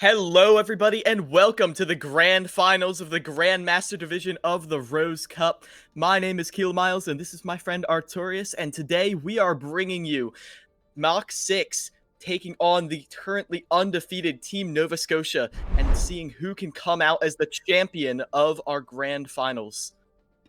Hello, everybody, and welcome to the grand finals of the Grandmaster division of the Rose Cup. My name is Kilomiles, and this is my friend Artorius, and today we are bringing you Mach 6 taking on the currently undefeated Team Nova Scotia and seeing who can come out as the champion of our grand finals.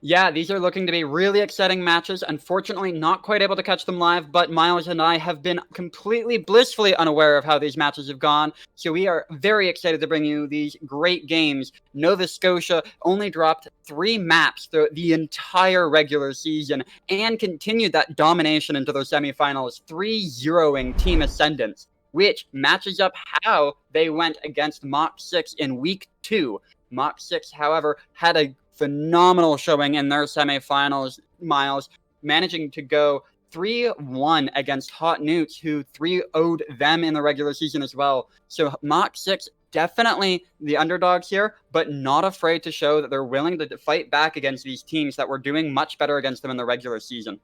Yeah, these are looking to be really exciting matches. Unfortunately, not quite able to catch them live, but Miles and I have been completely blissfully unaware of how these matches have gone. So we are very excited to bring you these great games. Nova Scotia only dropped 3 maps through the entire regular season and continued that domination into their semifinals, 3-0ing Team Ascendants, which matches up how they went against Mach 6 in week 2. Mach 6, however, had a phenomenal showing in their semifinals, Miles, managing to go 3-1 against Hot Newts, who 3-0'd them in the regular season as well. So Mach 6, definitely the underdogs here, but not afraid to show that they're willing to fight back against these teams that were doing much better against them in the regular season.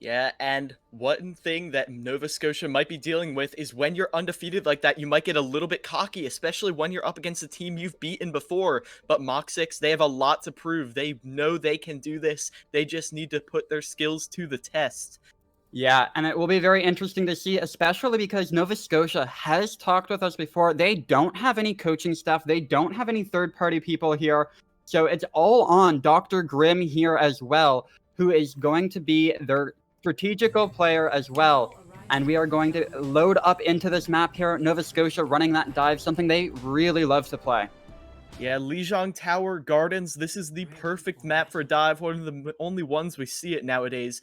Yeah, and one thing that Nova Scotia might be dealing with is when you're undefeated like that, you might get a little bit cocky, especially when you're up against a team you've beaten before. But Mach 6, they have a lot to prove. They know they can do this. They just need to put their skills to the test. Yeah, and it will be very interesting to see, especially because Nova Scotia has talked with us before. They don't have any coaching staff. They don't have any third-party people here. So it's all on Dr. Grimm here as well, who is going to be their strategical player as well. And we are going to load up into this map here. Nova Scotia running that dive, something they really love to play. Yeah, Lijiang Tower Gardens, this is the perfect map for a dive, one of the only ones we see it nowadays.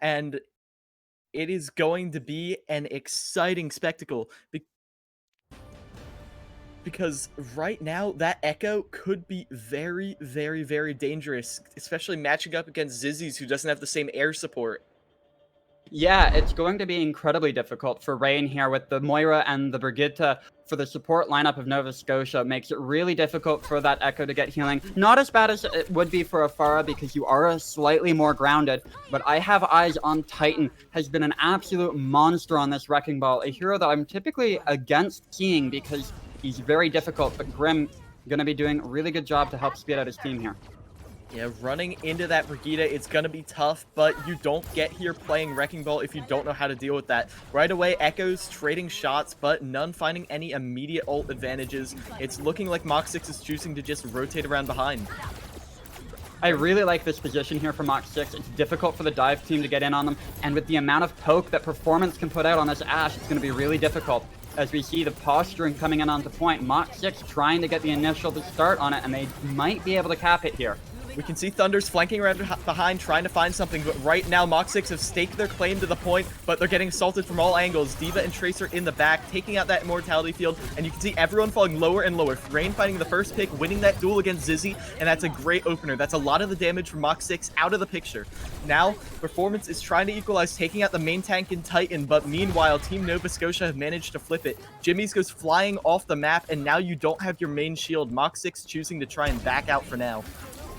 And it is going to be an exciting spectacle because right now that Echo could be very, very, very dangerous, especially matching up against Zizzies, who doesn't have the same air support. Yeah, it's going to be incredibly difficult for Rain here with the Moira and the Brigitte for the support lineup of Nova Scotia. Makes it really difficult for that Echo to get healing. Not as bad as it would be for a Pharah because you are slightly more grounded, but I Have Eyes on Titan has been an absolute monster on this Wrecking Ball, a hero that I'm typically against seeing because he's very difficult, but Grimm going to be doing a really good job to help speed out his team here. Yeah, running into that Brigitte, it's going to be tough, but you don't get here playing Wrecking Ball if you don't know how to deal with that. Right away, Echo's trading shots, but none finding any immediate ult advantages. It's looking like Mach 6 is choosing to just rotate around behind. I really like this position here for Mach 6. It's difficult for the dive team to get in on them, and with the amount of poke that Performance can put out on this Ashe, it's going to be really difficult. As we see the posturing coming in onto point, Mach 6 trying to get the initial to start on it, and they might be able to cap it here. We can see Thunder's flanking around behind, trying to find something, but right now Mach 6 have staked their claim to the point, but they're getting assaulted from all angles. D.Va and Tracer in the back, taking out that Immortality field, and you can see everyone falling lower and lower. Rain finding the first pick, winning that duel against Zizzy, and that's a great opener. That's a lot of the damage from Mach 6 out of the picture. Now, Performance is trying to equalize, taking out the main tank in Titan, but meanwhile, Team Nova Scotia have managed to flip it. Jimmy's goes flying off the map, and now you don't have your main shield. Mach 6 choosing to try and back out for now.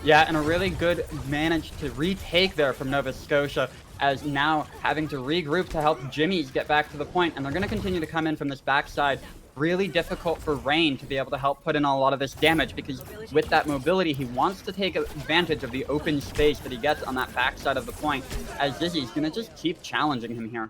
Yeah, and a really good manage to retake there from Nova Scotia, as now having to regroup to help Jimmy's get back to the point, and they're going to continue to come in from this backside. Really difficult for Rain to be able to help put in a lot of this damage, because with that mobility, he wants to take advantage of the open space that he gets on that backside of the point, as Zizzy's going to just keep challenging him here.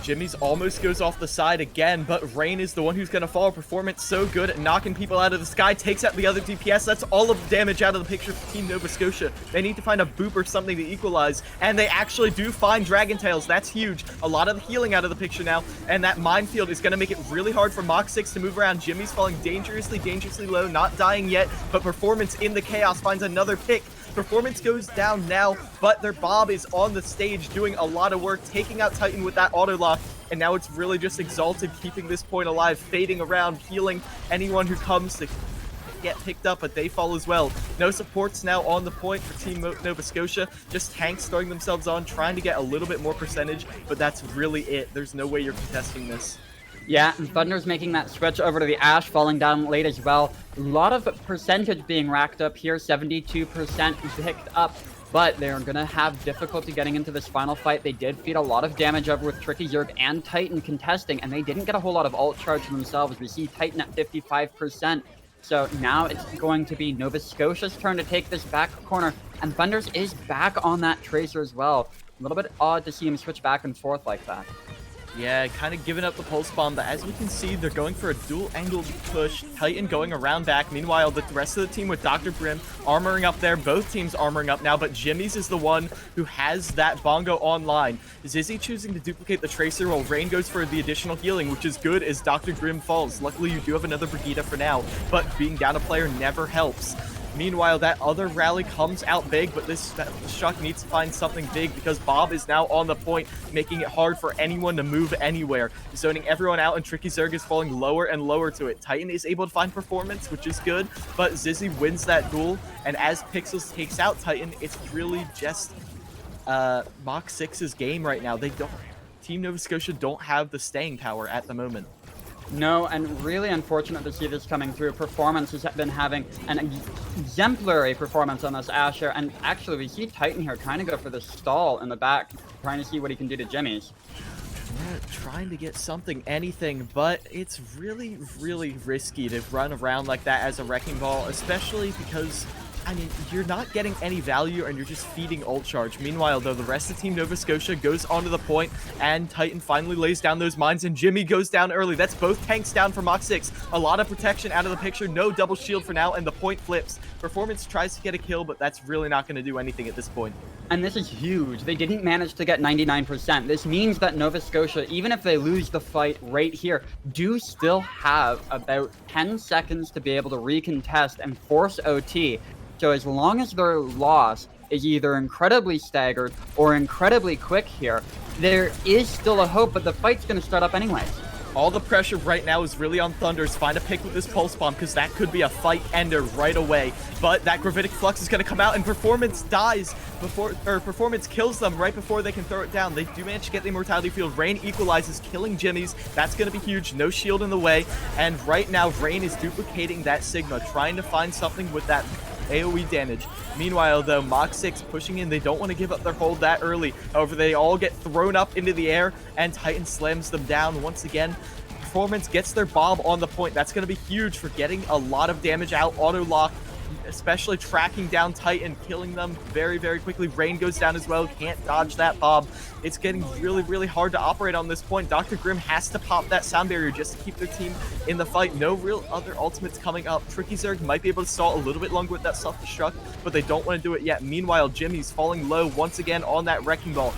Jimmy's almost goes off the side again, but Rain is the one who's going to fall. Performance so good at knocking people out of the sky, takes out the other DPS. That's all of the damage out of the picture for Team Nova Scotia. They need to find a boop or something to equalize, and they actually do find Dragon Tails. That's huge. A lot of the healing out of the picture now, and that minefield is going to make it really hard for Mach 6 to move around. Jimmy's falling dangerously, dangerously low, not dying yet, but Performance in the chaos finds another pick. Performance goes down now, but their Bob is on the stage doing a lot of work, taking out Titan with that auto lock, and now it's really just Exalted keeping this point alive, fading around, healing anyone who comes to get picked up, but they fall as well. No supports now on the point for Team Nova Scotia, just tanks throwing themselves on, trying to get a little bit more percentage, but that's really it. There's no way you're contesting this. Yeah, and Thunder's making that switch over to the Ashe, falling down late as well. A lot of percentage being racked up here, 72% picked up but they're going to have difficulty getting into this final fight. They did feed a lot of damage over with Tricky Zerg and Titan contesting, and they didn't get a whole lot of ult charge themselves. We see Titan at 55%. So now it's going to be Nova Scotia's turn to take this back corner, and Thunders is back on that Tracer as well. A little bit odd to see him switch back and forth like that. Yeah, kind of giving up the pulse bomb, but as we can see, they're going for a dual-angled push. Titan going around back. Meanwhile, the rest of the team with Dr. Grim armoring up there. Both teams armoring up now, but Jimmy's is the one who has that bongo online. Zizzy choosing to duplicate the Tracer while Rain goes for the additional healing, which is good as Dr. Grim falls. Luckily, you do have another Brigitte for now, but being down a player never helps. Meanwhile, that other rally comes out big, but this Shock needs to find something big because Bob is now on the point, making it hard for anyone to move anywhere. Zoning everyone out, and Tricky Zerg is falling lower and lower to it. Titan is able to find performance, which is good, but Zizzy wins that duel, and as Pixels takes out Titan, it's really just Mach 6's game right now. Team Nova Scotia don't have the staying power at the moment. No, and really unfortunate to see this coming through. Performance has been having an exemplary performance on this Asher, and actually we see Titan here kind of go for the stall in the back, trying to see what he can do to Jimmy's. Yeah, trying to get something, anything, but it's really, really risky to run around like that as a Wrecking Ball, especially because, I mean, you're not getting any value and you're just feeding ult charge. Meanwhile, though, the rest of Team Nova Scotia goes onto the point, and Titan finally lays down those mines, and Jimmy goes down early. That's both tanks down for Mach 6. A lot of protection out of the picture. No double shield for now, and the point flips. Performance tries to get a kill, but that's really not going to do anything at this point. And this is huge. They didn't manage to get 99%. This means that Nova Scotia, even if they lose the fight right here, do still have about 10 seconds to be able to recontest and force OT. So as long as their loss is either incredibly staggered or incredibly quick here, there is still a hope, but the fight's going to start up anyways. All the pressure right now is really on Thunders. Find a pick with this pulse bomb, because that could be a fight ender right away. But that gravitic flux is going to come out, and Performance dies Performance kills them right before they can throw it down. They do manage to get the immortality field. Rain equalizes, killing Jimmy's. That's going to be huge. No shield in the way. And right now, Rain is duplicating that Sigma, trying to find something with that AoE damage. Meanwhile, though, Mach 6 pushing in. They don't want to give up their hold that early. However, they all get thrown up into the air, and Titan slams them down once again. Performance gets their bomb on the point. That's going to be huge for getting a lot of damage out. Auto lock, especially tracking down Titan, killing them very, very quickly. Rain goes down as well. Can't dodge that bomb. It's getting really, really hard to operate on this point. Dr. Grim has to pop that sound barrier just to keep their team in the fight. No real other ultimates coming up. Tricky Zerg might be able to stall a little bit longer with that self-destruct, but they don't want to do it yet. Meanwhile, Jimmy's falling low once again on that Wrecking Ball.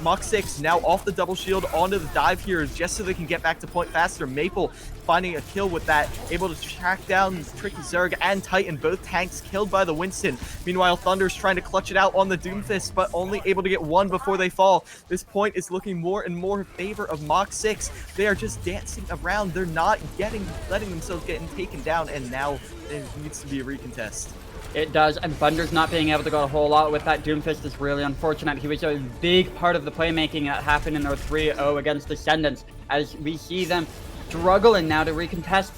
Mach 6 now off the double shield onto the dive here just so they can get back to point faster. Maple finding a kill with that, able to track down Tricky Zerg and Titan, both tanks killed by the Winston. Meanwhile, Thunder's trying to clutch it out on the Doomfist, but only able to get one before they fall. This point is looking more and more in favor of Mach 6. They are just dancing around. They're not letting themselves get taken down, and now it needs to be a recontest. It does, and Thunder's not being able to go a whole lot with that Doomfist is really unfortunate. He was a big part of the playmaking that happened in their 3-0 against Descendants, as we see them struggling now to recontest.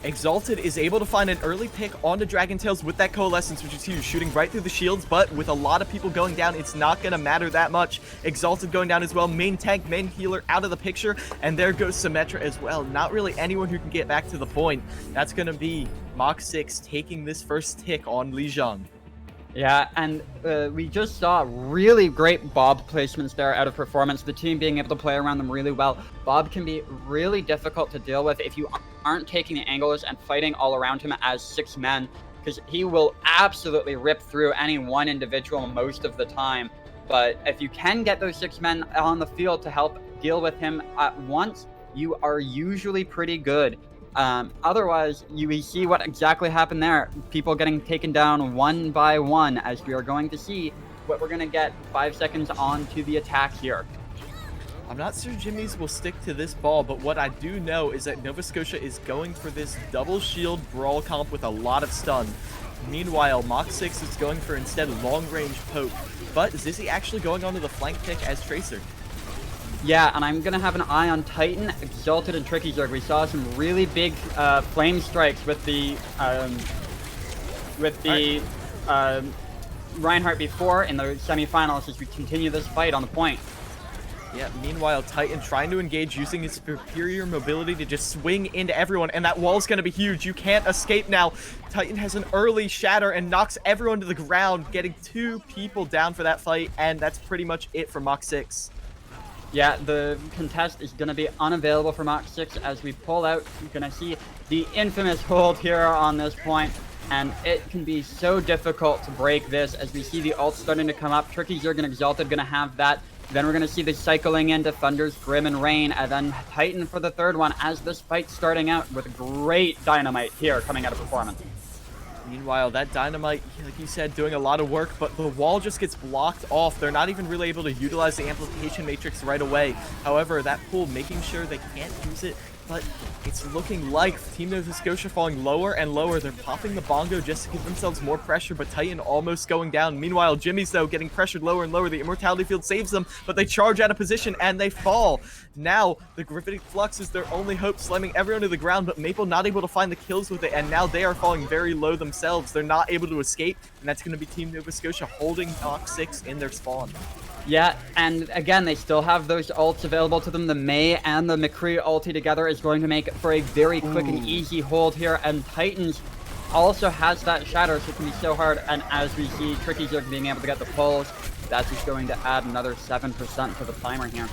Exalted is able to find an early pick onto Dragon Tails with that Coalescence, which is huge, shooting right through the shields, but with a lot of people going down, it's not going to matter that much. Exalted going down as well, main tank, main healer out of the picture, and there goes Symmetra as well. Not really anyone who can get back to the point. That's going to be Mach 6 taking this first tick on Lijiang. Yeah, and we just saw really great Bob placements there out of Performance, the team being able to play around them really well. Bob can be really difficult to deal with if you aren't taking the angles and fighting all around him as 6 men, because he will absolutely rip through any one individual most of the time. But if you can get those 6 men on the field to help deal with him at once, you are usually pretty good. Otherwise, we see what exactly happened there. People getting taken down one by one, as we are going to see what we're going to get 5 seconds on to the attack here. I'm not sure Jimmy's will stick to this ball, but what I do know is that Nova Scotia is going for this double shield brawl comp with a lot of stun. Meanwhile, Mach 6 is going for instead long-range poke, but Zizzy actually going onto the flank pick as Tracer. Yeah, and I'm going to have an eye on Titan, Exalted, and Tricky Zerg. We saw some really big flame strikes with the Reinhardt before in the semifinals as we continue this fight on the point. Yeah, meanwhile, Titan trying to engage using his superior mobility to just swing into everyone, and that wall's going to be huge. You can't escape now. Titan has an early shatter and knocks everyone to the ground, getting 2 people down for that fight, and that's pretty much it for Mach 6. Yeah, the contest is going to be unavailable for Mach 6 as we pull out. You're going to see the infamous hold here on this point, and it can be so difficult to break this as we see the ult starting to come up. Tricky Zerg and Exalted going to have that. Then we're going to see the cycling into Thunder's Grim and Rain, and then Titan for the third one as this fight's starting out with great dynamite here coming out of performance. Meanwhile, that dynamite, like you said, doing a lot of work, but the wall just gets blocked off. They're not even really able to utilize the amplification matrix right away. However, that pool making sure they can't use it, but it's looking like Team Nova Scotia falling lower and lower. They're popping the bongo just to give themselves more pressure, but Titan almost going down. Meanwhile, Jimmy's, though, getting pressured lower and lower. The Immortality Field saves them, but they charge out of position and they fall. Now, the Graphitic Flux is their only hope, slamming everyone to the ground, but Maple not able to find the kills with it, and now they are falling very low themselves. They're not able to escape, and that's going to be Team Nova Scotia holding Mach 6 in their spawn. Yeah, and again, they still have those ults available to them. The Mei and the McCree ulti together is going to make for a very quick and easy hold here. And Titans also has that shatter, so it can be so hard. And as we see Tricky Zerg being able to get the pulls, that's just going to add another 7% to the timer here.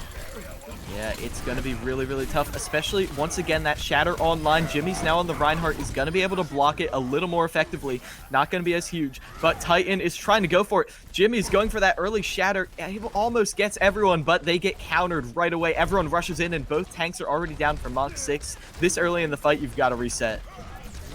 Yeah, it's going to be really, really tough, especially once again that shatter online. Jimmy's now on the Reinhardt. He's going to be able to block it a little more effectively. Not going to be as huge, but Titan is trying to go for it. Jimmy's going for that early shatter. He almost gets everyone, but they get countered right away. Everyone rushes in, and both tanks are already down for Mach 6. This early in the fight, you've got to reset.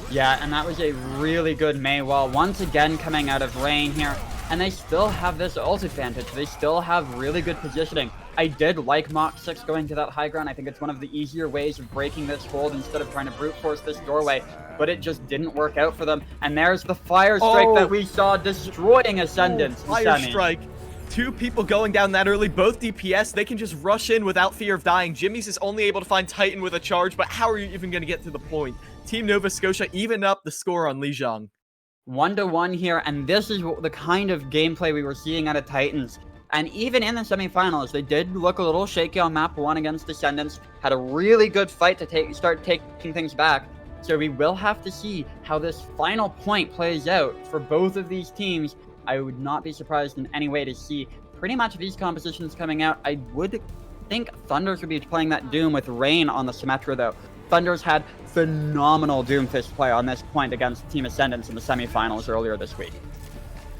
Yeah, and that was a really good Mei wall once again coming out of Rain here. And they still have this ult advantage. They still have really good positioning. I did like Mach 6 going to that high ground. I think it's one of the easier ways of breaking this hold instead of trying to brute force this doorway. But it just didn't work out for them. And there's the Fire Strike that we saw destroying Ascendance. Fire Strike. 2 people going down that early, both DPS. They can just rush in without fear of dying. Jimmy's is only able to find Titan with a charge, but how are you even going to get to the point? Team Nova Scotia even up the score on Lijiang. 1-1 here, and this is the kind of gameplay we were seeing out of Titans. And even in the semifinals, they did look a little shaky on map 1 against Descendants. Had a really good fight to start taking things back. So we will have to see how this final point plays out for both of these teams. I would not be surprised in any way to see pretty much these compositions coming out. I would think Thunders would be playing that Doom with Rain on the Symmetra, though. Thunders had phenomenal Doomfist play on this point against Team Ascendants in the semifinals earlier this week.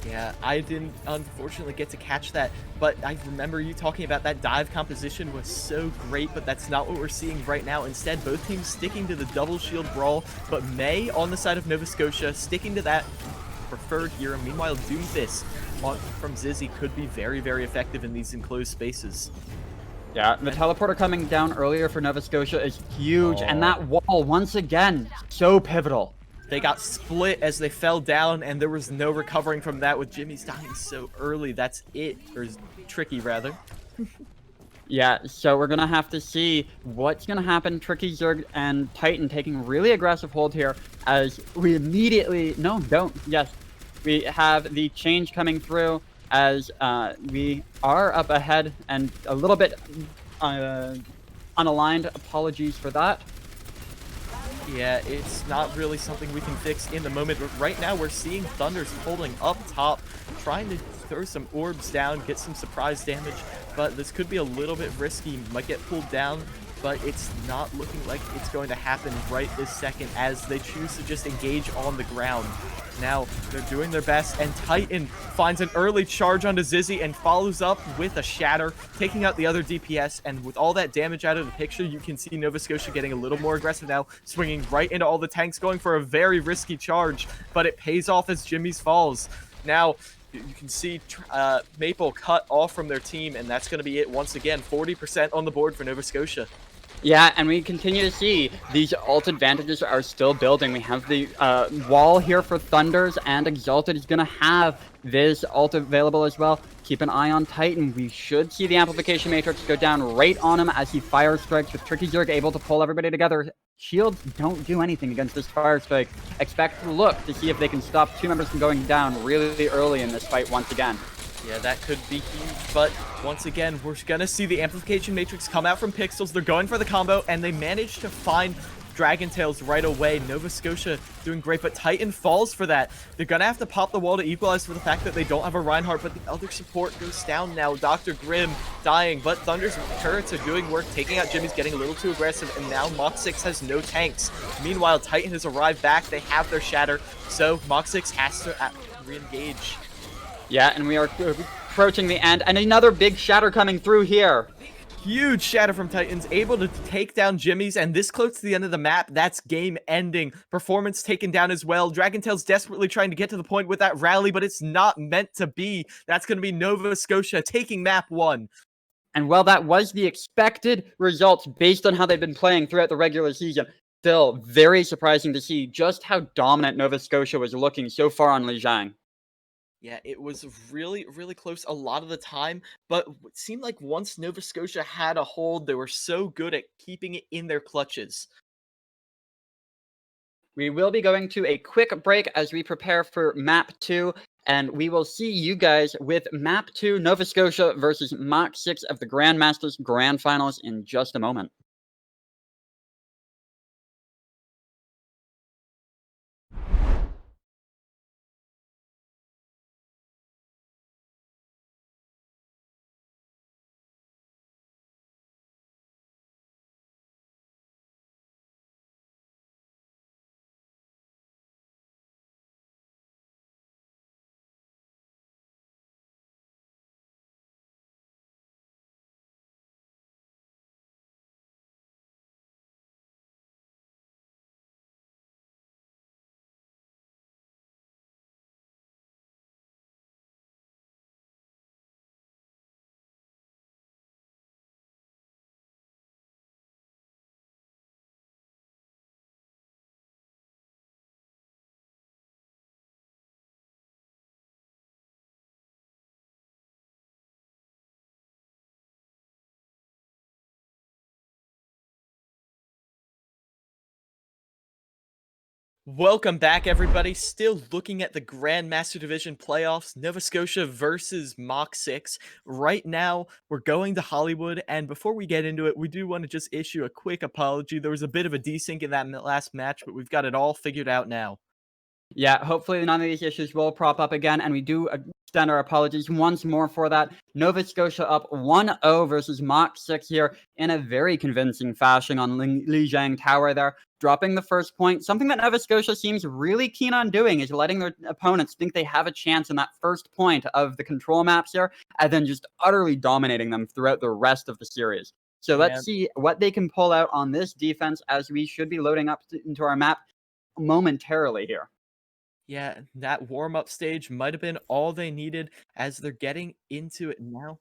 Yeah, I didn't unfortunately get to catch that, but I remember you talking about that dive composition was so great, but that's not what we're seeing right now. Instead, both teams sticking to the double shield brawl, but Mei on the side of Nova Scotia sticking to that preferred hero. Meanwhile, Doomfist from Zizzy could be very, very effective in these enclosed spaces. Yeah, the teleporter coming down earlier for Nova Scotia is huge, and that wall, once again, so pivotal. They got split as they fell down, and there was no recovering from that with Jimmy's dying so early. That's it. Or Tricky, rather. Yeah, so we're going to have to see what's going to happen. Tricky Zerg and Titan taking really aggressive hold here as we immediately... No, don't. Yes. We have the change coming through as we are up ahead and a little bit unaligned. Apologies for that. Yeah, it's not really something we can fix in the moment, but right now we're seeing Thunders holding up top, trying to throw some orbs down, get some surprise damage, but this could be a little bit risky. Might get pulled down, but it's not looking like it's going to happen right this second as they choose to just engage on the ground. Now, they're doing their best, and Titan finds an early charge onto Zizzy and follows up with a shatter, taking out the other DPS, and with all that damage out of the picture, you can see Nova Scotia getting a little more aggressive now, swinging right into all the tanks, going for a very risky charge, but it pays off as Jimmy's falls. Now, you can see Maple cut off from their team, and that's going to be it once again. 40% on the board for Nova Scotia. Yeah, and we continue to see these ult advantages are still building. We have the wall here for Thunders, and Exalted is going to have this ult available as well. Keep an eye on Titan. We should see the Amplification Matrix go down right on him as he fire strikes with Tricky Zerg, able to pull everybody together. Shields don't do anything against this fire strike. Expect to look to see if they can stop two members from going down really early in this fight once again. Yeah, that could be huge, but once again, we're gonna see the Amplification Matrix come out from Pixels. They're going for the combo, and they manage to find Dragon Tails right away. Nova Scotia doing great, but Titan falls for that. They're gonna have to pop the wall to equalize for the fact that they don't have a Reinhardt, but the other support goes down now. Dr. Grimm dying, but Thunder's turrets are doing work, taking out Jimmy's, getting a little too aggressive, and now Mach 6 has no tanks. Meanwhile, Titan has arrived back. They have their Shatter, so Mach 6 has to re-engage. Yeah, and we are approaching the end, and another big shatter coming through here. Huge shatter from Titans, able to take down Jimmy's, and this close to the end of the map, that's game ending. Performance taken down as well. Dragon Tail's desperately trying to get to the point with that rally, but it's not meant to be. That's going to be Nova Scotia taking map 1. And while that was the expected results based on how they've been playing throughout the regular season, still very surprising to see just how dominant Nova Scotia was looking so far on Lijiang. Yeah, it was really close a lot of the time, but it seemed like once Nova Scotia had a hold, they were so good at keeping it in their clutches. We will be going to a quick break as we prepare for map 2, and we will see you guys with map 2, Nova Scotia versus Mach 6 of the Grandmasters Grand Finals in just a moment. Welcome back, everybody. Still looking at the Grandmaster Division playoffs, Nova Scotia versus Mach 6. Right now, we're going to Hollywood, and before we get into it, we do want to just issue a quick apology. There was a bit of a desync in that last match, but we've got it all figured out now. Yeah, hopefully none of these issues will prop up again, and we do extend our apologies once more for that. Nova Scotia up 1-0 versus Mach 6 here in a very convincing fashion on Lijiang Tower there, dropping the first point. Something that Nova Scotia seems really keen on doing is letting their opponents think they have a chance in that first point of the control maps here, and then just utterly dominating them throughout the rest of the series. So let's see what they can pull out on this defense as we should be loading up into our map momentarily here. Yeah, that warm-up stage might have been all they needed as they're getting into it now.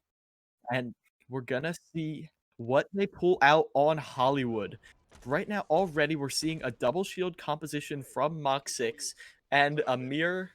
And we're gonna see what they pull out on Hollywood. Right now, already, we're seeing a double shield composition from Mach 6 and a mirror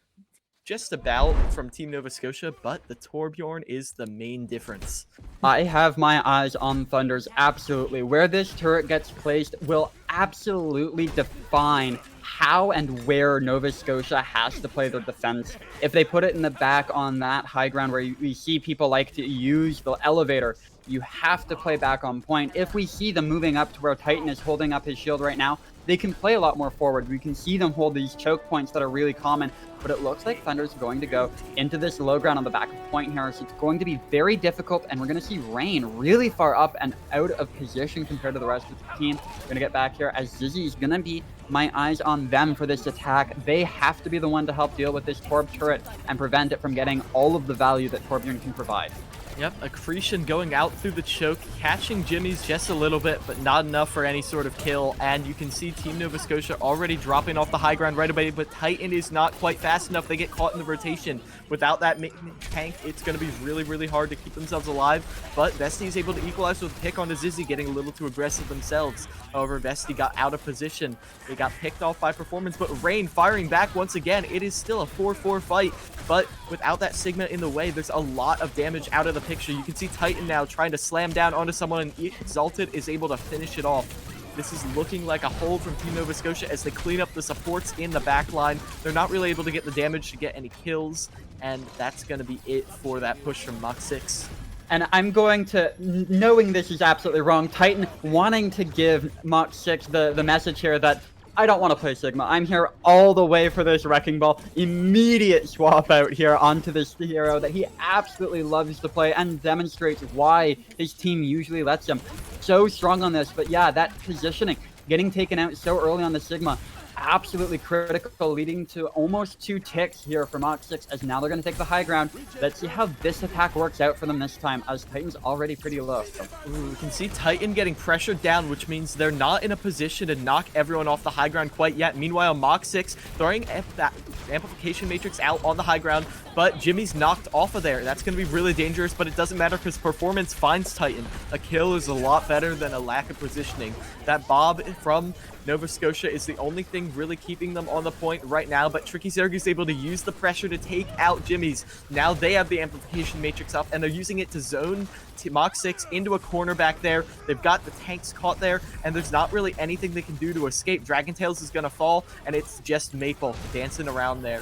just about from Team Nova Scotia, but the Torbjorn is the main difference. I have my eyes on Thunders, absolutely. Where this turret gets placed will absolutely define how and where Nova Scotia has to play their defense. If they put it in the back on that high ground where we see people like to use the elevator, you have to play back on point. If we see them moving up to where Titan is holding up his shield right now, they can play a lot more forward. We can see them hold these choke points that are really common, but it looks like Thunder's going to go into this low ground on the back of point here, so it's going to be very difficult, and we're going to see Rain really far up and out of position compared to the rest of the team. We're going to get back here as Zizzy is going to be my eyes on them for this attack. They have to be the one to help deal with this Torb turret and prevent it from getting all of the value that Torbjorn can provide. Yep, Accretion going out through the choke, catching Jimmy's just a little bit, but not enough for any sort of kill. And you can see Team Nova Scotia already dropping off the high ground right away, but Titan is not quite fast fast enough, they get caught in the rotation. Without that tank, it's going to be really, really hard to keep themselves alive. But Vesti is able to equalize with a pick onto Zizzy, getting a little too aggressive themselves. However, Vesti got out of position. They got picked off by Performance, but Rain firing back once again. It is still a 4-4 fight, but without that Sigma in the way, there's a lot of damage out of the picture. You can see Titan now trying to slam down onto someone, and Exalted is able to finish it off. This is looking like a hold from Team Nova Scotia as they clean up the supports in the back line. They're not really able to get the damage to get any kills, and that's going to be it for that push from Mach 6. And I'm going to, knowing this is absolutely wrong, Titan wanting to give Mach 6 the message here that I don't want to play Sigma. I'm here all the way for this Wrecking Ball. Immediate swap out here onto this hero that he absolutely loves to play and demonstrates why his team usually lets him. So strong on this, but yeah, that positioning, getting taken out so early on the Sigma, absolutely critical, leading to almost 2 ticks here for Mach 6, as now they're going to take the high ground. Let's see how this attack works out for them this time, as Titan's already pretty low. Ooh, we can see Titan getting pressured down, which means they're not in a position to knock everyone off the high ground quite yet. Meanwhile, Mach 6 throwing that Amplification Matrix out on the high ground, but Jimmy's knocked off of there. That's going to be really dangerous, but it doesn't matter because Performance finds Titan. A kill is a lot better than a lack of positioning. That Bob from Nova Scotia is the only thing really keeping them on the point right now, but Tricky Zerg is able to use the pressure to take out Jimmy's. Now they have the Amplification Matrix up, and they're using it to zone Mach 6 into a corner back there. They've got the tanks caught there, and there's not really anything they can do to escape. Dragon Tails is going to fall, and it's just Maple dancing around there.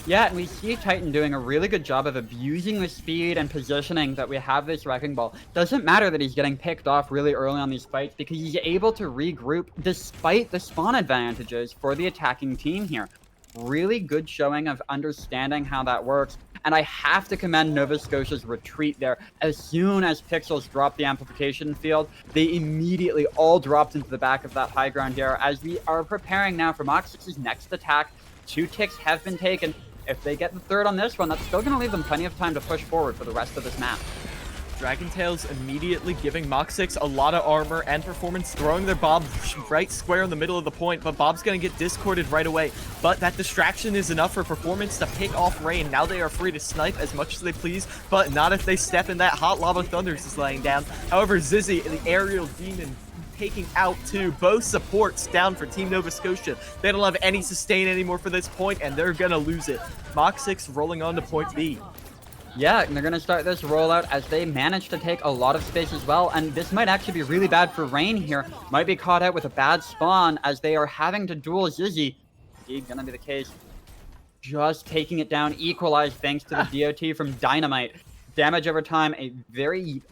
Yeah, and we see Titan doing a really good job of abusing the speed and positioning that we have this Wrecking Ball. Doesn't matter that he's getting picked off really early on these fights because he's able to regroup despite the spawn advantages for the attacking team here. Really good showing of understanding how that works. And I have to commend Nova Scotia's retreat there. As soon as Pixels dropped the amplification field, they immediately all dropped into the back of that high ground here as we are preparing now for Mach 6's next attack. 2 ticks have been taken. If they get the 3rd on this one, that's still going to leave them plenty of time to push forward for the rest of this map. Dragon Tails immediately giving Mach 6 a lot of armor and Performance, throwing their Bob right square in the middle of the point, but Bob's going to get discorded right away. But that distraction is enough for Performance to pick off Rain. Now they are free to snipe as much as they please, but not if they step in that hot lava Thunders is laying down. However, Zizzy, the aerial demon, taking out 2, both supports down for Team Nova Scotia. They don't have any sustain anymore for this point, and they're gonna lose it. Mach 6 rolling on to point B. Yeah, and they're going to start this rollout as they manage to take a lot of space as well, and this might actually be really bad for Rain here. Might be caught out with a bad spawn as they are having to duel Zizzy. Indeed, gonna be the case. Just taking it down, equalized thanks to the DOT from Dynamite. Damage over time, a very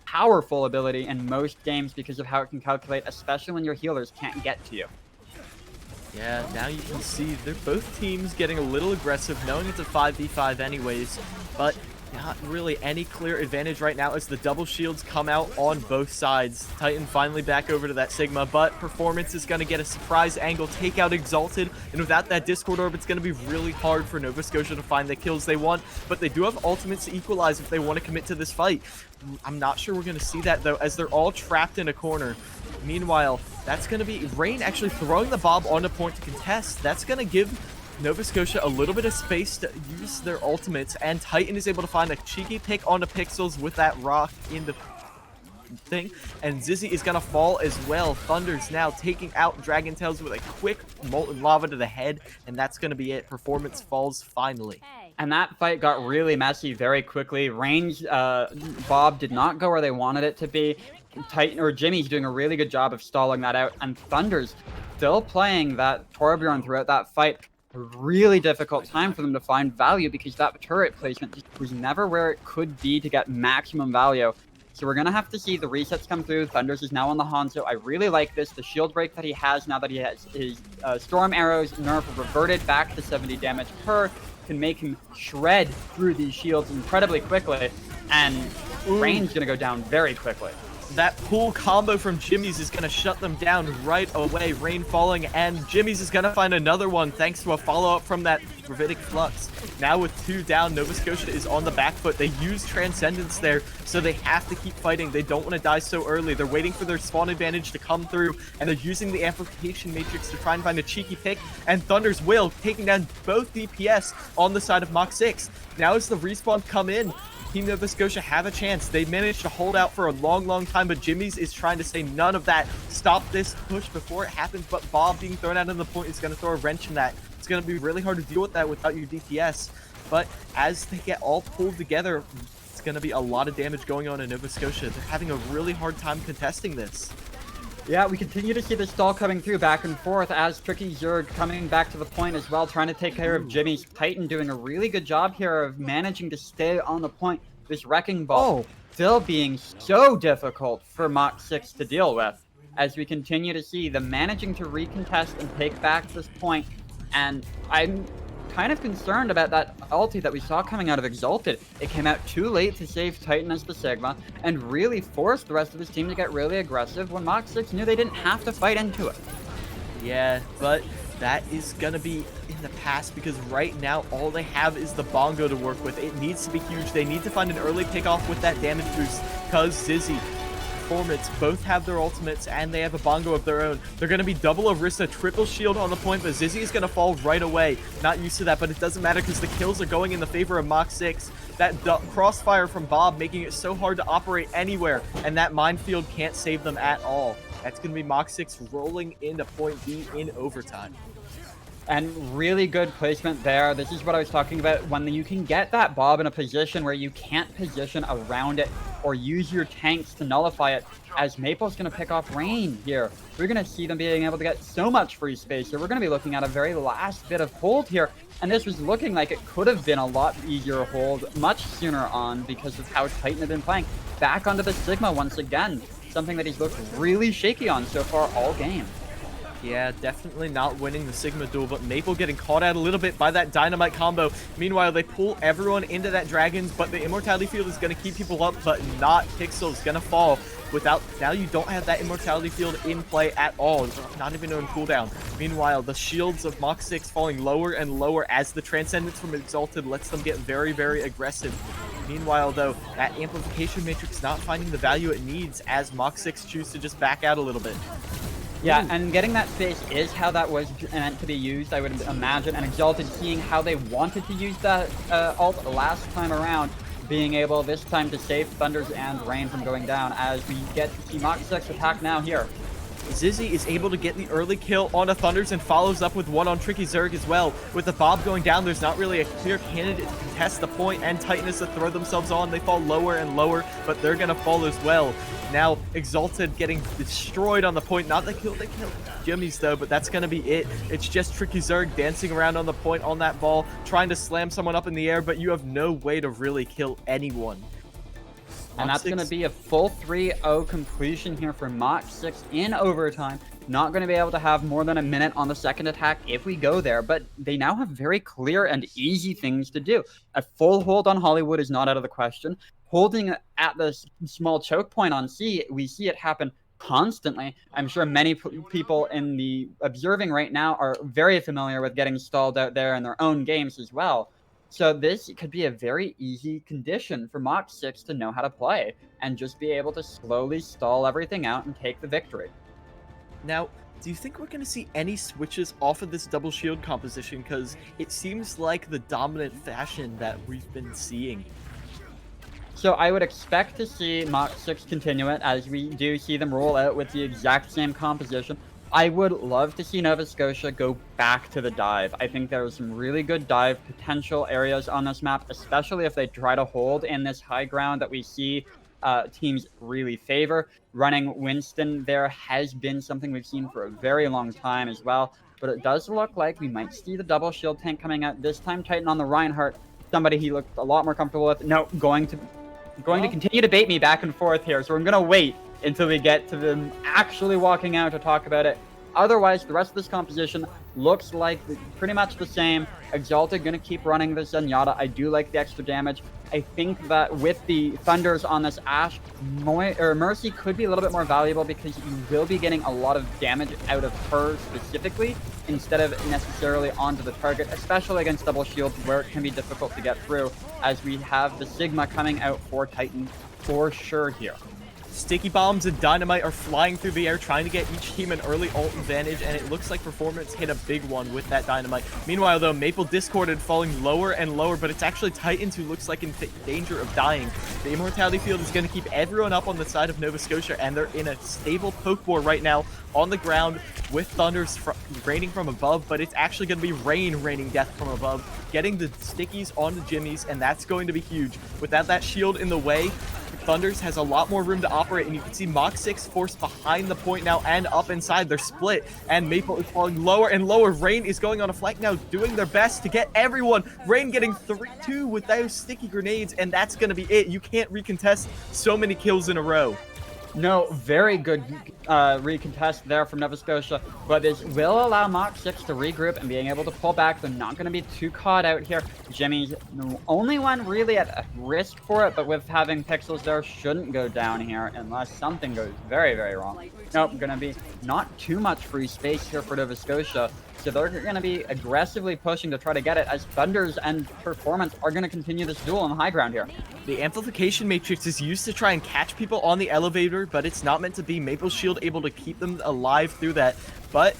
powerful ability in most games because of how it can calculate, especially when your healers can't get to you. Yeah, now you can see they're both teams getting a little aggressive, knowing it's a 5v5 anyways, but not really any clear advantage right now as the double shields come out on both sides. Titan finally back over to that Sigma, but Performance is going to get a surprise angle, take out Exalted, and without that Discord Orb, it's going to be really hard for Nova Scotia to find the kills they want, but they do have ultimates to equalize if they want to commit to this fight. I'm not sure we're going to see that, though, as they're all trapped in a corner. Meanwhile, that's going to be Rain actually throwing the Bob onto point to contest. That's going to give Nova Scotia a little bit of space to use their ultimates, and Titan is able to find a cheeky pick onto Pixels with that rock in the thing, and Zizzy is gonna fall as well. Thunder's now taking out Dragon Tails with a quick molten lava to the head, and that's gonna be it. Performance falls finally. And that fight got really messy very quickly. Range Bob did not go where they wanted it to be. Titan or Jimmy's doing a really good job of stalling that out, and Thunder's still playing that Torbjorn throughout that fight. A really difficult time for them to find value because that turret placement just was never where it could be to get maximum value. So we're going to have to see the resets come through. Thunders is now on the Hanzo. I really like this. The shield break that he has now that he has his storm arrows nerf reverted back to 70 damage per can make him shred through these shields incredibly quickly. And Rain's going to go down very quickly. That pull combo from Jimmy's is going to shut them down right away. Rain falling, and Jimmy's is going to find another one thanks to a follow-up from that Gravitic Flux. Now with 2 down, Nova Scotia is on the back foot. They use Transcendence there, so they have to keep fighting. They don't want to die so early. They're waiting for their spawn advantage to come through, and they're using the Amplification Matrix to try and find a cheeky pick, and Thunder's will, taking down both DPS on the side of Mach 6. Now as the respawn come in, Team Nova Scotia have a chance. They managed to hold out for a long time, but Jimmy's is trying to say none of that. Stop this push before it happens, but Bob being thrown out of the point is going to throw a wrench in that. It's going to be really hard to deal with that without your DPS. But as they get all pulled together, it's going to be a lot of damage going on in Nova Scotia. They're having a really hard time contesting this. Yeah, we continue to see the stall coming through back and forth as Tricky Zerg coming back to the point as well, trying to take care of Jimmy's. Titan doing a really good job here of managing to stay on the point. This Wrecking Ball still being so difficult for Mach 6 to deal with as we continue to see them managing to recontest and take back this point. And I'm kind of concerned about that ulti that we saw coming out of Exalted. It came out too late to save Titan as the Sigma and really forced the rest of his team to get really aggressive when Mach 6 knew they didn't have to fight into it. Yeah, but that is gonna be in the past because right now all they have is the bongo to work with. It needs to be huge. They need to find an early pickoff with that damage boost because Zizzy, Performance both have their ultimates and they have a bongo of their own. They're going to be double Orisa, triple shield on the point, but Zizzy is going to fall right away. Not used to that, but it doesn't matter because the kills are going in the favor of Mach 6. That crossfire from Bob making it so hard to operate anywhere, and that minefield can't save them at all. That's going to be Mach 6 rolling into point B in overtime. And really good placement there. This is what I was talking about. When you can get that Bob in a position where you can't position around it or use your tanks to nullify it, as Maple's going to pick off Rain here. We're going to see them being able to get so much free space. So we're going to be looking at a very last bit of hold here. And this was looking like it could have been a lot easier hold much sooner on because of how Titan had been playing. Back onto the Sigma once again. Something that he's looked really shaky on so far all game. Yeah, definitely not winning the Sigma duel, but Maple getting caught out a little bit by that Dynamite combo. Meanwhile, they pull everyone into that Dragons, but the Immortality Field is going to keep people up, but not Pixel's going to fall. Now you don't have that Immortality Field in play at all. It's not even on cooldown. Meanwhile, the shields of Mach 6 falling lower and lower as the Transcendence from Exalted lets them get very, very aggressive. Meanwhile, though, that Amplification Matrix not finding the value it needs as Mach 6 choose to just back out a little bit. Yeah, and getting that space is how that was meant to be used, I would imagine. And Exalted seeing how they wanted to use that ult last time around, being able this time to save Thunders and Rain from going down as we get to see Mach 6 attack now here. Zizzy is able to get the early kill on a Thunders and follows up with one on Tricky Zerg as well. With the Bob going down, there's not really a clear candidate to contest the point, and Titan is to throw themselves on. They fall lower and lower, but they're going to fall as well. Now, Exalted getting destroyed on the point. Not the kill, they killed Jimmy's though, but that's going to be it. It's just Tricky Zerg dancing around on the point on that ball, trying to slam someone up in the air, but you have no way to really kill anyone. And that's going to be a full 3-0 completion here for Mach 6 in overtime. Not going to be able to have more than a minute on the second attack if we go there, but they now have very clear and easy things to do. A full hold on Hollywood is not out of the question. Holding at the small choke point on C, we see it happen constantly. I'm sure many people in the observing right now are very familiar with getting stalled out there in their own games as well. So this could be a very easy condition for Mach 6 to know how to play and just be able to slowly stall everything out and take the victory. Now, do you think we're going to see any switches off of this double shield composition? Because it seems like the dominant fashion that we've been seeing. So I would expect to see Mach 6 continue it as we do see them roll out with the exact same composition. I would love to see Nova Scotia go back to the dive. I think there's some really good dive potential areas on this map, especially if they try to hold in this high ground that we see teams really favor. Running Winston there has been something we've seen for a very long time as well, but it does look like we might see the double shield tank coming out. This time Titan on the Reinhardt, somebody he looked a lot more comfortable with. No, going to continue to bait me back and forth here, so I'm going to wait until we get to them actually walking out to talk about it. otherwise, the rest of this composition looks like pretty much the same. Exalted gonna keep running this Zenyatta. I do like the extra damage. I think that with the Thunders on this Ashe, Mercy could be a little bit more valuable because you will be getting a lot of damage out of her specifically instead of necessarily onto the target, especially against double shields where it can be difficult to get through, as we have the Sigma coming out for Titan for sure here. Sticky bombs and dynamite are flying through the air, trying to get each team an early ult advantage, and it looks like Performance hit a big one with that dynamite. Meanwhile, though, Maple discorded, falling lower and lower, but it's actually Titans who looks like in danger of dying. The Immortality Field is going to keep everyone up on the side of Nova Scotia, and they're in a stable poke war right now on the ground with Thunders raining from above, but it's actually going to be Rain raining death from above, getting the stickies on the Jimmies, and that's going to be huge. Without that shield in the way, Thunders has a lot more room to operate, and you can see Mach 6 forced behind the point now and up inside. They're split, and Maple is falling lower and lower. Rain is going on a flank now, doing their best to get everyone. Rain getting 3-2 with those sticky grenades, and that's going to be it. You can't recontest so many kills in a row. No, very good recontest there from Nova Scotia, but this will allow Mach 6 to regroup and being able to pull back. They're not going to be too caught out here. Jimmy's the only one really at risk for it, but with having pixels there, shouldn't go down here unless something goes very, very wrong. Nope, going to be not too much free space here for Nova Scotia. So they're going to be aggressively pushing to try to get it, as Thunders and Performance are going to continue this duel on the high ground here. The amplification matrix is used to try and catch people on the elevator, but it's not meant to be. Maple Shield able to keep them alive through that. But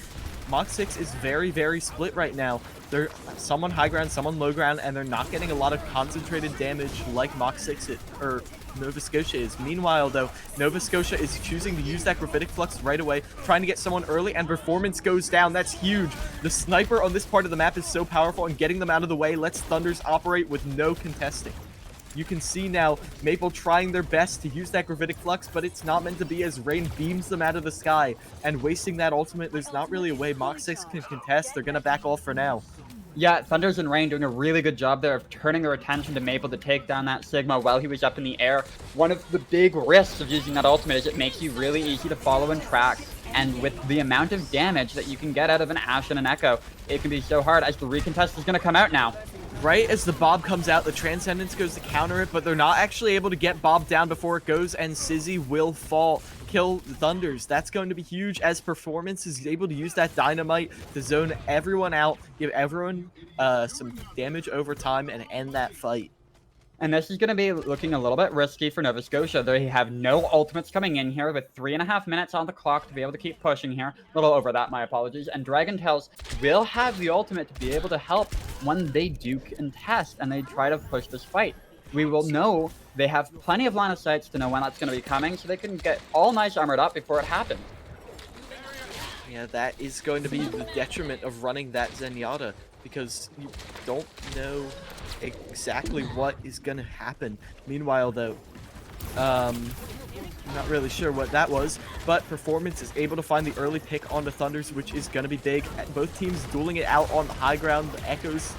Mach 6 is very, very split right now. They're some on high ground, some on low ground, and they're not getting a lot of concentrated damage like Mach 6 or Nova Scotia is. Meanwhile, though, Nova Scotia is choosing to use that Gravitic Flux right away, trying to get someone early, and Performance goes down. That's huge. The sniper on this part of the map is so powerful, and getting them out of the way lets Thunders operate with no contesting. You can see now Maple trying their best to use that Gravitic Flux, but it's not meant to be, as Rain beams them out of the sky, and wasting that ultimate, there's not really a way Mach 6 can contest. They're going to back off for now. Yeah, Thunders and Rain doing a really good job there of turning their attention to Maple to take down that Sigma while he was up in the air. One of the big risks of using that ultimate is it makes you really easy to follow and track. And with the amount of damage that you can get out of an Ashe and an Echo, it can be so hard, as the recontest is going to come out now. Right as the Bob comes out, the Transcendence goes to counter it, but they're not actually able to get Bob down before it goes, and Sizzy will fall, kill Thunders. That's going to be huge, as Performance is able to use that dynamite to zone everyone out, give everyone some damage over time, and end that fight. And this is going to be looking a little bit risky for Nova Scotia. They have no ultimates coming in here with 3.5 minutes on the clock to be able to keep pushing here. A little over that, my apologies. And Dragon Tails will have the ultimate to be able to help when they do contest and they try to push this fight. We will know they have plenty of line of sights to know when that's going to be coming, so they can get all nice armored up before it happens. Yeah, that is going to be the detriment of running that Zenyatta, because you don't know exactly what is going to happen. Meanwhile, though, I'm not really sure what that was, but Performance is able to find the early pick onto Thunders, which is going to be big. Both teams dueling it out on the high ground, the Echoes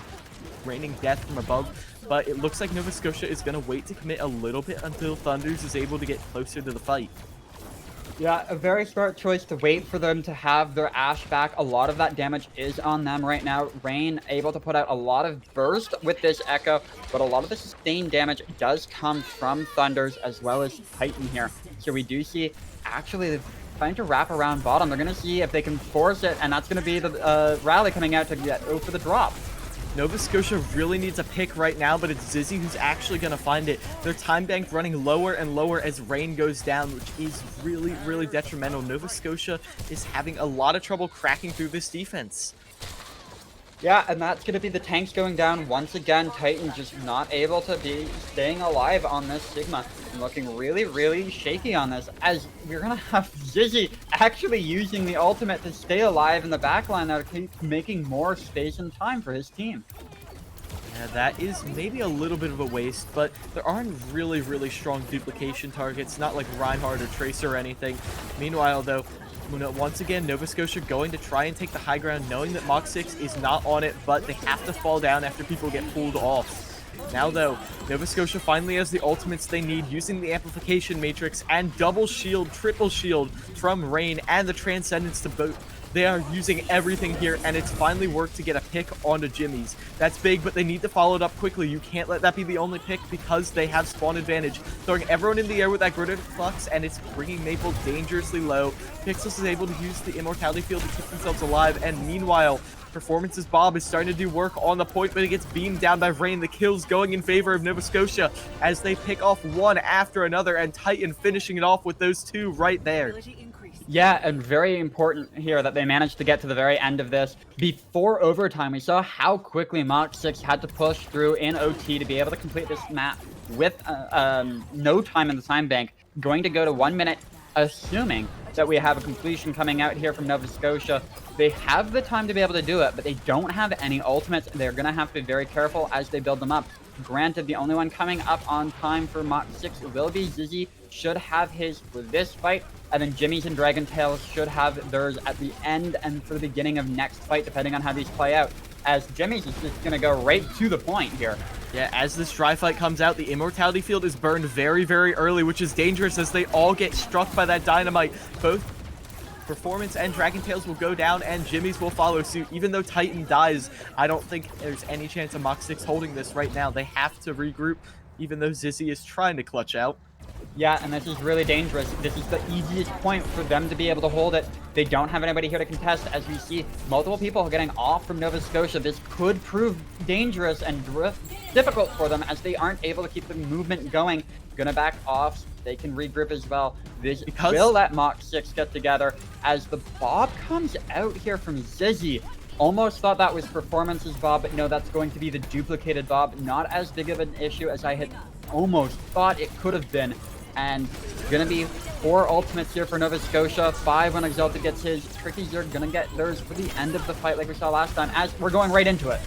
raining death from above, but it looks like Nova Scotia is going to wait to commit a little bit until Thunders is able to get closer to the fight. Yeah, a very smart choice to wait for them to have their Ashe back. A lot of that damage is on them right now. Rain able to put out a lot of burst with this Echo, but a lot of the sustained damage does come from Thunders as well as Titan here. So we do see actually trying to wrap around bottom. They're going to see if they can force it, and that's going to be the rally coming out to get for the drop. Nova Scotia really needs a pick right now, but it's Zizzy who's actually going to find it. Their time bank running lower and lower as Rain goes down, which is really, really detrimental. Nova Scotia is having a lot of trouble cracking through this defense. Yeah, and that's going to be the tanks going down once again. Titan just not able to be staying alive on this Sigma. And looking really, really shaky on this, as we're going to have Zizzy actually using the ultimate to stay alive in the backline now to keep making more space and time for his team. Yeah, that is maybe a little bit of a waste, but there aren't really, really strong duplication targets, not like Reinhardt or Tracer or anything. Meanwhile, though, once again, Nova Scotia going to try and take the high ground, knowing that Mach 6 is not on it, but they have to fall down after people get pulled off. Now, though, Nova Scotia finally has the ultimates they need, using the amplification matrix and double shield, triple shield from Rain and the Transcendence to both They are using everything here, and it's finally worked to get a pick onto Jimmy's. That's big, but they need to follow it up quickly. You can't let that be the only pick because they have spawn advantage. Throwing everyone in the air with that Grid Flux, and it's bringing Maple dangerously low. Pixels is able to use the Immortality Field to keep themselves alive, and meanwhile, Performance's Bob is starting to do work on the point, but it gets beamed down by Rain. The kills going in favor of Nova Scotia as they pick off one after another, and Titan finishing it off with those two right there. Yeah, and very important here that they managed to get to the very end of this. Before overtime, we saw how quickly Mach 6 had to push through in OT to be able to complete this map with no time in the time bank, going to go to 1 minute, assuming that we have a completion coming out here from Nova Scotia. They have the time to be able to do it, but they don't have any ultimates. They're going to have to be very careful as they build them up. Granted, the only one coming up on time for Mach 6 will be Zizzy, should have his for this fight, and then Jimmy's and Dragon Tails should have theirs at the end and for the beginning of next fight, depending on how these play out, as Jimmy's is just going to go right to the point here. Yeah, as this dry fight comes out, the Immortality Field is burned very, very early, which is dangerous as they all get struck by that dynamite. Both Performance and Dragon Tails will go down, and Jimmy's will follow suit. Even though Titan dies, I don't think there's any chance of Mach 6 holding this right now. They have to regroup, even though Zizzy is trying to clutch out. Yeah, and this is really dangerous. This is the easiest point for them to be able to hold it. They don't have anybody here to contest, as we see multiple people getting off from Nova Scotia. This could prove dangerous and difficult for them, as they aren't able to keep the movement going. Gonna back off. They can regroup as well. This will let Mach 6 get together, as the Bob comes out here from Zizzy. Almost thought that was Performance's Bob, but no, that's going to be the duplicated Bob. Not as big of an issue as I had almost thought it could have been. And gonna be 4 ultimates here for Nova Scotia, 5 when Exalted gets his. Trickies are gonna get theirs for the end of the fight like we saw last time, as we're going right into it.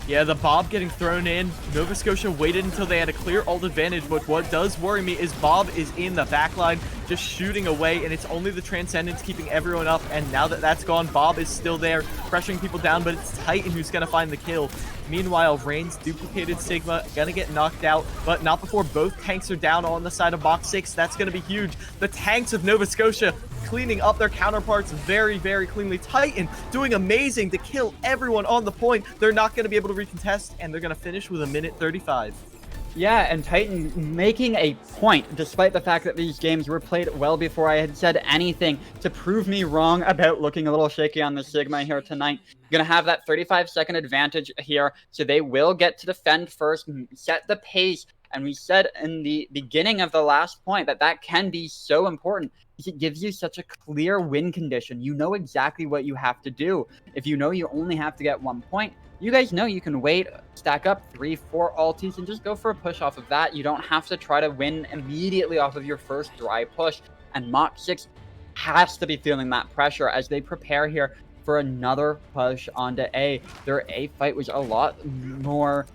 Yeah, the Bob getting thrown in. Nova Scotia waited until they had a clear ult advantage, but what does worry me is Bob is in the backline just shooting away, and it's only the Transcendence keeping everyone up, and now that that's gone, Bob is still there, pressuring people down, but it's Titan who's going to find the kill. Meanwhile, Rain's duplicated Sigma gonna get knocked out, but not before both tanks are down on the side of Mach 6. That's gonna be huge. The tanks of Nova Scotia cleaning up their counterparts very, very cleanly. Titan doing amazing to kill everyone on the point. They're not gonna be able to recontest, and they're gonna finish with 1:35. Yeah, and Titan making a point, despite the fact that these games were played well before I had said anything, to prove me wrong about looking a little shaky on the Sigma here tonight. Gonna have that 35-second advantage here, so they will get to defend first, set the pace, and we said in the beginning of the last point that that can be so important, because it gives you such a clear win condition. You know exactly what you have to do. If you know you only have to get 1 point, you guys know you can wait, stack up 3-4 ultis, and just go for a push off of that. You don't have to try to win immediately off of your first dry push. And Mach 6 has to be feeling that pressure as they prepare here for another push onto A. Their A fight was a lot more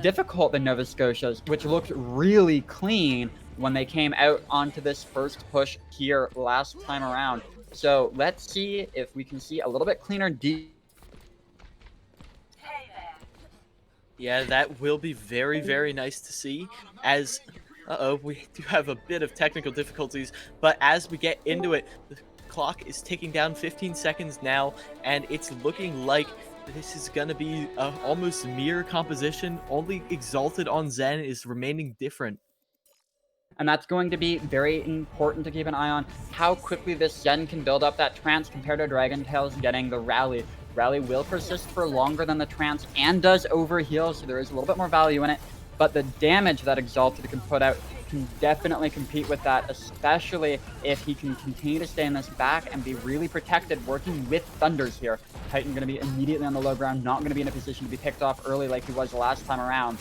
difficult than Nova Scotia's, which looked really clean when they came out onto this first push here last time around. So let's see if we can see a little bit cleaner deep. Yeah, that will be very, very nice to see, as, we do have a bit of technical difficulties, but as we get into it, the clock is ticking down 15 seconds now, and it's looking like this is going to be a almost mirror composition. Only Exalted on Zen is remaining different. And that's going to be very important to keep an eye on, how quickly this Zen can build up that trance compared to Dragon Tails getting the rally. Rally will persist for longer than the trance and does overheal, so there is a little bit more value in it. But the damage that Exalted can put out can definitely compete with that, especially if he can continue to stay in this back and be really protected, working with Thunders here. Titan going to be immediately on the low ground, not going to be in a position to be picked off early like he was last time around.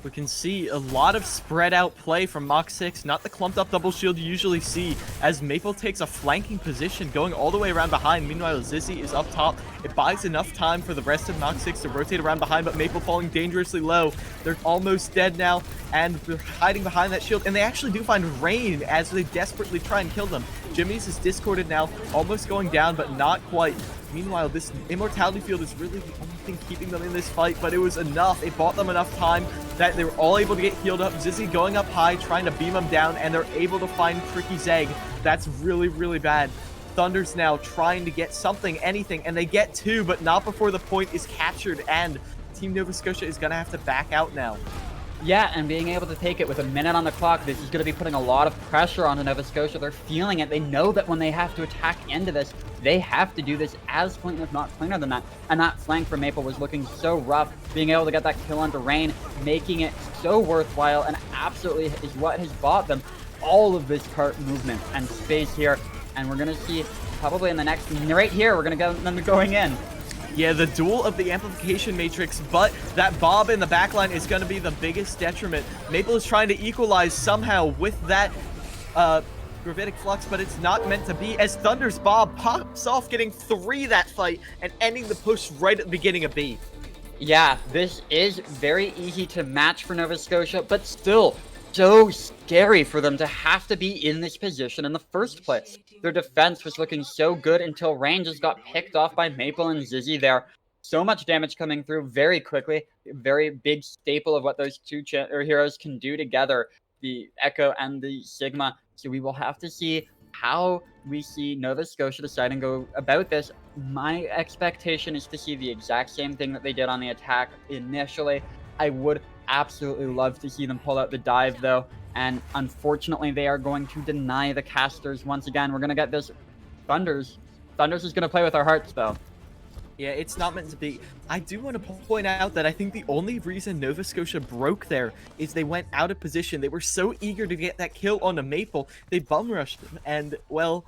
We can see a lot of spread out play from Mach 6, not the clumped up double shield you usually see, as Maple takes a flanking position going all the way around behind. Meanwhile, Zizzy is up top. It buys enough time for the rest of Mach 6 to rotate around behind, but Maple falling dangerously low. They're almost dead now, and they're hiding behind that shield, and they actually do find Rain as they desperately try and kill them. Jimmy's is discorded now, almost going down, but not quite. Meanwhile, this Immortality Field is really the only thing keeping them in this fight, but it was enough. It bought them enough time that they were all able to get healed up. Zizzy going up high, trying to beam them down, and they're able to find Tricky Zeg. That's really, really bad. Thunders now trying to get something, anything, and they get 2, but not before the point is captured, and Team Nova Scotia is going to have to back out now. Yeah, and being able to take it with a minute on the clock, this is going to be putting a lot of pressure on Nova Scotia. They're feeling it. They know that when they have to attack into this, they have to do this as clean, if not cleaner than that. And that flank for Maple was looking so rough. Being able to get that kill onto Rain, making it so worthwhile, and absolutely is what has bought them all of this cart movement and space here. And we're going to see probably in the next, right here, we're going to get them going in. Yeah, the duel of the amplification matrix, but that Bob in the backline is going to be the biggest detriment. Maple is trying to equalize somehow with that gravitic flux, but it's not meant to be, as Thunder's Bob pops off, getting 3 that fight and ending the push right at the beginning of B. Yeah, this is very easy to match for Nova Scotia, but still so scary for them to have to be in this position in the first place. Their defense was looking so good until Rain just got picked off by Maple and Zizzy there. So much damage coming through very quickly. Very big staple of what those two heroes can do together, the Echo and the Sigma. So we will have to see how we see Nova Scotia decide and go about this. My expectation is to see the exact same thing that they did on the attack initially. I would absolutely love to see them pull out the dive, though, and unfortunately they are going to deny the casters once again. We're going to get this Thunders. Thunders is going to play with our hearts, though. Yeah, it's not meant to be. I do want to point out that I think the only reason Nova Scotia broke there is they went out of position. They were so eager to get that kill on a Maple, they bum rushed them, and, well,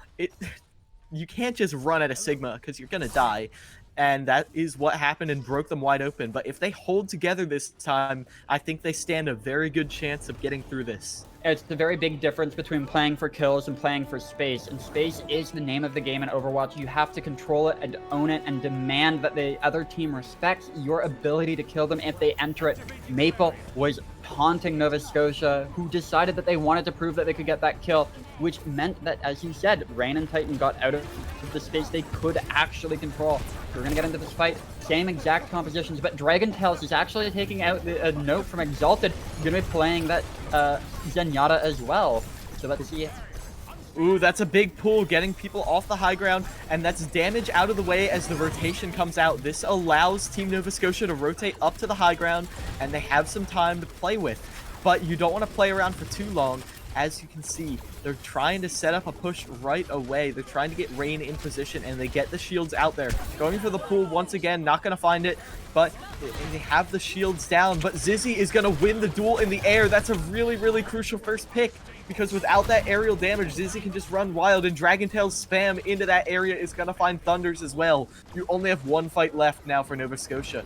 you can't just run at a Sigma because you're going to die. And that is what happened and broke them wide open. But if they hold together this time, I think they stand a very good chance of getting through this. It's the very big difference between playing for kills and playing for space. And space is the name of the game in Overwatch. You have to control it and own it and demand that the other team respects your ability to kill them if they enter it. Maple was taunting Nova Scotia, who decided that they wanted to prove that they could get that kill, which meant that, as you said, Rain and Titan got out of the space they could actually control. So we're going to get into this fight. Same exact compositions, but Dragon Tales is actually taking out a note from Exalted. He's going to be playing that Zenyatta as well. So let's see. Ooh, that's a big pull, getting people off the high ground, and that's damage out of the way as the rotation comes out. This allows Team Nova Scotia to rotate up to the high ground, and they have some time to play with. But you don't want to play around for too long. As you can see, they're trying to set up a push right away. They're trying to get Rain in position, and they get the shields out there. Going for the pool once again, not going to find it, but they have the shields down. But Zizzy is going to win the duel in the air. That's a really, really crucial first pick, because without that aerial damage, Zizzy can just run wild, and Dragon Tail's spam into that area is going to find Thunders as well. You only have 1 fight left now for Nova Scotia.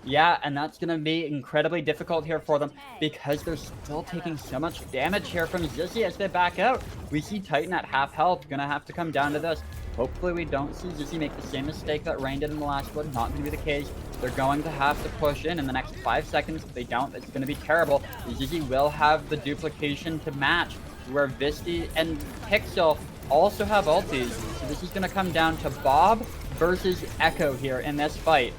Yeah, and that's going to be incredibly difficult here for them because they're still taking so much damage here from Zizzy as they back out. We see Titan at half health, going to have to come down to this. Hopefully we don't see Zizzy make the same mistake that Rain did in the last one. Not going to be the case. They're going to have to push in the next 5 seconds. If they don't, it's going to be terrible. Zizzy will have the duplication to match, where Visti and Pixel also have ultis. So this is going to come down to Bob versus Echo here in this fight.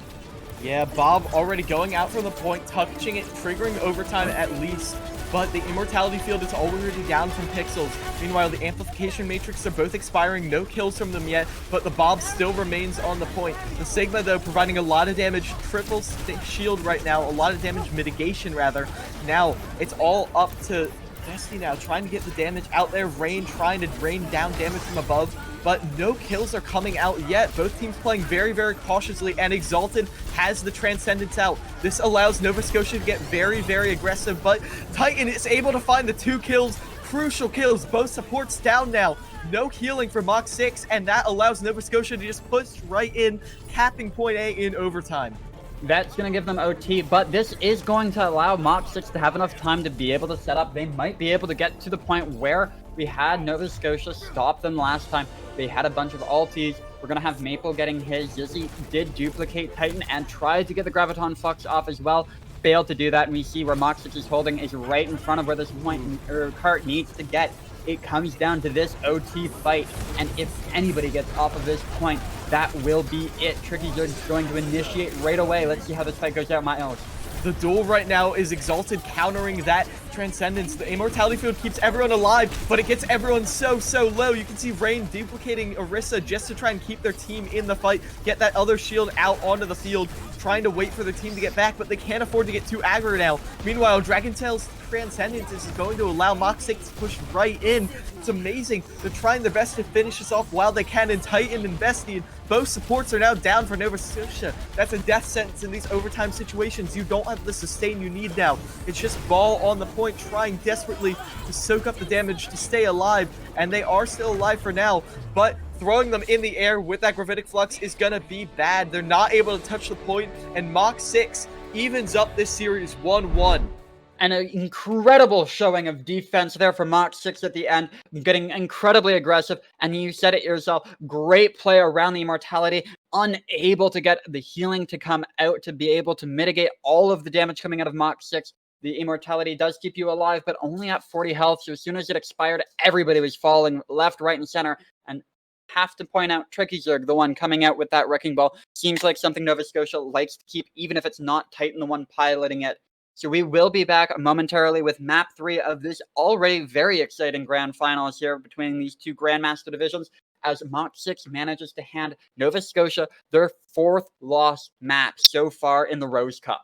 Yeah, Bob already going out from the point, touching it, triggering overtime at least, but the Immortality Field is already down from Pixels. Meanwhile, the Amplification Matrix are both expiring, no kills from them yet, but the Bob still remains on the point. The Sigma, though, providing a lot of damage, triple shield right now, a lot of damage mitigation, rather. Now, it's all up to Destiny now, trying to get the damage out there, Rain trying to rain down damage from above, but no kills are coming out yet. Both teams playing very, very cautiously, and Exalted has the Transcendence out. This allows Nova Scotia to get very, very aggressive, but Titan is able to find the 2 kills, crucial kills, both supports down now. No healing for Mach 6, and that allows Nova Scotia to just push right in, capping point A in overtime. That's going to give them OT, but this is going to allow Mach 6 to have enough time to be able to set up. They might be able to get to the point where we had Nova Scotia stop them last time. They had a bunch of ultis. We're going to have Maple getting his. Zizzy did duplicate Titan and tried to get the Graviton Flux off as well. Failed to do that, and we see where Mach 6 is holding is right in front of where this point or cart needs to get. It comes down to this OT fight, and if anybody gets off of this point, that will be it. Tricky is going to initiate right away. Let's see how this fight goes out, Miles. The duel right now is Exalted countering that Transcendence. The Immortality Field keeps everyone alive, but it gets everyone so low. You can see Rain duplicating Orisa just to try and keep their team in the fight, get that other shield out onto the field, trying to wait for their team to get back, but they can't afford to get too aggro now. Meanwhile, Dragontail's Transcendence is going to allow Mach 6 to push right in. It's amazing. They're trying their best to finish this off while they can, and Titan and Bestian, both supports are now down for Nova Scotia. That's a death sentence in these overtime situations. You don't have the sustain you need now. It's just ball on the point, trying desperately to soak up the damage to stay alive, and they are still alive for now, but throwing them in the air with that Gravitic Flux is gonna be bad. They're not able to touch the point, and Mach 6 evens up this series 1-1. And an incredible showing of defense there for Mach 6 at the end, getting incredibly aggressive. And you said it yourself, great play around the Immortality, unable to get the healing to come out to be able to mitigate all of the damage coming out of Mach 6. The Immortality does keep you alive, but only at 40 health. So as soon as it expired, everybody was falling left, right, and center. And have to point out Tricky Zerg, the one coming out with that Wrecking Ball, seems like something Nova Scotia likes to keep, even if it's not Titan the one piloting it. So we will be back momentarily with map 3 of this already very exciting grand finals here between these two Grandmaster divisions, as Mach 6 manages to hand Nova Scotia their 4th lost map so far in the Rose Cup.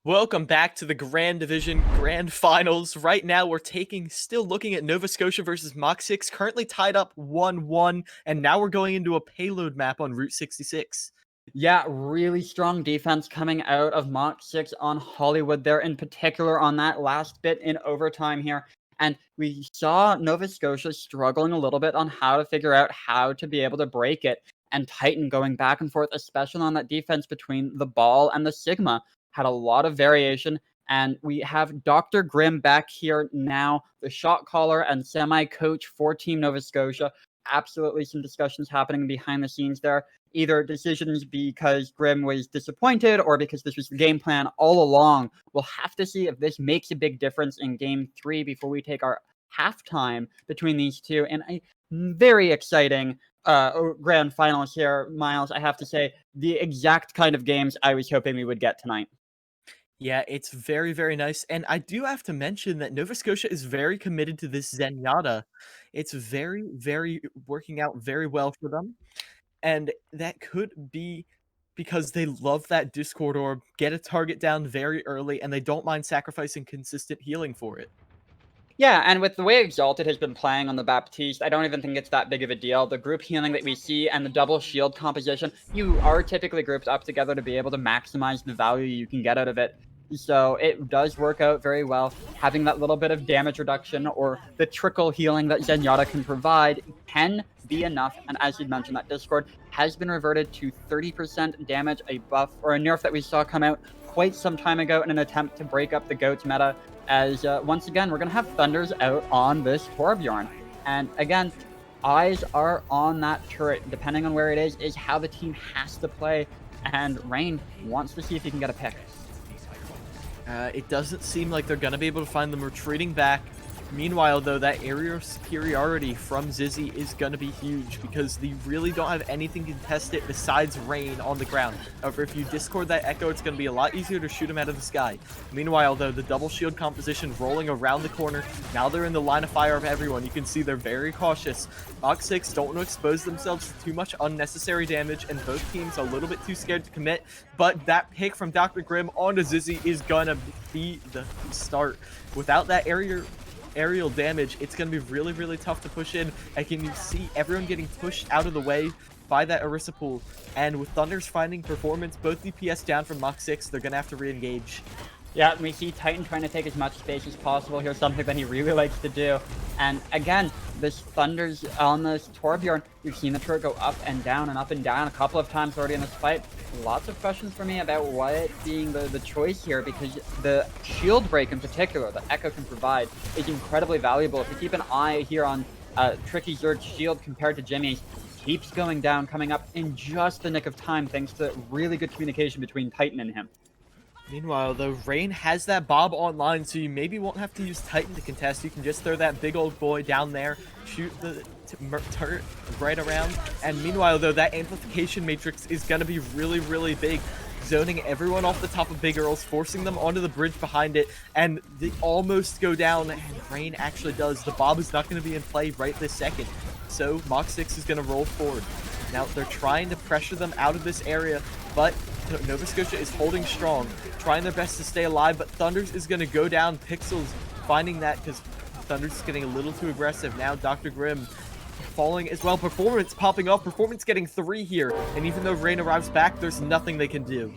Welcome back to the Grand Division Grand Finals. Right now, we're still looking at Nova Scotia versus Mach 6, currently tied up 1-1, and now we're going into a payload map on Route 66. Yeah, really strong defense coming out of Mach 6 on Hollywood there, in particular on that last bit in overtime here. And we saw Nova Scotia struggling a little bit on how to figure out how to be able to break it. And Titan going back and forth, especially on that defense between the Ball and the Sigma, had a lot of variation. And we have Dr. Grimm back here now, the shot caller and semi-coach for Team Nova Scotia. Absolutely some discussions happening behind the scenes there. Either decisions because Grimm was disappointed or because this was the game plan all along. We'll have to see if this makes a big difference in Game 3 before we take our halftime between these two. And a very exciting grand finals here, Miles. I have to say, the exact kind of games I was hoping we would get tonight. Yeah, it's very, very nice. And I do have to mention that Nova Scotia is very committed to this Zenyatta. It's very working out very well for them. And that could be because they love that Discord orb, get a target down very early, and they don't mind sacrificing consistent healing for it. Yeah, and with the way Exalted has been playing on the Baptiste, I don't even think it's that big of a deal. The group healing that we see and the double shield composition, you are typically grouped up together to be able to maximize the value you can get out of it. So it does work out very well. Having that little bit of damage reduction or the trickle healing that Zenyatta can provide can be enough. And as you mentioned, that Discord has been reverted to 30% damage, a buff or a nerf that we saw come out quite some time ago in an attempt to break up the GOATS meta. As once again, we're going to have Thunders out on this Torbjorn. And again, eyes are on that turret. Depending on where it is how the team has to play. And Rain wants to see if he can get a pick. It doesn't seem like they're going to be able to find them retreating back. Meanwhile, though, that aerial superiority from Zizzy is going to be huge because they really don't have anything to contest it besides rain on the ground. However, if you discord that Echo, it's going to be a lot easier to shoot him out of the sky. Meanwhile, though, the double shield composition rolling around the corner. Now they're in the line of fire of everyone. You can see they're very cautious. Mach 6 don't want to expose themselves to too much unnecessary damage, and both teams a little bit too scared to commit. But that pick from Dr. Grimm onto Zizzy is going to be the start. Without that aerial damage, it's going to be really, really tough to push in. And can you see everyone getting pushed out of the way by that Orisa pool? And with Thunder's finding performance, both DPS down from Mach 6, they're going to have to re-engage. Yeah, we see Titan trying to take as much space as possible here, something that he really likes to do. And again, this Thunder's on this Torbjorn, we've seen the turret go up and down a couple of times already in this fight. Lots of questions for me about what being the choice here, because the shield break in particular that Echo can provide is incredibly valuable. If you keep an eye here on Tricky Zerg's shield compared to Jimmy's, keeps going down, coming up in just the nick of time thanks to really good communication between Titan and him. Meanwhile, though, Rain has that Bob online, so you maybe won't have to use Titan to contest. You can just throw that big old boy down there, shoot the turret right around. And meanwhile, though, that amplification matrix is going to be really, really big, zoning everyone off the top of Big Earls, forcing them onto the bridge behind it, and they almost go down, and Rain actually does. The Bob is not going to be in play right this second, so Mach 6 is going to roll forward. Now, they're trying to pressure them out of this area, but Nova Scotia is holding strong, trying their best to stay alive, but Thunders is going to go down. Pixels finding that because Thunders is getting a little too aggressive. Now Dr. Grimm falling as well. Performance popping off. Performance getting 3 here, and even though Rain arrives back, there's nothing they can do.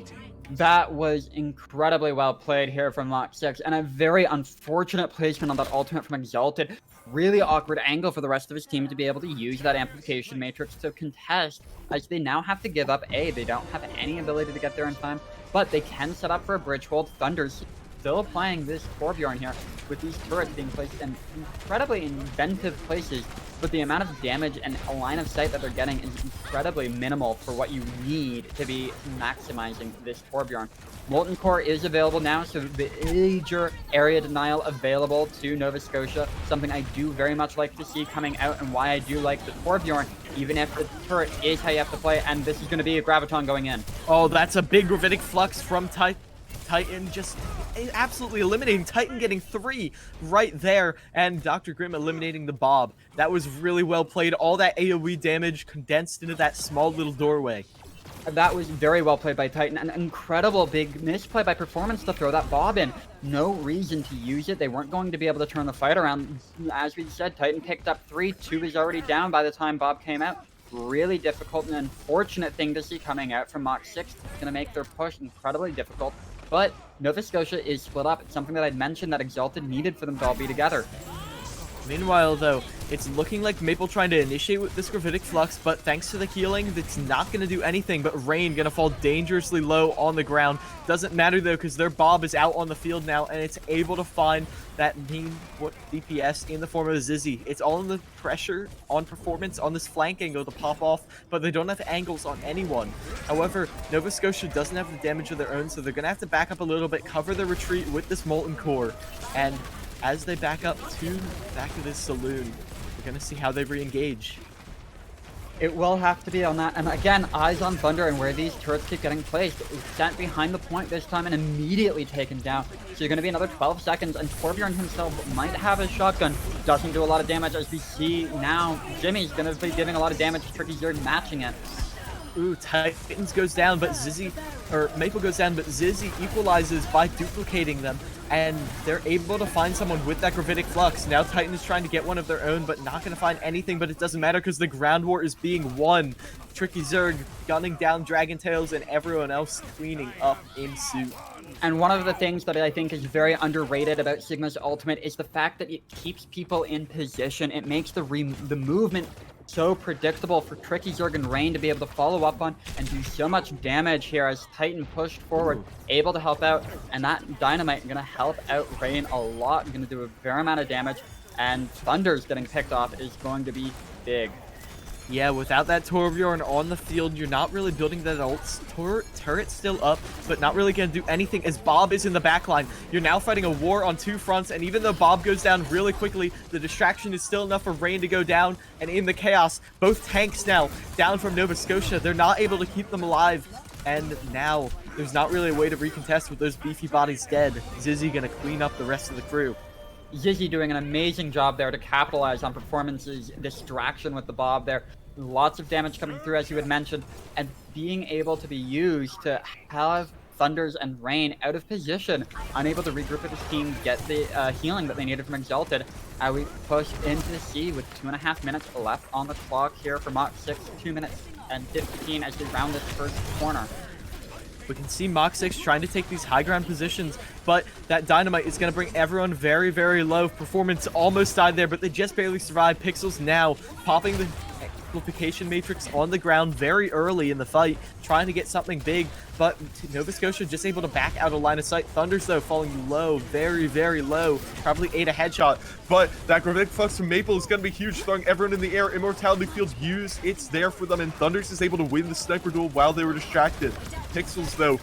That was incredibly well played here from Mach 6, and a very unfortunate placement on that ultimate from Exalted. Really awkward angle for the rest of his team to be able to use that amplification matrix to contest, as they now have to give up A. They don't have any ability to get there in time, but they can set up for a bridge hold. Thunder's still playing this Torbjorn here with these turrets being placed in incredibly inventive places, but the amount of damage and a line of sight that they're getting is incredibly minimal for what you need to be maximizing this Torbjorn. Molten Core is available now, so the major area denial available to Nova Scotia, something I do very much like to see coming out, and why I do like the Torbjorn, even if the turret is how you have to play, and this is going to be a Graviton going in. Oh, that's a big Gravitic Flux from Titan, just absolutely eliminating Titan, getting 3 right there, and Dr. Grimm eliminating the Bob. That was really well played. All that AoE damage condensed into that small little doorway. That was very well played by Titan. An incredible big misplay by Performance to throw that Bob in. No reason to use it. They weren't going to be able to turn the fight around. As we said, Titan picked up 3. 2 is already down by the time Bob came out. Really difficult and unfortunate thing to see coming out from Mach 6. It's going to make their push incredibly difficult. But Nova Scotia is split up. It's something that I'd mentioned that Exalted needed for them to all be together. Meanwhile, though, it's looking like Maple trying to initiate with this Gravitic Flux, but thanks to the healing, that's not going to do anything, but Rain going to fall dangerously low on the ground. Doesn't matter, though, because their Bob is out on the field now, and it's able to find that mean DPS in the form of Zizzy. It's all in the pressure on Performance on this flank angle to pop off, but they don't have angles on anyone. However, Nova Scotia doesn't have the damage of their own, so they're going to have to back up a little bit, cover their retreat with this Molten Core, and as they back to this saloon, we're going to see how they re-engage. It will have to be on that. And again, eyes on Thunder and where these turrets keep getting placed. Sent behind the point this time and immediately taken down. So you're going to be another 12 seconds, and Torbjorn himself might have his shotgun. Doesn't do a lot of damage, as we see now. Jimmy's going to be giving a lot of damage. Tricky Zerg matching it. Ooh, Titans goes down, but Maple goes down, but Zizzy equalizes by duplicating them, and they're able to find someone with that Gravitic Flux. Now Titan is trying to get one of their own, but not going to find anything, but it doesn't matter because the ground war is being won. Tricky Zerg gunning down Dragon Tails and everyone else cleaning up in suit. And one of the things that I think is very underrated about Sigma's ultimate is the fact that it keeps people in position. It makes the movement so predictable for Tricky Zerg and Rain to be able to follow up on and do so much damage here as Titan pushed forward, able to help out, and that Dynamite going to help out Rain a lot, going to do a fair amount of damage, and Thunder's getting picked off is going to be big. Yeah, without that Torbjorn on the field, you're not really building that ult. Turret still up, but not really going to do anything as Bob is in the backline. You're now fighting a war on two fronts, and even though Bob goes down really quickly, the distraction is still enough for Rain to go down, and in the chaos, both tanks now down from Nova Scotia. They're not able to keep them alive, and now there's not really a way to recontest with those beefy bodies dead. Zizzy going to clean up the rest of the crew. Zizzy doing an amazing job there to capitalize on Performance's distraction with the Bob there. Lots of damage coming through, as you had mentioned, and being able to be used to have Thunders and Rain out of position, unable to regroup with his team, get the healing that they needed from Exalted. We push into the sea with 2.5 minutes left on the clock here for Mach 6, 2 minutes and 15 as they round this first corner. We can see Mach 6 trying to take these high ground positions, but that dynamite is going to bring everyone very, very low. Performance almost died there, but they just barely survived. Pixels now popping the amplification matrix on the ground very early in the fight, trying to get something big, but Nova Scotia just able to back out of line of sight. Thunders, though, falling low, very, very low. Probably ate a headshot, but that Gravitic Flux from Maple is going to be huge, throwing everyone in the air. Immortality Field used. It's there for them, and Thunders is able to win the sniper duel while they were distracted. Pixels, though,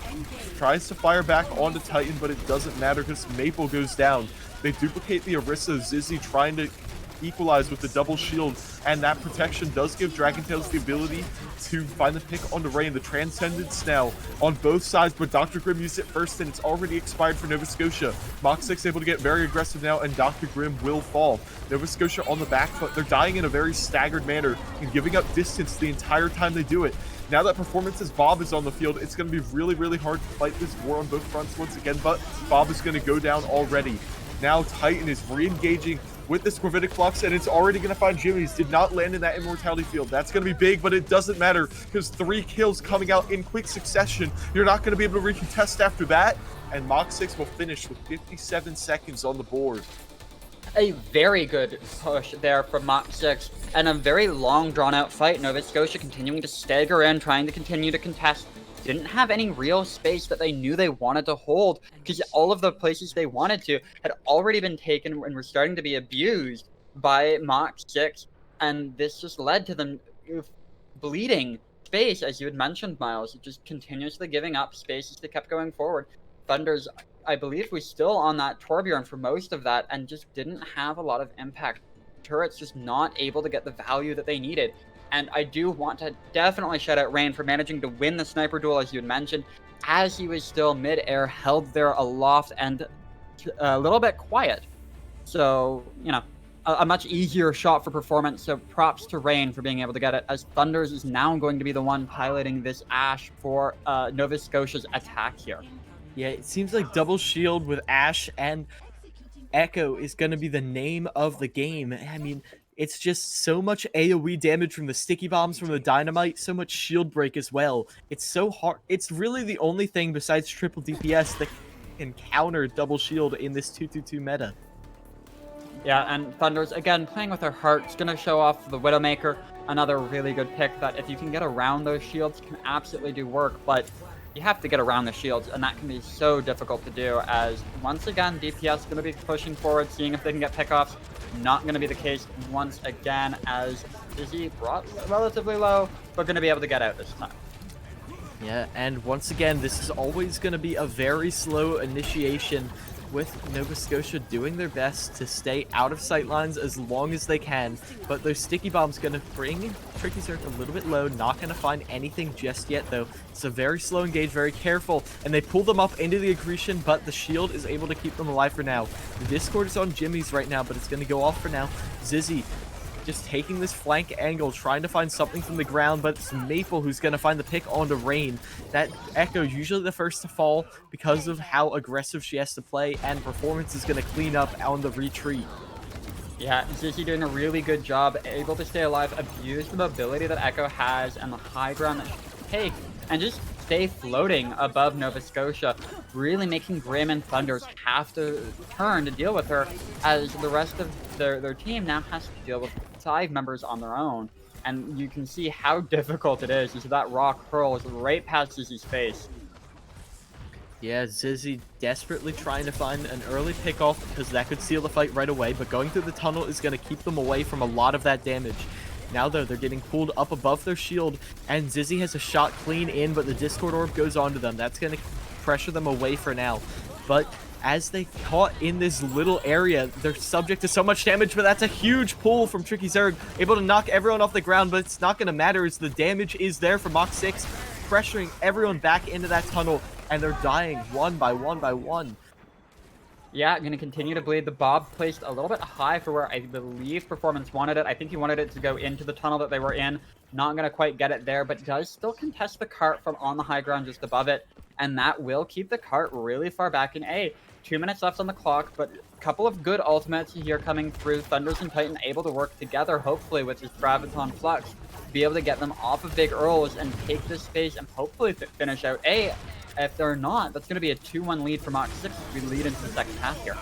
tries to fire back onto Titan, but it doesn't matter because Maple goes down. They duplicate the Orisa. Zizzy trying to equalize with the double shield, and that protection does give Dragontails the ability to find the pick onto Rain. The Transcendence now on both sides, but Dr. Grimm used it first, and it's already expired for Nova Scotia. Mach 6 able to get very aggressive now, and Dr. Grimm will fall. Nova Scotia on the back foot. They're dying in a very staggered manner and giving up distance the entire time they do it. Now that Performance's Bob is on the field, it's going to be really, really hard to fight this war on both fronts once again, but Bob is going to go down already. Now Titan is re-engaging with this Gravitic Flux, and it's already going to find Jimmy's. Did not land in that Immortality Field. That's going to be big, but it doesn't matter because 3 kills coming out in quick succession. You're not going to be able to recontest after that, and Mach 6 will finish with 57 seconds on the board. A very good push there from Mach 6, and a very long drawn-out fight. Nova Scotia continuing to stagger in, trying to continue to contest. Didn't have any real space that they knew they wanted to hold, because all of the places they wanted to had already been taken and were starting to be abused by Mach 6, and this just led to them bleeding space, as you had mentioned, Miles, just continuously giving up space as they kept going forward. Thunders, I believe, was still on that Torbjorn for most of that, and just didn't have a lot of impact. Turrets just not able to get the value that they needed. And I do want to definitely shout out Rain for managing to win the sniper duel, as you had mentioned, as he was still mid-air, held there aloft and a little bit quiet. So, you know, a much easier shot for Performance, so props to Rain for being able to get it, as Thunders is now going to be the one piloting this Ashe for Nova Scotia's attack here. Yeah, it seems like double shield with Ashe and Echo is going to be the name of the game. I mean, it's just so much AoE damage from the sticky bombs from the dynamite, so much shield break as well. It's so hard. It's really the only thing besides triple DPS that can counter double shield in this 2-2-2 meta. Yeah, and Thunders, again, playing with her heart, is going to show off the Widowmaker. Another really good pick that if you can get around those shields can absolutely do work, but you have to get around the shields, and that can be so difficult to do, as once again, DPS is going to be pushing forward, seeing if they can get pickoffs. Not going to be the case once again, as Izzy brought relatively low, but going to be able to get out this time. Yeah, and once again, this is always going to be a very slow initiation, with Nova Scotia doing their best to stay out of sight lines as long as they can, but those sticky bombs going to bring Tricky Zerk a little bit low, not going to find anything just yet though. It's a very slow engage, very careful, and they pull them up into the aggression, but the shield is able to keep them alive for now. The Discord is on Jimmy's right now, but it's going to go off for now. Zizzy just taking this flank angle, trying to find something from the ground, but it's Maple who's going to find the pick onto Rain. That Echo usually the first to fall because of how aggressive she has to play, and Performance is going to clean up on the retreat. Yeah, Zizzy doing a really good job, able to stay alive, abuse the mobility that Echo has, and the high ground that she can take, and just stay floating above Nova Scotia, really making Grimm and Thunders have to turn to deal with her, as the rest of their team now has to deal with 5 members on their own. And you can see how difficult it is, as that rock hurls right past Zizzy's face. Yeah, Zizzy desperately trying to find an early pickoff because that could seal the fight right away, but going through the tunnel is going to keep them away from a lot of that damage. Now, though, they're getting pulled up above their shield, and Zizzy has a shot clean in, but the Discord Orb goes onto them. That's going to pressure them away for now. But as they caught in this little area, they're subject to so much damage, but that's a huge pull from Tricky Zerg, able to knock everyone off the ground, but it's not going to matter as the damage is there for Mach 6, pressuring everyone back into that tunnel, and they're dying one by one by one. Yeah, going to continue to bleed. The Bob placed a little bit high for where I believe Performance wanted it. I think he wanted it to go into the tunnel that they were in. Not going to quite get it there, but does still contest the cart from on the high ground just above it. And that will keep the cart really far back in A. 2 minutes left on the clock, but a couple of good ultimates here coming through. Thunders and Titan able to work together, hopefully, with his Graviton Flux. Be able to get them off of Big Earls and take this space and hopefully finish out A. If they're not, that's going to be a 2-1 lead for Mach 6 as we lead into the second half here.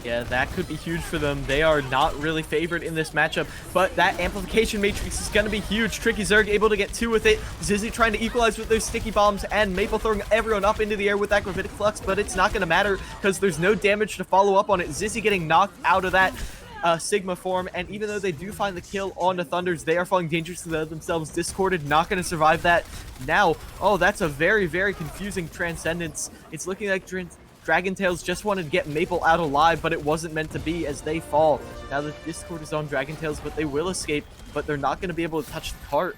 Yeah, that could be huge for them. They are not really favored in this matchup, but that amplification matrix is going to be huge. Tricky Zerg able to get 2 with it. Zizzy trying to equalize with those sticky bombs, and Maple throwing everyone up into the air with that Gravitic Flux, but it's not going to matter because there's no damage to follow up on it. Zizzy getting knocked out of that Sigma form, and even though they do find the kill on the Thunders, they are falling dangerously themselves. Discorded, not going to survive that. Now, oh, that's a very, very confusing Transcendence. It's looking like Dragon Tails just wanted to get Maple out alive, but it wasn't meant to be as they fall. Now the Discord is on Dragon Tails, but they will escape, but they're not going to be able to touch the cart.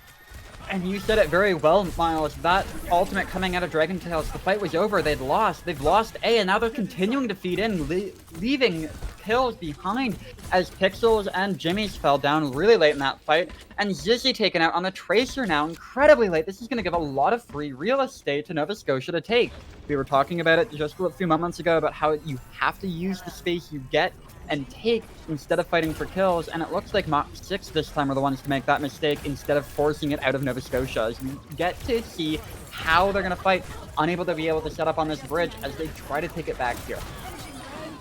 And you said it very well, Miles. That ultimate coming out of Dragon Tails, the fight was over. They'd lost. They've lost A, and now they're continuing to feed in, leaving kills behind as Pixels and Jimmy's fell down really late in that fight. And Zizzy taken out on the Tracer now, incredibly late. This is going to give a lot of free real estate to Nova Scotia to take. We were talking about it just a few moments ago about how you have to use the space you get and take instead of fighting for kills, and it looks like Mach 6 this time are the ones to make that mistake instead of forcing it out of Nova Scotia. As we get to see how they're going to fight, unable to be able to set up on this bridge as they try to take it back here.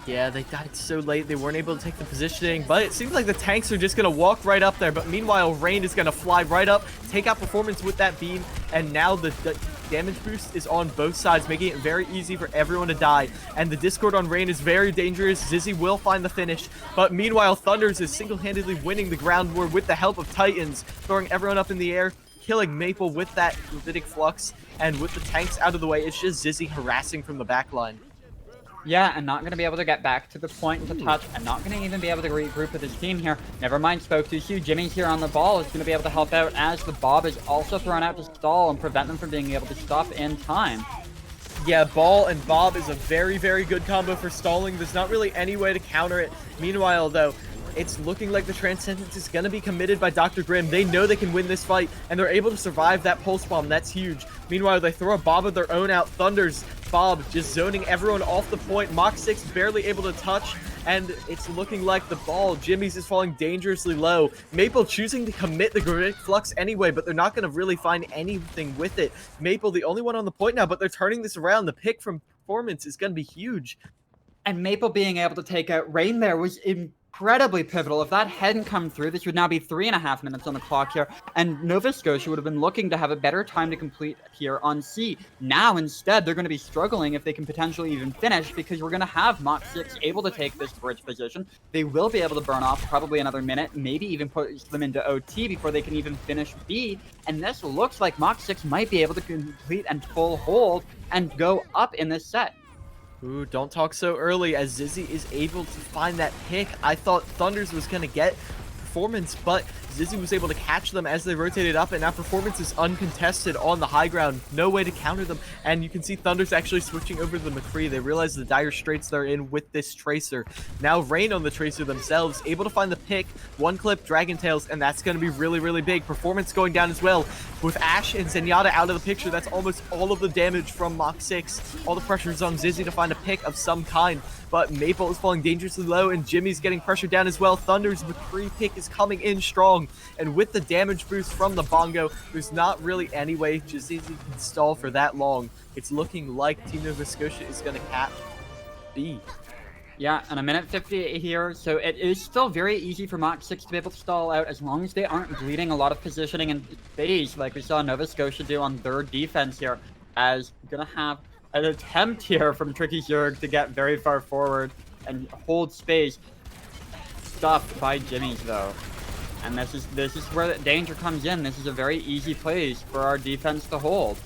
Yeah, they died so late, they weren't able to take the positioning, but it seems like the tanks are just going to walk right up there, but meanwhile, Rain is going to fly right up, take out Performance with that beam, and now the damage boost is on both sides, making it very easy for everyone to die, and the Discord on Rain is very dangerous. Zizzy will find the finish, but meanwhile, Thunders is single-handedly winning the ground war with the help of Titans, throwing everyone up in the air, killing Maple with that Gravitic Flux, and with the tanks out of the way, it's just Zizzy harassing from the backline. Yeah, and not going to be able to get back to the point to touch, and not going to even be able to regroup with his team here. Never mind, spoke too soon. Jimmy's here on the ball is going to be able to help out as the Bob is also thrown out to stall and prevent them from being able to stop in time. Yeah, Ball and Bob is a very, very good combo for stalling. There's not really any way to counter it. Meanwhile, though, it's looking like the Transcendence is going to be committed by Dr. Grimm. They know they can win this fight, and they're able to survive that Pulse Bomb. That's huge. Meanwhile, they throw a Bob of their own out. Thunders, Bob just zoning everyone off the point. Mach 6 barely able to touch, and it's looking like the Ball. Jimmy's is falling dangerously low. Maple choosing to commit the Gravitic Flux anyway, but they're not going to really find anything with it. Maple, the only one on the point now, but they're turning this around. The pick from Performance is going to be huge. And Maple being able to take out Rain there was incredibly pivotal. If that hadn't come through, this would now be 3.5 minutes on the clock here, and Nova Scotia would have been looking to have a better time to complete here on C. Now, instead, they're going to be struggling if they can potentially even finish, because we're going to have Mach 6 able to take this bridge position. They will be able to burn off probably another minute, maybe even push them into OT before they can even finish B, and this looks like Mach 6 might be able to complete and full hold and go up in this set. Ooh, don't talk so early as Zizzy is able to find that pick. I thought Thunders was going to get Performance, but Zizzy was able to catch them as they rotated up, and now Performance is uncontested on the high ground. No way to counter them, and you can see Thunders actually switching over to the McCree. They realize the dire straits they're in with this Tracer. Now Rain on the Tracer themselves, able to find the pick, one clip, Dragon Tails, and that's going to be really, really big. Performance going down as well. With Ashe and Zenyatta out of the picture, that's almost all of the damage from Mach 6. All the pressure is on Zizzy to find a pick of some kind, but Maple is falling dangerously low, and Jimmy's getting pressured down as well. Thunder's McCree pick is coming in strong, and with the damage boost from the Bongo, there's not really any way Zizzy can stall for that long. It's looking like Team Nova Scotia is going to cap B. Yeah, and a minute 50 here, so it is still very easy for Mach 6 to be able to stall out as long as they aren't bleeding a lot of positioning and phase like we saw Nova Scotia do on their defense here, as gonna have an attempt here from Tricky Zerg to get very far forward and hold space. Stuffed by Jimmy's though. And this is where the danger comes in. This is a very easy place for our defense to hold.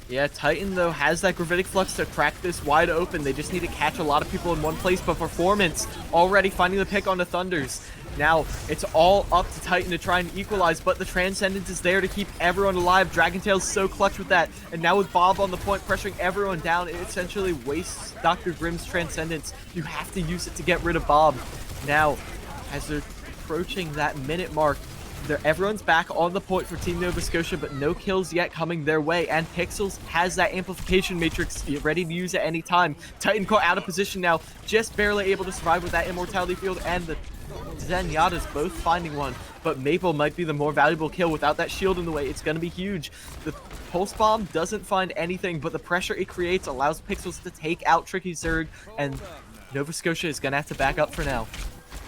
Yeah, Titan, though, has that Gravitic Flux to crack this wide open. They just need to catch a lot of people in one place, but Performance already finding the pick on the Thunders. Now, it's all up to Titan to try and equalize, but the Transcendence is there to keep everyone alive. Dragon Tail's so clutch with that, and now with Bob on the point, pressuring everyone down, it essentially wastes Dr. Grimm's Transcendence. You have to use it to get rid of Bob. Now, as they're approaching that minute mark, everyone's back on the point for Team Nova Scotia, but no kills yet coming their way, and Pixels has that amplification matrix ready to use at any time. Titan caught out of position now, just barely able to survive with that Immortality Field, and the Zenyatta's both finding one, but Maple might be the more valuable kill without that shield in the way. It's going to be huge. The Pulse Bomb doesn't find anything, but the pressure it creates allows Pixels to take out Tricky Zerg, and Nova Scotia is going to have to back up for now.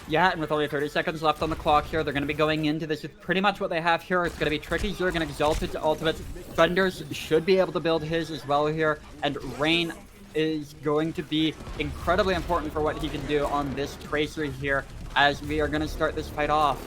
Yeah, and with only 30 seconds left on the clock here, they're going to be going into this with pretty much what they have here. It's going to be Tricky Zerg and Exalted Ultimate. Thunders should be able to build his as well here, and Rain is going to be incredibly important for what he can do on this Tracer here as we are going to start this fight off.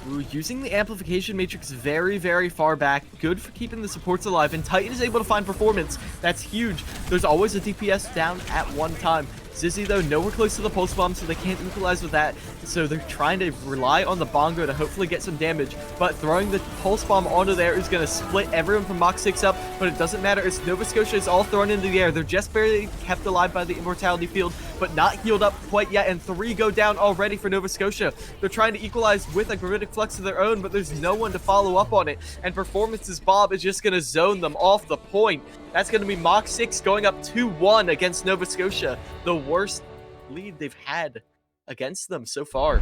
Ooh, using the amplification matrix very, very far back, good for keeping the supports alive, and Titan is able to find Performance. That's huge. There's always a DPS down at one time. Zizzy, though, nowhere close to the Pulse Bomb, so they can't equalize with that. So they're trying to rely on the Bongo to hopefully get some damage. But throwing the Pulse Bomb onto there is going to split everyone from Mach 6 up. But it doesn't matter. It's Nova Scotia is all thrown into the air. They're just barely kept alive by the Immortality Field, but not healed up quite yet. And 3 go down already for Nova Scotia. They're trying to equalize with a Gravitic Flux of their own, but there's no one to follow up on it. And Performance's Bob is just going to zone them off the point. That's going to be Mach 6 going up 2-1 against Nova Scotia. The worst lead they've had against them so far.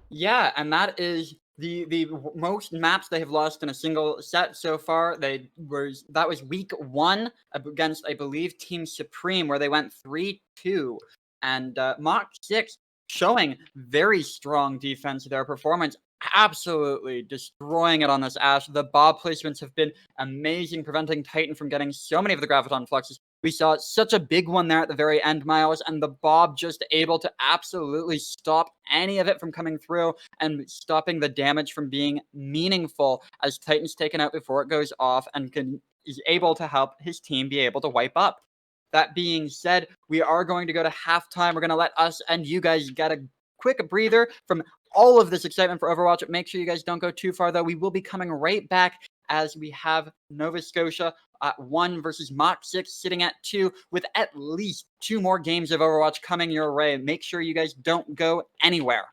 Yeah, and that is the most maps they have lost in a single set so far. That was week 1 against, I believe, Team Supreme, where they went 3-2, and Mach 6 showing very strong defense. Their performance absolutely destroying it on this Ashe. The Bob placements have been amazing, preventing Titan from getting so many of the Graviton Fluxes. We saw such a big one there at the very end, Miles, and the Bob just able to absolutely stop any of it from coming through and stopping the damage from being meaningful as Titan's taken out before it goes off and is able to help his team be able to wipe up. That being said, we are going to go to halftime. We're going to let us and you guys get a quick breather from all of this excitement for Overwatch. Make sure you guys don't go too far, though. We will be coming right back as we have Nova Scotia at 1 versus Mach 6 sitting at 2, with at least 2 more games of Overwatch coming your way. Make sure you guys don't go anywhere.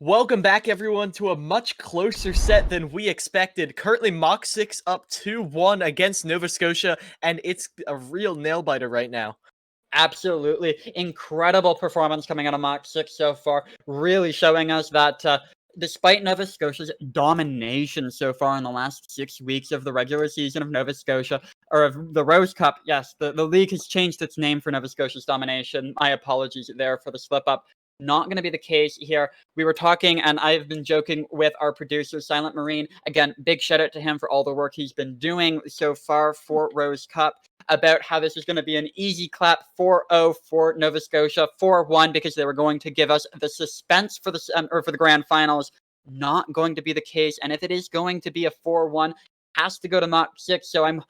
Welcome back, everyone, to a much closer set than we expected. Currently, Mach 6 up 2-1 against Nova Scotia, and it's a real nail-biter right now. Absolutely incredible performance coming out of Mach 6 so far, really showing us that despite Nova Scotia's domination so far in the last 6 weeks of the regular season of Nova Scotia, or of the Rose Cup, yes, the league has changed its name for Nova Scotia's domination. My apologies there for the slip-up. Not going to be the case here. We were talking, and I've been joking with our producer, SilentMarine. Again, big shout out to him for all the work he's been doing so far for Rose Cup, about how this is going to be an easy clap 4-0 for Nova Scotia, 4-1 because they were going to give us the suspense for the grand finals. Not going to be the case, and if it is going to be a 4-1, has to go to Mach 6. So I'm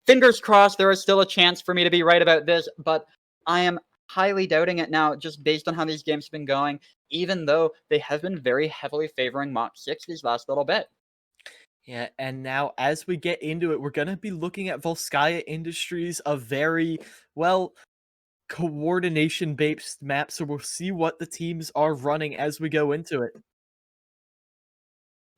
fingers crossed there is still a chance for me to be right about this, but I am highly doubting it now, just based on how these games have been going, even though they have been very heavily favoring Mach 6 these last little bit. Yeah, and now as we get into it, we're going to be looking at Volskaya Industries, a very, well, coordination-based map, so we'll see what the teams are running as we go into it.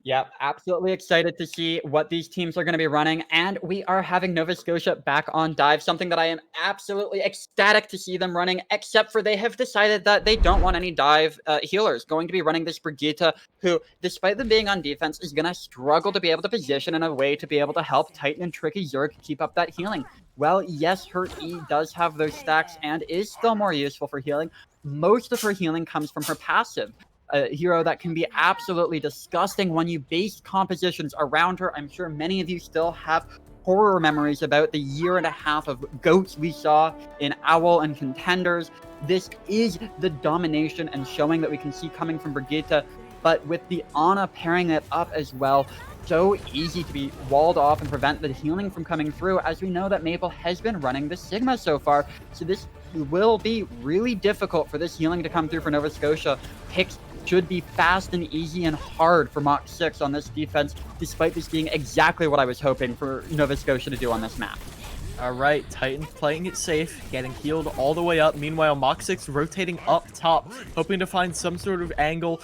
Yeah, absolutely excited to see what these teams are going to be running. And we are having Nova Scotia back on dive, something that I am absolutely ecstatic to see them running, except for they have decided that they don't want any dive healers. Going to be running this Brigitte, who, despite them being on defense, is going to struggle to be able to position in a way to be able to help Titan and Tricky Zerg keep up that healing. Well, yes, her E does have those stacks and is still more useful for healing. Most of her healing comes from her passive. A hero that can be absolutely disgusting when you base compositions around her. I'm sure many of you still have horror memories about the 1.5 years of goats we saw in Owl and Contenders. This is the domination and showing that we can see coming from Brigitte, but with the Ana pairing it up as well, so easy to be walled off and prevent the healing from coming through, as we know that Maple has been running the Sigma so far. So this will be really difficult for this healing to come through for Nova Scotia. Picks should be fast and easy and hard for Mach 6 on this defense, despite this being exactly what I was hoping for Nova Scotia to do on this map. All right, Titans playing it safe, getting healed all the way up. Meanwhile, Mach 6 rotating up top, hoping to find some sort of angle.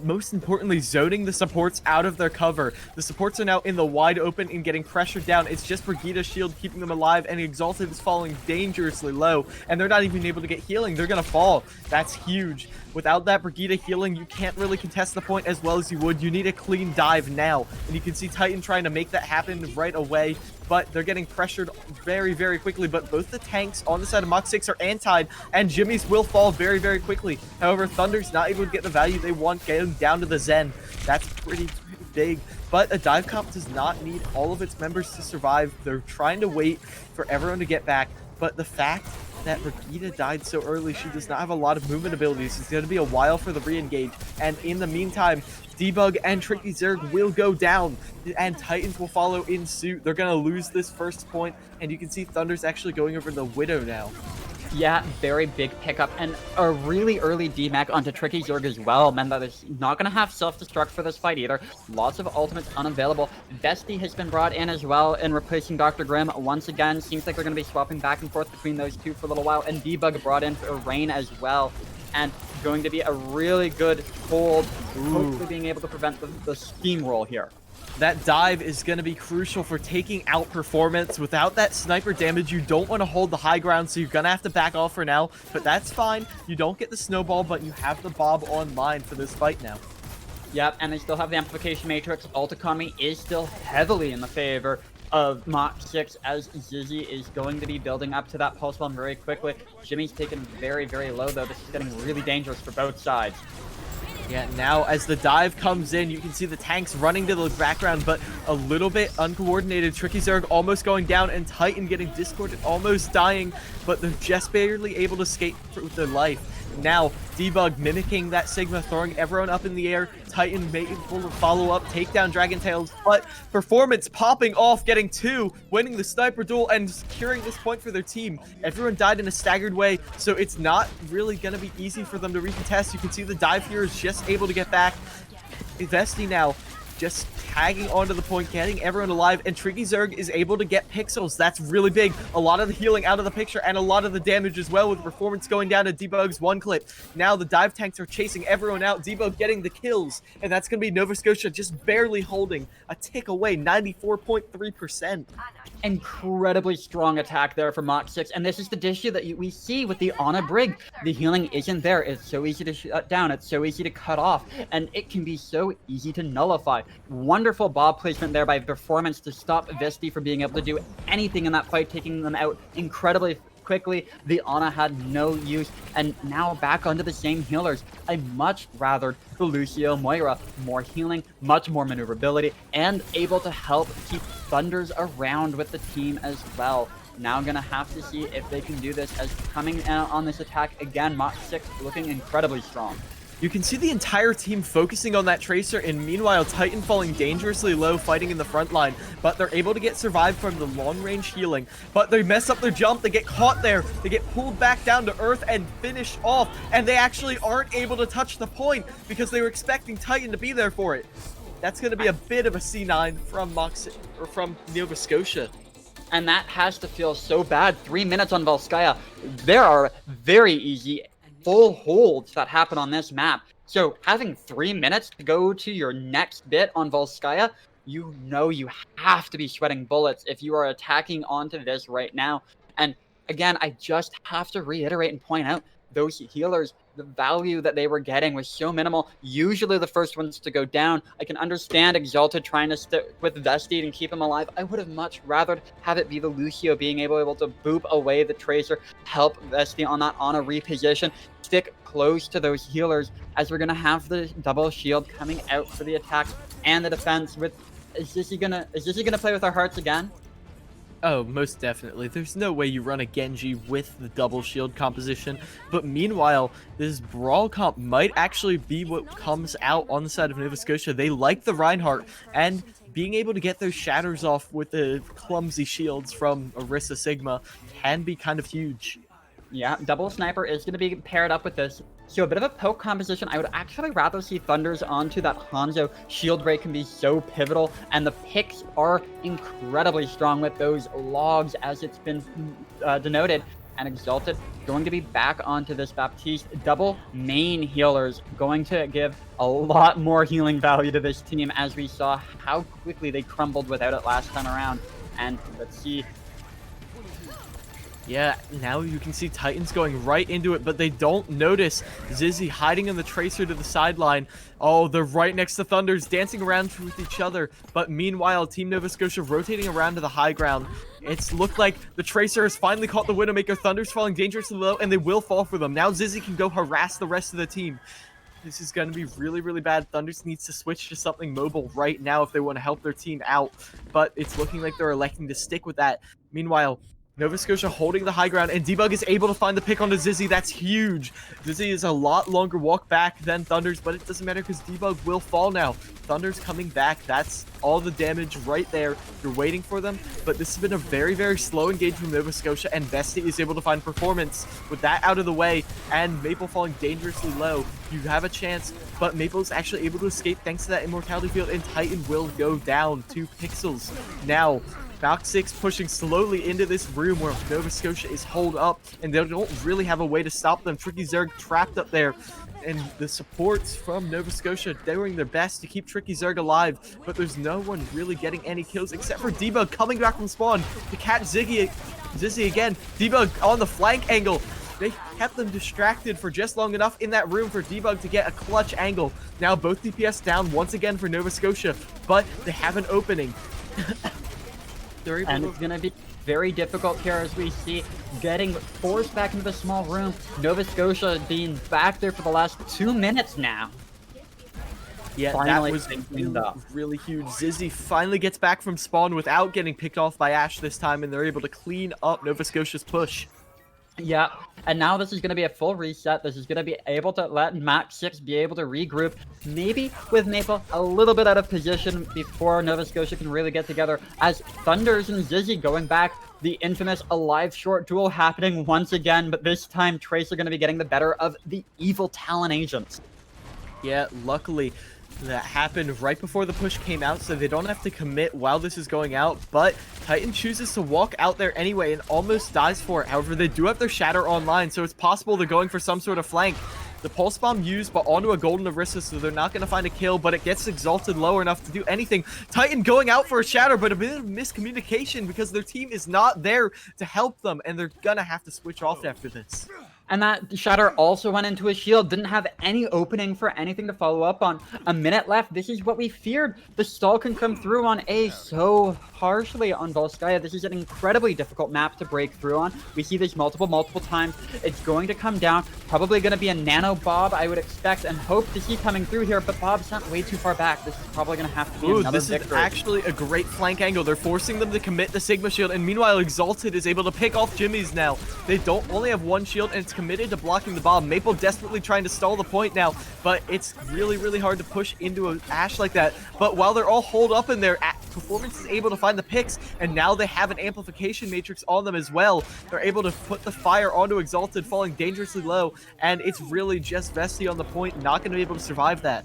Most importantly, zoning the supports out of their cover. The supports are now in the wide open and getting pressured down. It's just Brigitte's shield keeping them alive, and Exalted is falling dangerously low, and they're not even able to get healing. They're going to fall. That's huge. Without that Brigitte healing, you can't really contest the point as well as you would. You need a clean dive now, and you can see Titan trying to make that happen right away, but they're getting pressured very, very quickly. But both the tanks on the side of Mach 6 are antied, and Jimmy's will fall very, very quickly. However, Thunder's not able to get the value they want, getting down to the Zen. That's pretty big. But a dive comp does not need all of its members to survive. They're trying to wait for everyone to get back, but the fact that Brigitte died so early, she does not have a lot of movement abilities. It's going to be a while for the re-engage, and in the meantime, Debug and Tricky Zerg will go down, and Titans will follow in suit. They're going to lose this first point, and you can see Thunder's actually going over the Widow now. Yeah, very big pickup, and a really early DMAC onto Tricky Zerg as well meant that it's not going to have self-destruct for this fight either. Lots of ultimates unavailable. Vesty has been brought in as well and replacing Dr. Grimm once again. Seems like they're going to be swapping back and forth between those two for a little while, and Debug brought in for Rain as well. And going to be a really good hold, hopefully being able to prevent the steamroll here. That dive is going to be crucial for taking out Performance. Without that sniper damage, you don't want to hold the high ground, so you're going to have to back off for now. But that's fine. You don't get the snowball, but you have the Bob online for this fight now. Yep, and they still have the Amplification Matrix. Ult economy is still heavily in the favor of Mach 6, as Zizzy is going to be building up to that pulse bomb very quickly. Jimmy's taken very, very low, though. This is getting really dangerous for both sides. Yeah, now as the dive comes in, you can see the tanks running to the background, but a little bit uncoordinated. Tricky Zerg almost going down, and Titan getting discorded, almost dying, but they're just barely able to escape with their life. Now, Debug mimicking that Sigma, throwing everyone up in the air. Titan able to follow up, take down Dragon Tails, but Performance popping off, getting 2, winning the sniper duel, and securing this point for their team. Everyone died in a staggered way, so it's not really going to be easy for them to recontest. You can see the dive here is just able to get back. Vesty now just tagging onto the point, getting everyone alive, and Tricky Zerg is able to get pixels. That's really big. A lot of the healing out of the picture, and a lot of the damage as well, with performance going down to Debug's one clip. Now the dive tanks are chasing everyone out, Debug getting the kills, and that's going to be Nova Scotia just barely holding a tick away, 94.3%. Incredibly strong attack there for Mach 6, and this is the issue that we see with the Ana Brig. The healing isn't there. It's so easy to shut down. It's so easy to cut off, and it can be so easy to nullify. Wonderful bob placement there by Performance to stop Visti from being able to do anything in that fight, taking them out incredibly quickly. The Ana had no use, and now back onto the same healers. I much rather the Lucio Moira. More healing, much more maneuverability, and able to help keep Thunders around with the team as well. Now gonna have to see if they can do this, as coming out on this attack again, Mach 6 looking incredibly strong. You can see the entire team focusing on that Tracer, and meanwhile Titan falling dangerously low, fighting in the front line, but they're able to get survived from the long-range healing, but they mess up their jump, they get caught there, they get pulled back down to earth and finished off, and they actually aren't able to touch the point because they were expecting Titan to be there for it. That's going to be a bit of a C9 from from Nova Scotia. And that has to feel so bad. 3 minutes on Volskaya. There are very easy full holds that happen on this map. So having 3 minutes to go to your next bit on Volskaya, you know you have to be sweating bullets if you are attacking onto this right now. And again, I just have to reiterate and point out, those healers, the value that they were getting was so minimal. Usually the first ones to go down. I can understand Exalted trying to stick with Vestide and keep him alive. I would have much rather have it be the Lucio being able to boop away the Tracer, help Vestide on that Ana reposition, stick close to those healers, as we're going to have the double shield coming out for the attack and the defense. With is Zizzy gonna play with our hearts again? Oh, most definitely. There's no way you run a Genji with the double shield composition. But meanwhile, this Brawl comp might actually be what comes out on the side of Nova Scotia. They like the Reinhardt, and being able to get those shatters off with the clumsy shields from Orisa Sigma can be kind of huge. Yeah, double sniper is going to be paired up with this. So a bit of a poke composition. I would actually rather see Thunders onto that Hanzo. Shield break can be so pivotal, and the picks are incredibly strong with those logs, as it's been denoted. And Exalted going to be back onto this Baptiste. Double main healers going to give a lot more healing value to this team, as we saw how quickly they crumbled without it last time around. And let's see. Yeah, now you can see Titans going right into it, but they don't notice Zizzy hiding in the Tracer to the sideline. Oh, they're right next to Thunders, dancing around with each other. But meanwhile, Team Nova Scotia rotating around to the high ground. It's looked like the Tracer has finally caught the Widowmaker. Thunders falling dangerously low, and they will fall for them. Now Zizzy can go harass the rest of the team. This is going to be really, really bad. Thunders needs to switch to something mobile right now if they want to help their team out. But it's looking like they're electing to stick with that. Meanwhile, Nova Scotia holding the high ground, and Debug is able to find the pick onto Zizzy. That's huge. Zizzy is a lot longer walk back than Thunders, but it doesn't matter because Debug will fall now. Thunders coming back. That's all the damage right there. You're waiting for them, but this has been a very, very slow engage from Nova Scotia, and Vesti is able to find Performance. With that out of the way, and Maple falling dangerously low, you have a chance, but Maple's actually able to escape thanks to that Immortality Field, and Titan will go down 2 pixels. Now, Mach 6 pushing slowly into this room where Nova Scotia is holed up, and they don't really have a way to stop them. Tricky Zerg trapped up there, and the supports from Nova Scotia doing their best to keep Tricky Zerg alive, but there's no one really getting any kills except for Debug coming back from spawn to catch Zizzy again. Debug on the flank angle. They kept them distracted for just long enough in that room for Debug to get a clutch angle. Now both DPS down once again for Nova Scotia, but they have an opening. And it's going to be very difficult here, as we see getting forced back into the small room. Nova Scotia being back there for the last 2 minutes now. Yeah, Finally, that was really huge. Zizzy finally gets back from spawn without getting picked off by Ashe this time, and they're able to clean up Nova Scotia's push. Yeah, and now this is going to be a full reset. This is going to be able to let Mach 6 be able to regroup, maybe with Maple a little bit out of position before Nova Scotia can really get together, as Thunders and Zizzy going back. The infamous alive short duel happening once again, but this time Tracer going to be getting the better of the evil Talon agents. Yeah, luckily, That happened right before the push came out, so they don't have to commit while this is going out, but Titan chooses to walk out there anyway and almost dies for it. However, they do have their Shatter online, so it's possible they're going for some sort of flank. The Pulse Bomb used, but onto a Golden Orisa, so they're not going to find a kill, but it gets exalted low enough to do anything. Titan going out for a Shatter, but a bit of miscommunication because their team is not there to help them, and they're going to have to switch off after this. And that Shatter also went into his shield, didn't have any opening for anything to follow up on. A minute left. This is what we feared. The stall can come through on A so harshly on Volskaya. This is an incredibly difficult map to break through on. We see this multiple times. It's going to come down. Probably going to be a nano Bob, I would expect, and hope to see coming through here, but Bob's not way too far back. This is probably going to have to be another this victory. Is actually a great flank angle. They're forcing them to commit the Sigma shield, and meanwhile, Exalted is able to pick off Jimmy's now. They don't only have one shield, and it's committed to blocking the bomb. Maple desperately trying to stall the point now, but it's really hard to push into an Ashe like that. But while they're all holed up in there, Performance is able to find the picks, and now they have an amplification matrix on them as well. They're able to put the fire onto Exalted, falling dangerously low, and it's really just Vesti on the point, not going to be able to survive that.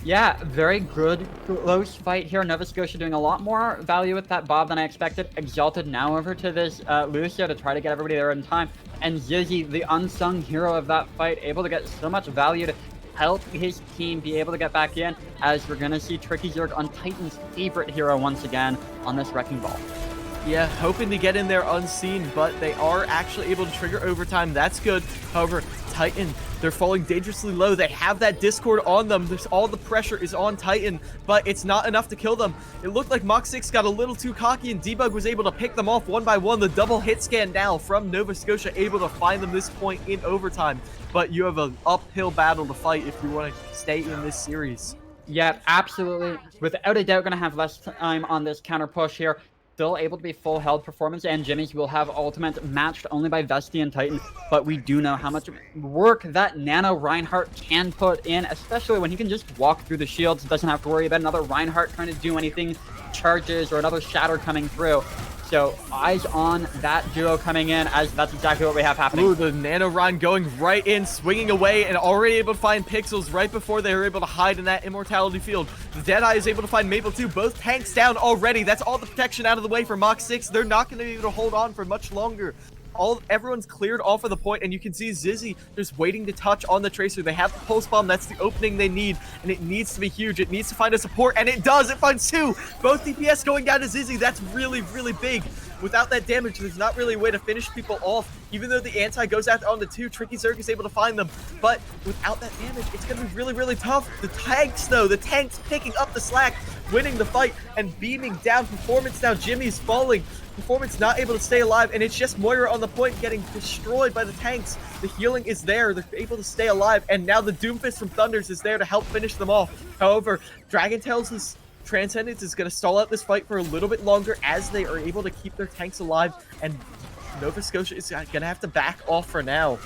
Yeah, very good, close fight here. Nova Scotia doing a lot more value with that Bob than I expected. Exalted now over to this Lucio to try to get everybody there in time. And Zizzy, the unsung hero of that fight, able to get so much value to help his team be able to get back in, as we're going to see Tricky Zerg on Titan's favorite hero once again on this Wrecking Ball. Yeah, hoping to get in there unseen, but they are actually able to trigger overtime. That's good. However, Titan, they're falling dangerously low. They have that Discord on them. All the pressure is on Titan, but it's not enough to kill them. It looked like Mach 6 got a little too cocky, and Debug was able to pick them off one by one. The double hit scan now from Nova Scotia, able to find them this point in overtime. But you have an uphill battle to fight if you want to stay in this series. Yeah, absolutely. Without a doubt, going to have less time on this counter push here. Still able to be full health. Performance and Jimmy's will have ultimate matched only by Vesti and Titan, but we do know how much work that Nano Reinhardt can put in, especially when he can just walk through the shields. Doesn't have to worry about another Reinhardt trying to do anything, charges, or another Shatter coming through. So eyes on that duo coming in, as that's exactly what we have happening. Ooh, the Nano Ryan going right in, swinging away, and already able to find Pixels right before they were able to hide in that Immortality field. The Deadeye is able to find Maple too. Both tanks down already. That's all the protection out of the way for Mach 6. They're not going to be able to hold on for much longer. Everyone's cleared off of the point, and you can see Zizzy just waiting to touch on the Tracer. They have the Pulse Bomb. That's the opening they need, and it needs to be huge. It needs to find a support, and it does. It finds two. Both DPS going down to Zizzy. That's really big. Without that damage, there's not really a way to finish people off. Even though the anti goes out on the two, Tricky Zerg is able to find them. But without that damage, it's going to be really tough. The tanks, though, the tanks picking up the slack, winning the fight, and beaming down. Performance now, Jimmy's falling. Performance not able to stay alive, and it's just Moira on the point getting destroyed by the tanks. The healing is there. They're able to stay alive, and now the Doomfist from Thunders is there to help finish them off. However, Dragon Tails' Transcendence is going to stall out this fight for a little bit longer as they are able to keep their tanks alive, and Nova Scotia is going to have to back off for now.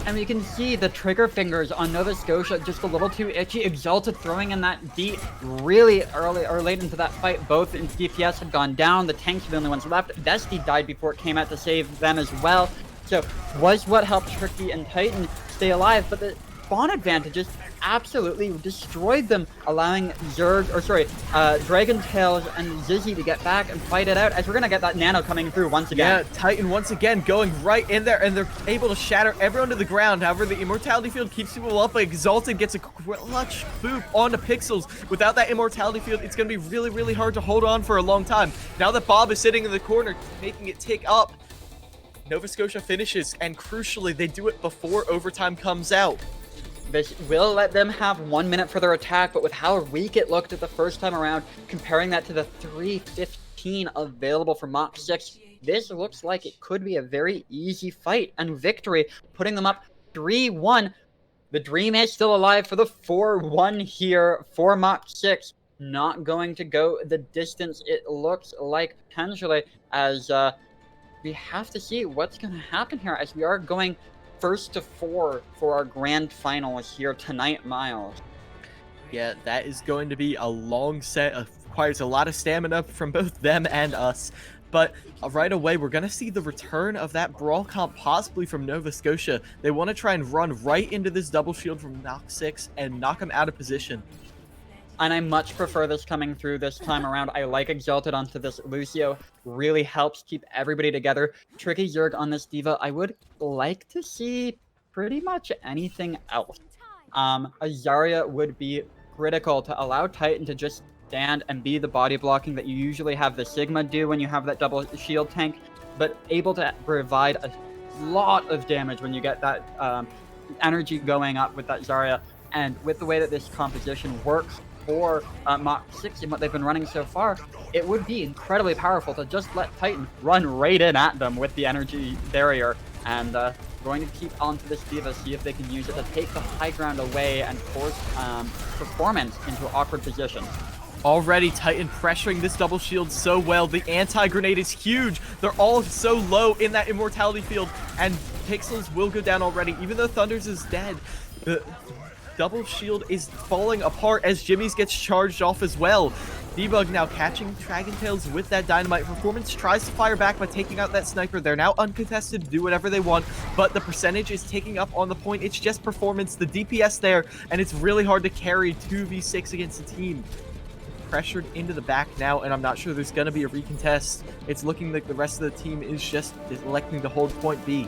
And we can see the trigger fingers on Nova Scotia just a little too itchy. Exalted throwing in that D really early or late into that fight. Both in DPS had gone down. The tanks were the only ones left. Vesti died before it came out to save them as well. So was what helped Tricky and Titan stay alive, but the spawn advantages absolutely destroyed them, allowing Dragon Tails and Zizzy to get back and fight it out, as we're going to get that Nano coming through once again. Yeah, Titan once again going right in there, and they're able to shatter everyone to the ground. However, the Immortality field keeps people up. Exalted gets a clutch boop onto Pixels. Without that Immortality field, it's going to be really hard to hold on for a long time. Now that Bob is sitting in the corner, making it tick up, Nova Scotia finishes, and crucially, they do it before overtime comes out. This will let them have 1 minute for their attack, but with how weak it looked at the first time around, comparing that to the 3:15 available for Mach 6, this looks like it could be a very easy fight and victory, putting them up 3-1. The dream is still alive for the 4-1 here for Mach 6. Not going to go the distance it looks like potentially, as we have to see what's going to happen here, as we are going first to 4 for our grand final here tonight, Miles. Yeah, that is going to be a long set. Requires a lot of stamina from both them and us. But right away, we're going to see the return of that Brawl comp possibly from Nova Scotia. They want to try and run right into this double shield from Mach 6 and knock him out of position. And I much prefer this coming through this time around. I like Exalted onto this Lucio. Really helps keep everybody together. Tricky Zerg on this D.Va. I would like to see pretty much anything else. A Zarya would be critical to allow Titan to just stand and be the body blocking that you usually have the Sigma do when you have that double shield tank, but able to provide a lot of damage when you get that energy going up with that Zarya. And with the way that this composition works for Mach 6 and what they've been running so far, it would be incredibly powerful to just let Titan run right in at them with the energy barrier, and going to keep onto this D.Va, see if they can use it to take the high ground away and force performance into awkward positions. Already Titan pressuring this double shield so well. The anti-grenade is huge. They're all so low in that immortality field, and Pixels will go down already. Even though Thunders is dead, the double shield is falling apart as Jimmy's gets charged off as well. Debug now catching Dragon Tails with that dynamite. Performance tries to fire back by taking out that sniper. They're now uncontested to do whatever they want, but the percentage is taking up on the point. It's just Performance, the DPS there, and it's really hard to carry 2v6 against a team. Pressured into the back now, and I'm not sure there's going to be a recontest. It's looking like the rest of the team is just electing to hold point B.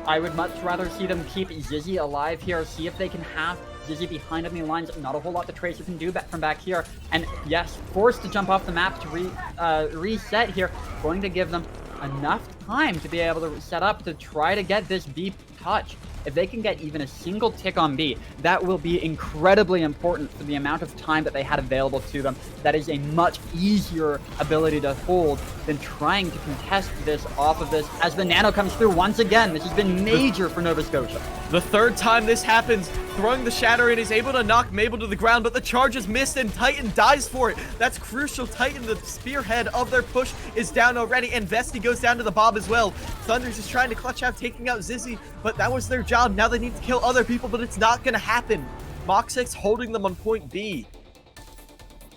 I would much rather see them keep Zizzy alive here, see if they can have Zizzy behind enemy lines. Not a whole lot the Tracer can do from back here. And yes, forced to jump off the map to reset here. Going to give them enough time to be able to set up to try to get this B touch. If they can get even a single tick on B, that will be incredibly important for the amount of time that they had available to them. That is a much easier ability to hold than trying to contest this off of this. As the Nano comes through once again, this has been major for Nova Scotia. The third time this happens, throwing the Shatter in is able to knock Mabel to the ground, but the charge is missed and Titan dies for it. That's crucial. Titan, the spearhead of their push, is down already, and Vesti goes down to the Bob as well. Thunders is trying to clutch out, taking out Zizzy, but that was their job. Now they need to kill other people, but it's not going to happen. Mach 6 holding them on point B.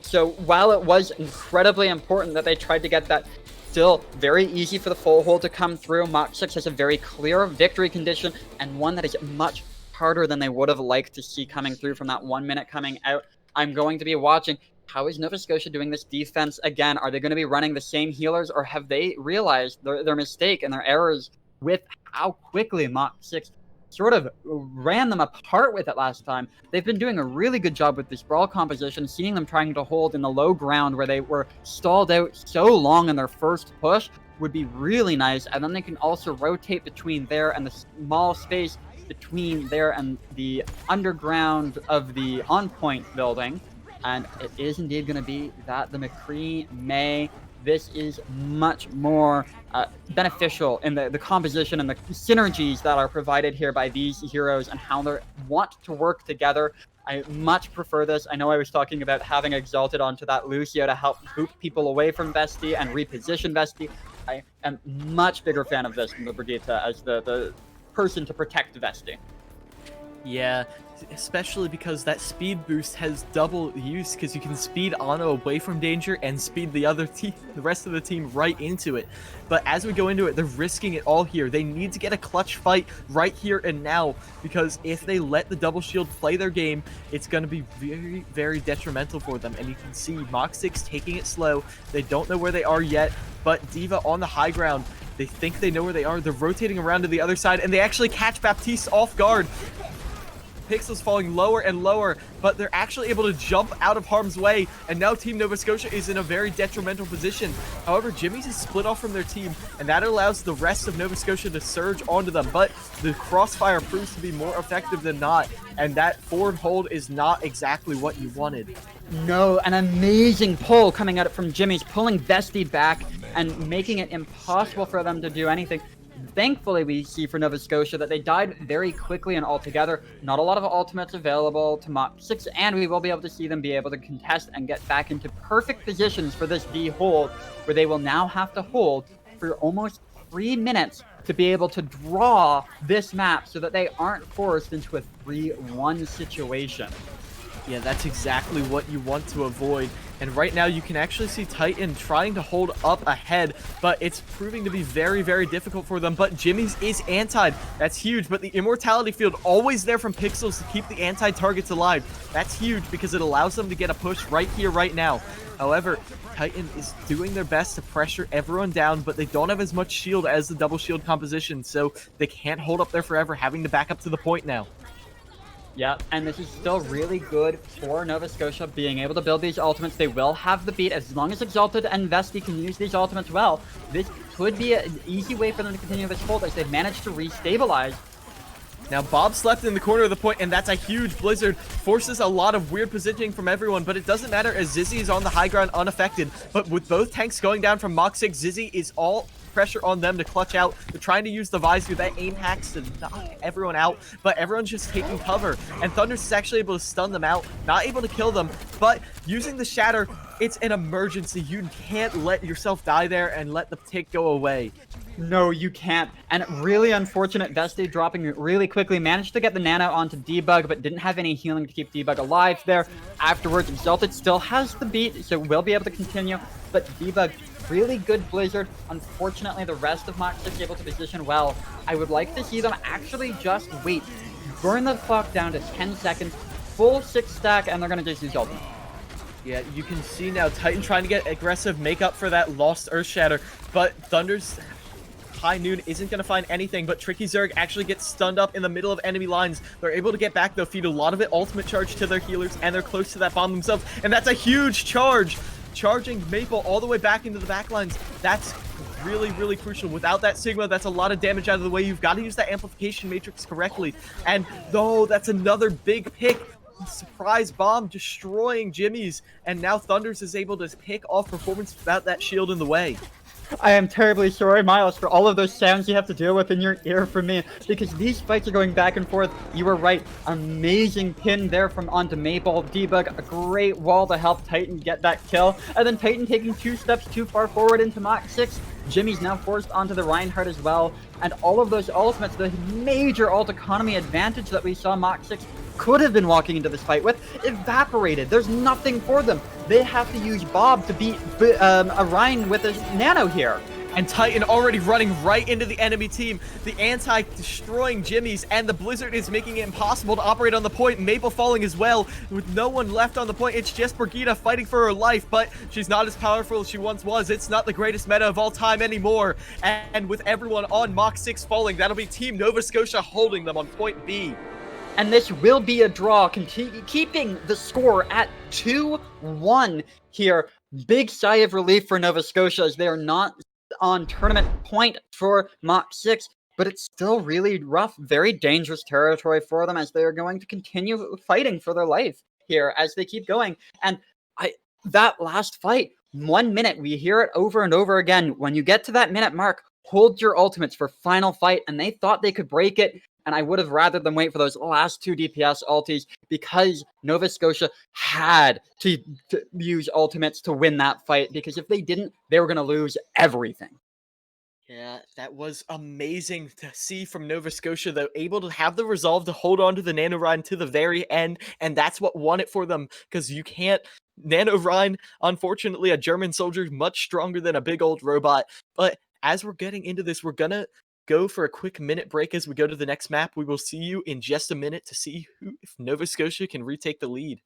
So while it was incredibly important that they tried to get that, still very easy for the full hold to come through. Mach 6 has a very clear victory condition, and one that is much harder than they would have liked to see coming through from that 1 minute coming out. I'm going to be watching. How is Nova Scotia doing this defense again? Are they going to be running the same healers, or have they realized their mistake and their errors with how quickly Mach 6 sort of ran them apart with it last time? They've been doing a really good job with this brawl composition, seeing them trying to hold in the low ground where they were stalled out so long in their first push would be really nice, and then they can also rotate between there and the small space between there and the underground of the on-point building. And it is indeed going to be that the McCree May. This is much more beneficial in the composition and the synergies that are provided here by these heroes and how they want to work together. I much prefer this. I know I was talking about having Exalted onto that Lucio to help boot people away from Vesti and reposition Vesti. I am much bigger fan of this than the Brigitte as the person to protect Vesti. Yeah, especially because that speed boost has double use, because you can speed Ano away from danger and speed the rest of the team right into it. But as we go into it, they're risking it all here. They need to get a clutch fight right here and now, because if they let the double shield play their game, it's going to be very, very detrimental for them. And you can see Mach 6 taking it slow. They don't know where they are yet, but D.Va on the high ground. They think they know where they are. They're rotating around to the other side, and they actually catch Baptiste off guard. Pixels falling lower and lower, but they're actually able to jump out of harm's way, and now Team Nova Scotia is in a very detrimental position. However, Jimmy's is split off from their team, and that allows the rest of Nova Scotia to surge onto them, but the crossfire proves to be more effective than not, and that forward hold is not exactly what you wanted. No, an amazing pull coming out from Jimmy's, pulling Vesti back and making it impossible for them to do anything. Thankfully, we see for Nova Scotia that they died very quickly and altogether. Not a lot of ultimates available to Mach 6, and we will be able to see them be able to contest and get back into perfect positions for this B hold, where they will now have to hold for almost 3 minutes to be able to draw this map so that they aren't forced into a 3-1 situation. Yeah, that's exactly what you want to avoid. And right now, you can actually see Titan trying to hold up ahead, but it's proving to be very, very difficult for them. But Jimmy's is antied. That's huge, but the Immortality Field always there from Pixels to keep the anti-targets alive. That's huge because it allows them to get a push right here, right now. However, Titan is doing their best to pressure everyone down, but they don't have as much shield as the double shield composition, so they can't hold up there forever, having to back up to the point now. Yeah, and this is still really good for Nova Scotia being able to build these ultimates. They will have the beat as long as Exalted and Vesti can use these ultimates well. This could be an easy way for them to continue this hold as they've managed to restabilize. Now, Bob slept in the corner of the point, and that's a huge blizzard. Forces a lot of weird positioning from everyone, but it doesn't matter as Zizzy is on the high ground unaffected. But with both tanks going down from Mach 6, Zizzy is all pressure on them to clutch out. They're trying to use the visor, that aim hacks to knock everyone out, but everyone's just taking cover. And Thunders is actually able to stun them out, not able to kill them, but using the Shatter, it's an emergency. You can't let yourself die there and let the tick go away. No, you can't. And really unfortunate, Vesti dropping really quickly. Managed to get the Nano onto Debug, but didn't have any healing to keep Debug alive there. Afterwards, Exalted still has the beat, so will be able to continue. But Debug, really good Blizzard. Unfortunately, the rest of Mach 6 able to position well. I would like to see them actually just wait. Burn the clock down to 10 seconds. Full 6 stack, and they're going to just use ultimate. Yeah, you can see now Titan trying to get aggressive, make up for that lost Earth Shatter, but Thunder's High Noon isn't going to find anything, but Tricky Zerg actually gets stunned up in the middle of enemy lines. They're able to get back, though, feed a lot of it ultimate charge to their healers, and they're close to that bomb themselves, and that's a huge charge! Charging Maple all the way back into the back lines. That's really, really crucial. Without that Sigma, that's a lot of damage out of the way. You've got to use that amplification matrix correctly, and though that's another big pick. Surprise bomb destroying Jimmy's, and now Thunders is able to pick off performance without that shield in the way. I am terribly sorry, Miles, for all of those sounds you have to deal with in your ear from me, because these fights are going back and forth. You were right. Amazing pin there from onto Maple. Debug, a great wall to help Titan get that kill. And then Titan taking 2 steps too far forward into Mach 6. Jimmy's now forced onto the Reinhardt as well. And all of those ultimates, the major ult economy advantage that we saw Mach 6 could have been walking into this fight with, evaporated. There's nothing for them. They have to use Bob to beat Orion with his Nano here. And Titan already running right into the enemy team. The anti destroying Jimmy's, and the Blizzard is making it impossible to operate on the point. Maple falling as well, with no one left on the point. It's just Brigitte fighting for her life, but she's not as powerful as she once was. It's not the greatest meta of all time anymore. And with everyone on Mach 6 falling, that'll be Team Nova Scotia holding them on point B. And this will be a draw, keeping the score at 2-1 here. Big sigh of relief for Nova Scotia as they are not on tournament point for Mach 6, but it's still really rough, very dangerous territory for them as they are going to continue fighting for their life here as they keep going. And that last fight, 1 minute, we hear it over and over again. When you get to that minute mark, hold your ultimates for final fight, and they thought they could break it. And I would have rather them wait for those last 2 DPS ultis because Nova Scotia had to use ultimates to win that fight, because if they didn't, they were going to lose everything. Yeah, that was amazing to see from Nova Scotia, though, able to have the resolve to hold on to the Nano Rhine to the very end, and that's what won it for them, because you can't... Nano Rhine, unfortunately, a German soldier, much stronger than a big old robot, but as we're getting into this, we're gonna go for a quick minute break as we go to the next map. We will see you in just a minute to see if Nova Scotia can retake the lead.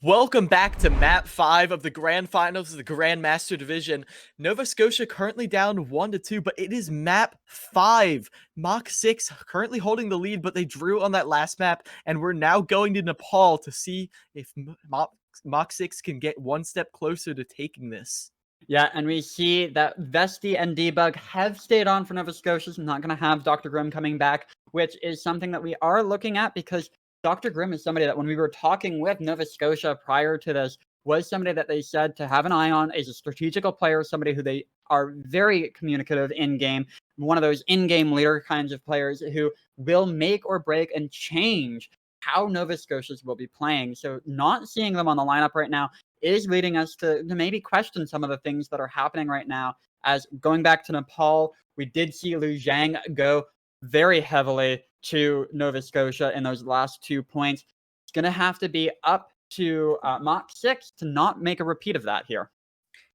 Welcome back to Map 5 of the Grand Finals of the Grandmaster Division. Nova Scotia currently down 1-2, but it is Map 5. Mach 6 currently holding the lead, but they drew on that last map, and we're now going to Nepal to see if Mach 6 can get one step closer to taking this. Yeah, and we see that Vesti and Debug have stayed on for Nova Scotia. So not going to have Dr. Grimm coming back, which is something that we are looking at because Dr. Grimm is somebody that when we were talking with Nova Scotia prior to this, was somebody that they said to have an eye on, is a strategical player, somebody who they are very communicative in-game, one of those in-game leader kinds of players who will make or break and change how Nova Scotians will be playing. So not seeing them on the lineup right now is leading us to maybe question some of the things that are happening right now. As going back to Nepal, we did see Liu Zhang go very heavily to Nova Scotia in those last 2 points. It's going to have to be up to Mach 6 to not make a repeat of that here.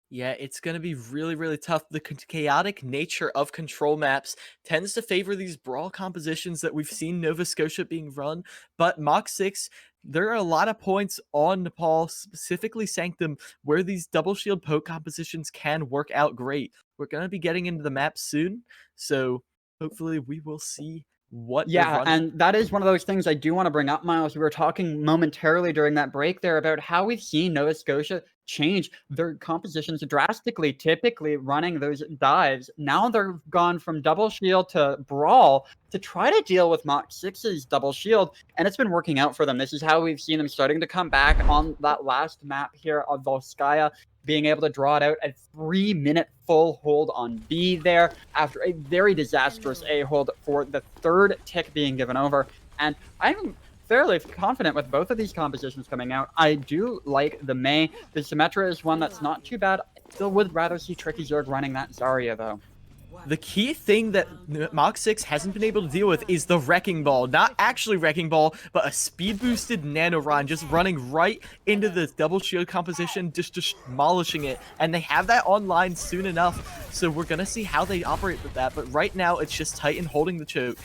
Yeah, it's going to be really, really tough. The chaotic nature of control maps tends to favor these brawl compositions that we've seen Nova Scotia being run. But Mach 6, there are a lot of points on Nepal, specifically Sanctum, where these double shield poke compositions can work out great. We're going to be getting into the map soon, so hopefully we will see what they're Yeah, running. and that is one of those things I do want to bring up, Miles. We were talking momentarily during that break there about how we've seen Nova Scotia change their compositions drastically, typically running those dives. Now they're gone from double shield to brawl to try to deal with Mach 6's double shield, and it's been working out for them. This is how we've seen them starting to come back on that last map here of Volskaya, being able to draw it out a 3-minute full hold on B there after a very disastrous A hold for the third tick being given over. And I'm fairly confident with both of these compositions coming out. I do like the May. The Symmetra is one that's not too bad. I still would rather see Tricky Zerg running that Zarya, though. The key thing that Mach 6 hasn't been able to deal with is the Wrecking Ball. Not actually Wrecking Ball, but a speed-boosted Nano Run just running right into the double shield composition, just demolishing it. And they have that online soon enough, so we're going to see how they operate with that. But right now, it's just Titan holding the choke.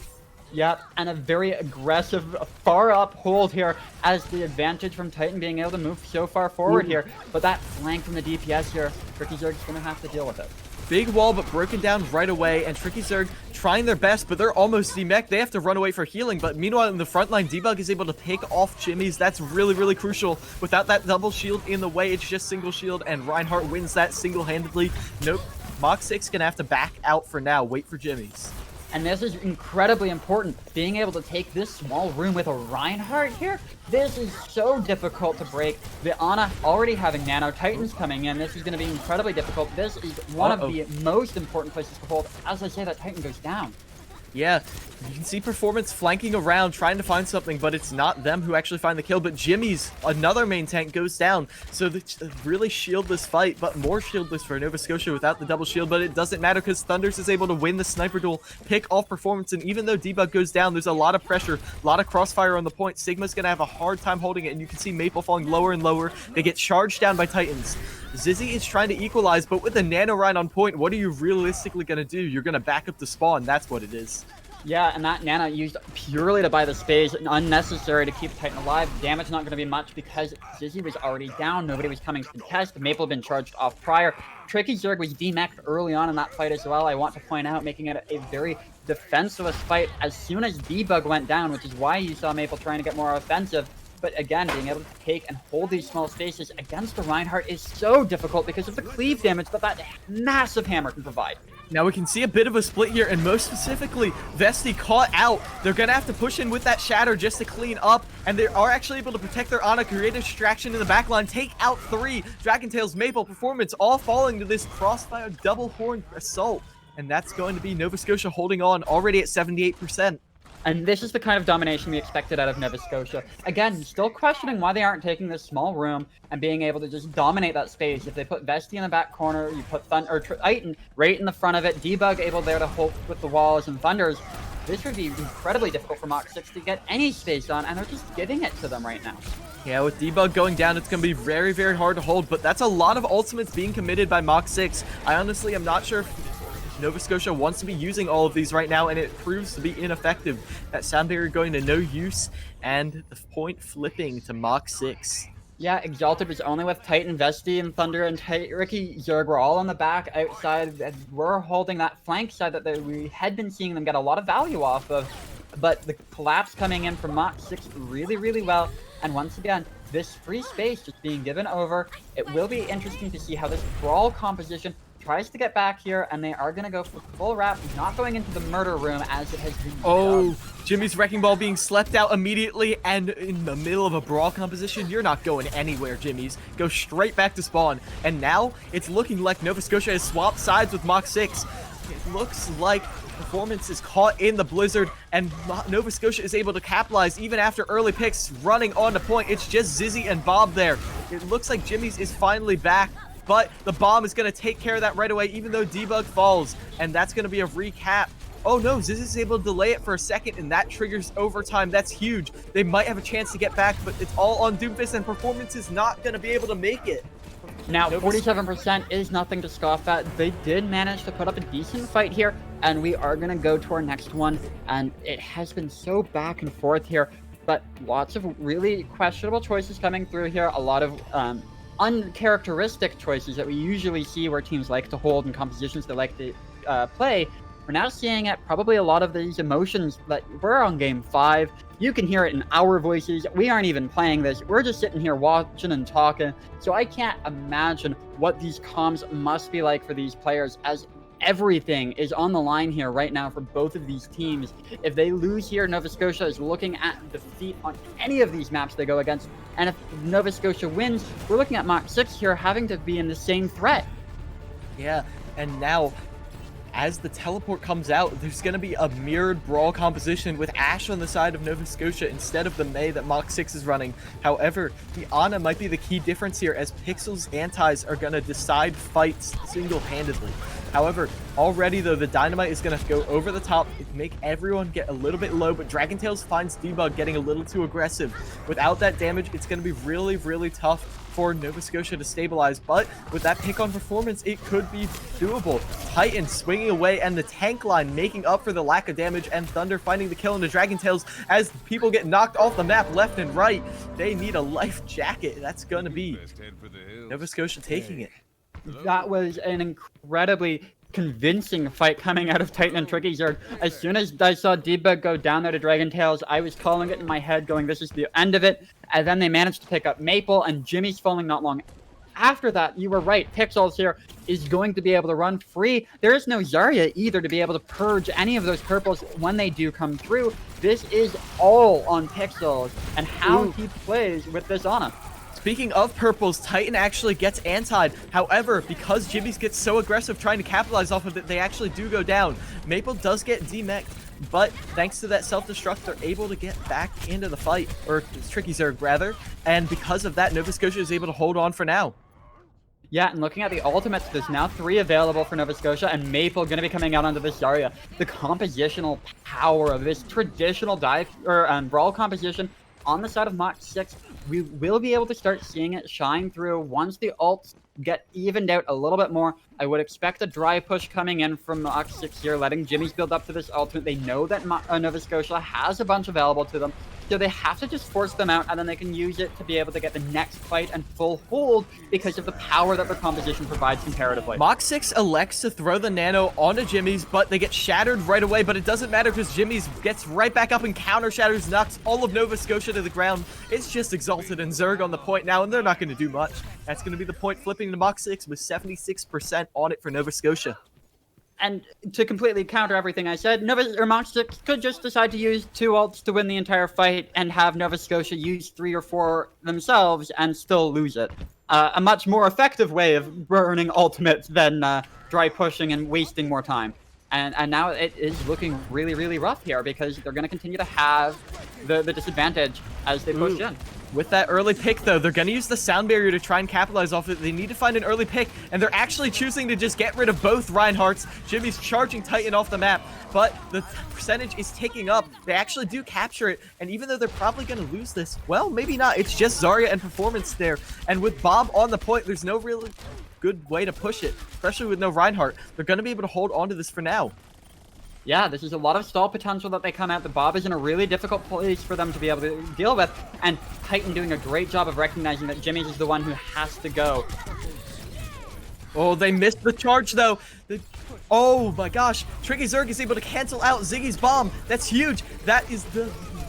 Yep, and a very aggressive far up hold here as the advantage from Titan being able to move so far forward here. But that flank from the DPS here, Tricky Zerg's going to have to deal with it. Big wall, but broken down right away, and Tricky Zerg trying their best, but they're almost demech. They have to run away for healing, but meanwhile, in the front line, Debug is able to pick off Jimmy's. That's really, really crucial. Without that double shield in the way, it's just single shield, and Reinhardt wins that single-handedly. Nope. Mach 6 gonna have to back out for now. Wait for Jimmy's. And this is incredibly important. Being able to take this small room with a Reinhardt here, this is so difficult to break. The Ana already having Nano Titans coming in. This is going to be incredibly difficult. This is one of the most important places to hold. As I say, that Titan goes down. Yeah, you can see Performance flanking around, trying to find something, but it's not them who actually find the kill. But Jimmy's, another main tank, goes down. So really shieldless fight, but more shieldless for Nova Scotia without the double shield. But it doesn't matter because Thunders is able to win the sniper duel, pick off Performance. And even though Debug goes down, there's a lot of pressure, a lot of crossfire on the point. Sigma's going to have a hard time holding it. And you can see Maple falling lower and lower. They get charged down by Titans. Zizzy is trying to equalize, but with the Nano Ride on point, what are you realistically going to do? You're going to back up the spawn. That's what it is. Yeah, and that Nano used purely to buy the space, unnecessary to keep Titan alive. Damage not going to be much because Zizzy was already down. Nobody was coming to contest. Maple had been charged off prior. Tricky Zerg was demeched early on in that fight as well. I want to point out, making it a very defenseless fight as soon as Debug went down, which is why you saw Maple trying to get more offensive. But again, being able to take and hold these small spaces against the Reinhardt is so difficult because of the cleave damage that massive hammer can provide. Now we can see a bit of a split here, and most specifically, Vesti caught out. They're going to have to push in with that Shatter just to clean up, and they are actually able to protect their Ana, create a distraction in the backline, take out 3. Dragon Tails, Maple, Performance, all falling to this Crossfire double horn assault. And that's going to be Nova Scotia holding on already at 78%. And this is the kind of domination we expected out of Nova Scotia. Again, still questioning why they aren't taking this small room and being able to just dominate that space. If they put Vesti in the back corner, you put Titan right in the front of it, Debug able there to hold with the walls and Thunders, this would be incredibly difficult for Mach 6 to get any space on, and they're just giving it to them right now. Yeah, with Debug going down, it's going to be very, very hard to hold, but that's a lot of ultimates being committed by Mach 6. I honestly am not sure if Nova Scotia wants to be using all of these right now, and it proves to be ineffective. That sound barrier going to no use, and the point flipping to Mach 6. Yeah, Exalted was only with Titan, Vesti, and Thunder, and Ricky Zerg were all on the back outside. And we're holding that flank side that we had been seeing them get a lot of value off of. But the collapse coming in from Mach 6 really, really well. And once again, this free space just being given over. It will be interesting to see how this Brawl composition tries to get back here, and they are going to go for full wrap, not going into the murder room as it has been done. Jimmy's Wrecking Ball being slept out immediately, and in the middle of a Brawl composition, you're not going anywhere, Jimmy's. Go straight back to spawn. And now, it's looking like Nova Scotia has swapped sides with Mach 6. It looks like Performance is caught in the blizzard, and Nova Scotia is able to capitalize even after early picks running on the point. It's just Zizzy and Bob there. It looks like Jimmy's is finally back, but the bomb is going to take care of that right away, even though Debug falls, and that's going to be a recap. Oh no, Zizzy's able to delay it for a second, and that triggers overtime. That's huge. They might have a chance to get back, but it's all on Doomfist, and Performance is not going to be able to make it. Now, 47% is nothing to scoff at. They did manage to put up a decent fight here, and we are going to go to our next one, and it has been so back and forth here, but lots of really questionable choices coming through here, a lot of uncharacteristic choices that we usually see where teams like to hold and compositions they like to play. We're now seeing it, probably a lot of these emotions that were on Game 5. You can hear it in our voices. We aren't even playing this. We're just sitting here watching and talking. So I can't imagine what these comms must be like for these players, as everything is on the line here right now for both of these teams. If they lose here, Nova Scotia is looking at defeat on any of these maps they go against. And if Nova Scotia wins, we're looking at Mach 6 here having to be in the same threat. Yeah, and now, as the teleport comes out, there's going to be a mirrored Brawl composition with Ashe on the side of Nova Scotia instead of the Mei that Mach 6 is running. However, the Ana might be the key difference here, as Pixel's antis are going to decide fights single-handedly. However, already though, the Dynamite is going to go over the top, make everyone get a little bit low, but Dragon Tails finds Debug getting a little too aggressive. Without that damage, it's going to be really, really tough for Nova Scotia to stabilize, but with that pick on Performance, it could be doable. Titan swinging away, and the tank line making up for the lack of damage, and Thunder finding the kill into Dragon Tails as people get knocked off the map left and right. They need a life jacket. That's going to be Nova Scotia taking it. That was an incredibly convincing fight coming out of Titan and Tricky Zerg. As soon as I saw Debug go down there to Dragon Tails, I was calling it in my head, going, this is the end of it. And then they managed to pick up Maple, and Jimmy's falling not long after that. You were right, Pixels here is going to be able to run free. There is no Zarya either to be able to purge any of those purples when they do come through. This is all on Pixels and how he plays with this Ana. Speaking of purples, Titan actually gets antied. However, because Jimmy's gets so aggressive trying to capitalize off of it, they actually do go down. Maple does get demeched, but thanks to that self-destruct, they're able to get back into the fight, or Tricky Zerg rather, and because of that, Nova Scotia is able to hold on for now. Yeah, and looking at the ultimates, there's now 3 available for Nova Scotia, and Maple going to be coming out onto this Zarya. The compositional power of this traditional dive or Brawl composition on the side of Mach 6, we will be able to start seeing it shine through once the ults get evened out a little bit more. I would expect a dry push coming in from Mach 6 here, letting Jimmy's build up to this ultimate. They know that Nova Scotia has a bunch available to them, so they have to just force them out, and then they can use it to be able to get the next fight and full hold because of the power that their composition provides comparatively. Mach 6 elects to throw the nano onto Jimmy's, but they get shattered right away, but it doesn't matter because Jimmy's gets right back up and counter shatters, knocks all of Nova Scotia to the ground. It's just Exalted and Zerg on the point now, and they're not going to do much. That's going to be the point flipping to Mach 6 with 76% on it for Nova Scotia. And to completely counter everything I said, Mach 6 could just decide to use 2 ults to win the entire fight and have Nova Scotia use 3 or 4 themselves and still lose it. A much more effective way of burning ultimates than dry pushing and wasting more time. And now it is looking really, really rough here because they're going to continue to have the disadvantage as they push in. With that early pick, though, they're going to use the sound barrier to try and capitalize off it. They need to find an early pick, and they're actually choosing to just get rid of both Reinhardts. Jimmy's charging Titan off the map, but the percentage is ticking up. They actually do capture it, and even though they're probably going to lose this, well, maybe not. It's just Zarya and Performance there, and with Bob on the point, there's no really good way to push it, especially with no Reinhardt. They're going to be able to hold on to this for now. Yeah, this is a lot of stall potential that they come at. The Bob is in a really difficult place for them to be able to deal with, and Titan doing a great job of recognizing that Jimmy's is the one who has to go. Oh, they missed the charge, though. Oh, my gosh. Tricky Zerg is able to cancel out Ziggy's bomb. That's huge. That is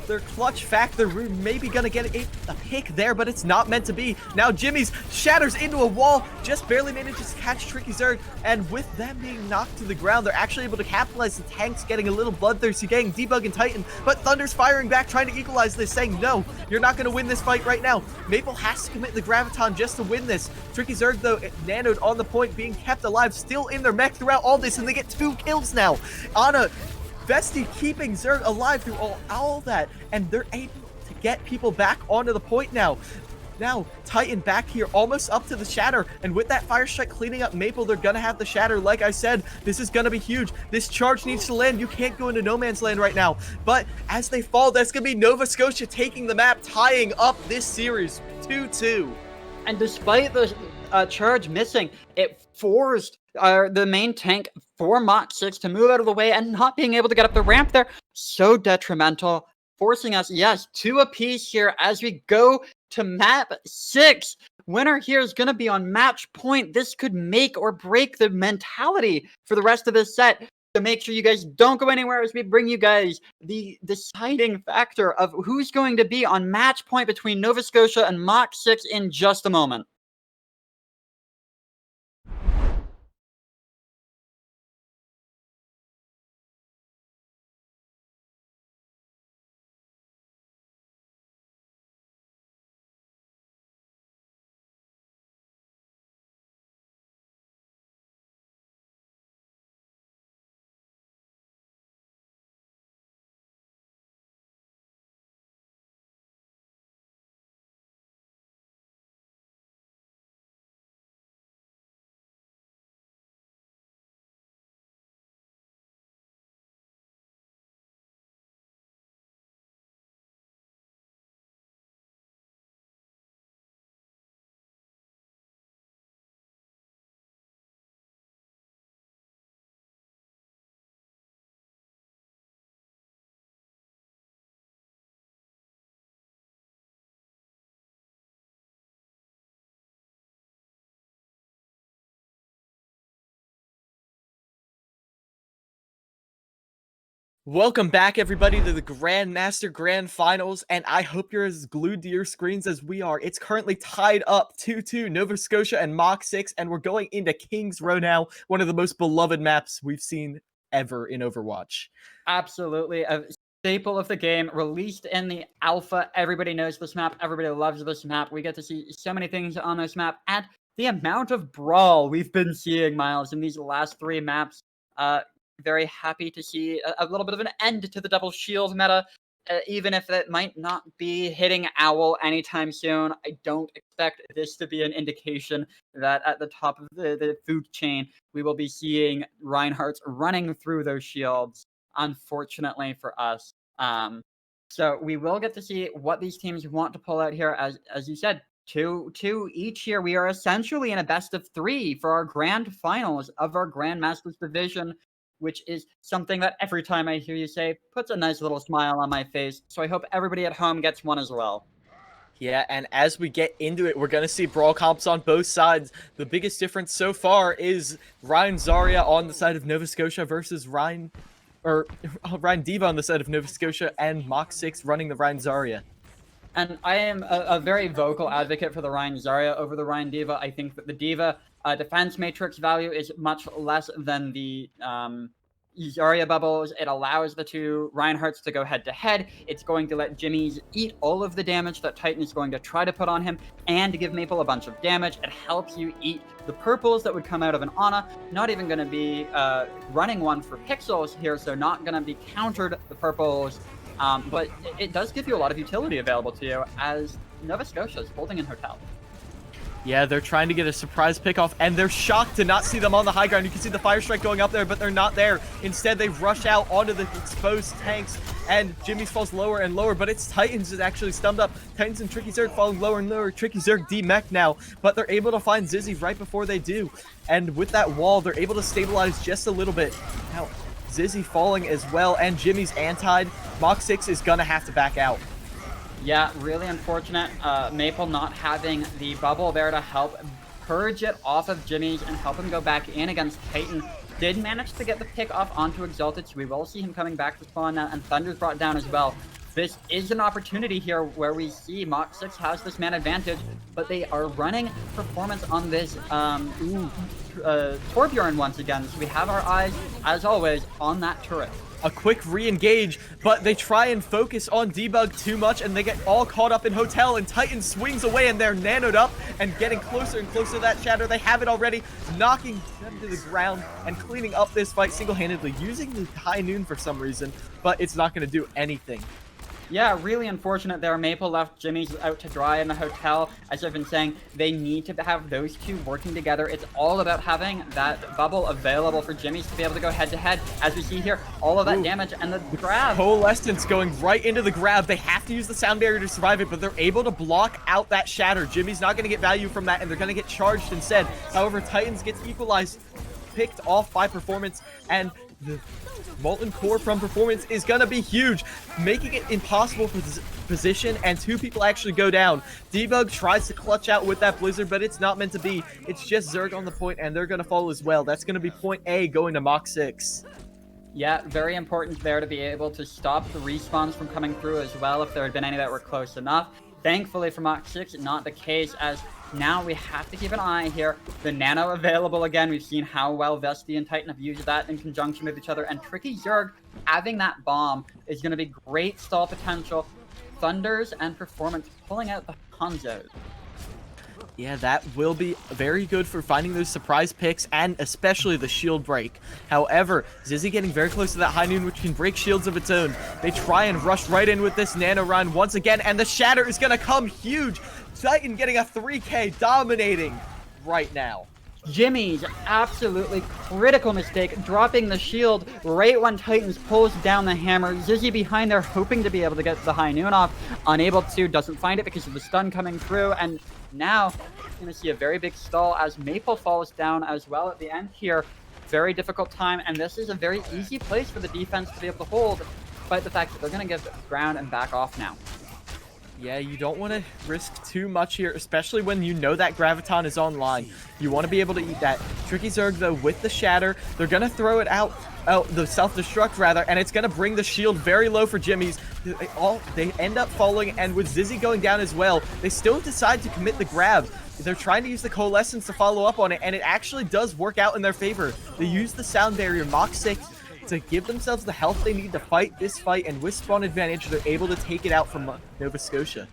their clutch factor. We're maybe going to get a pick there, but it's not meant to be. Now Jimmy's shatters into a wall. Just barely manages to catch Tricky Zerg. And with them being knocked to the ground, they're actually able to capitalize. The tank's getting a little bloodthirsty, getting Debug and Titan. But Thunder's firing back, trying to equalize this, saying, no, you're not going to win this fight right now. Maple has to commit the Graviton just to win this. Tricky Zerg, though, nanoed on the point, being kept alive, still in their mech throughout all this, and they get 2 kills now. Anna Vesty keeping Zerg alive through all that, and they're able to get people back onto the point now. Now, Titan back here, almost up to the Shatter, and with that Fire Strike cleaning up Maple, they're gonna have the Shatter. Like I said, this is gonna be huge. This charge needs to land. You can't go into no man's land right now. But as they fall, that's gonna be Nova Scotia taking the map, tying up this series 2-2. And despite the charge missing, it forced the main tank for Mach 6 to move out of the way, and not being able to get up the ramp there, so detrimental, forcing us, yes, 2 apiece here as we go to map 6. Winner here is going to be on match point. This could make or break the mentality for the rest of this set. So make sure you guys don't go anywhere as we bring you guys the deciding factor of who's going to be on match point between Nova Scotia and Mach 6 in just a moment. Welcome back, everybody, to the Grandmaster Grand Finals, and I hope you're as glued to your screens as we are. It's currently tied up 2-2, Nova Scotia and Mach 6, and we're going into King's Row now, one of the most beloved maps we've seen ever in Overwatch. Absolutely. A staple of the game, released in the alpha. Everybody knows this map. Everybody loves this map. We get to see so many things on this map, and the amount of brawl we've been seeing, Miles, in these last 3 maps. Very happy to see a little bit of an end to the double shield meta, even if it might not be hitting Owl anytime soon. I don't expect this to be an indication that at the top of the food chain, we will be seeing Reinhardt's running through those shields, unfortunately for us. So we will get to see what these teams want to pull out here. As you said, two each here. We are essentially in a best of 3 for our grand finals of our Grandmasters division, which is something that every time I hear you say puts a nice little smile on my face. So I hope everybody at home gets one as well. Yeah, and as we get into it, we're going to see brawl comps on both sides. The biggest difference so far is Ryan Zarya on the side of Nova Scotia versus Ryan Diva on the side of Nova Scotia, and Mach 6 running the Ryan Zarya. And I am a very vocal advocate for the Ryan Zarya over the Ryan Diva. I think that the Diva defense matrix value is much less than the Zarya bubbles. It allows the 2 Reinhardts to go head-to-head. It's going to let Jimmy's eat all of the damage that Titan is going to try to put on him, and to give Maple a bunch of damage. It helps you eat the purples that would come out of an Ana. Not even going to be running one for pixels here, so not going to be countered, the purples. But it does give you a lot of utility available to you, as Nova Scotia is holding in Hotel. Yeah, they're trying to get a surprise pickoff, and they're shocked to not see them on the high ground. You can see the Fire Strike going up there, but they're not there. Instead, they rush out onto the exposed tanks, and Jimmy's falls lower and lower, but it's Titans is actually stunned up. Titans and Tricky Zerg falling lower and lower. Tricky Zerg demech now, but they're able to find Zizzy right before they do. And with that wall, they're able to stabilize just a little bit. Now, Zizzy falling as well, and Jimmy's antied. Mach 6 is gonna have to back out. Yeah, really unfortunate. Maple not having the bubble there to help purge it off of Jimmy's and help him go back in against Titan. Did manage to get the pick off onto Exalted, so we will see him coming back to spawn now, and Thunder's brought down as well. This is an opportunity here where we see Mach 6 has this man advantage, but they are running performance on this Torbjorn once again, so we have our eyes, as always, on that turret. A quick re-engage, but they try and focus on Debug too much, and they get all caught up in Hotel, and Titan swings away, and they're nanoed up and getting closer and closer to that shatter. They have it already, knocking them to the ground and cleaning up this fight single-handedly, using the High Noon for some reason, but it's not going to do anything. Yeah, really unfortunate there. Maple left Jimmy's out to dry in the Hotel. As I've been saying, they need to have those two working together. It's all about having that bubble available for Jimmy's to be able to go head-to-head. As we see here, all of that damage and the grab. Coalescence going right into the grab. They have to use the sound barrier to survive it, but they're able to block out that shatter. Jimmy's not going to get value from that, and they're going to get charged instead. However, Titans gets equalized, picked off by Performance, and the Molten Core from Performance is going to be huge, making it impossible for this position, and two people actually go down. Debug tries to clutch out with that Blizzard, but it's not meant to be. It's just Zerg on the point, and they're going to fall as well. That's going to be point A going to Mach 6. Yeah, very important there to be able to stop the respawns from coming through as well if there had been any that were close enough. Thankfully for Mach 6, not the case, as now we have to keep an eye here. The Nano available again. We've seen how well Vesti and Titan have used that in conjunction with each other. And Tricky Zerg having that bomb is going to be great stall potential. Thunders and Performance pulling out the Hanzos. Yeah, that will be very good for finding those surprise picks, and especially the shield break. However, Zizzy getting very close to that High Noon, which can break shields of its own. They try and rush right in with this Nano run once again, and the Shatter is going to come huge. Titan getting a 3K, dominating right now. Jimmy's absolutely critical mistake, dropping the shield right when Titans pulls down the hammer. Zizzy behind there, hoping to be able to get the High Noon off. Unable to, doesn't find it because of the stun coming through. And now, we're going to see a very big stall as Maple falls down as well at the end here. Very difficult time, and this is a very easy place for the defense to be able to hold, despite the fact that they're going to give ground and back off now. Yeah, you don't want to risk too much here, especially when you know that Graviton is online. You want to be able to eat that. Tricky Zerg, though, with the Shatter, they're going to throw it out, the self-destruct, rather, and it's going to bring the shield very low for Jimmy's. They end up falling, and with Zizzy going down as well, they still decide to commit the grab. They're trying to use the Coalescence to follow up on it, and it actually does work out in their favor. They use the sound barrier, Mach 6, to give themselves the health they need to fight this fight, and with spawn advantage, they're able to take it out from Nova Scotia.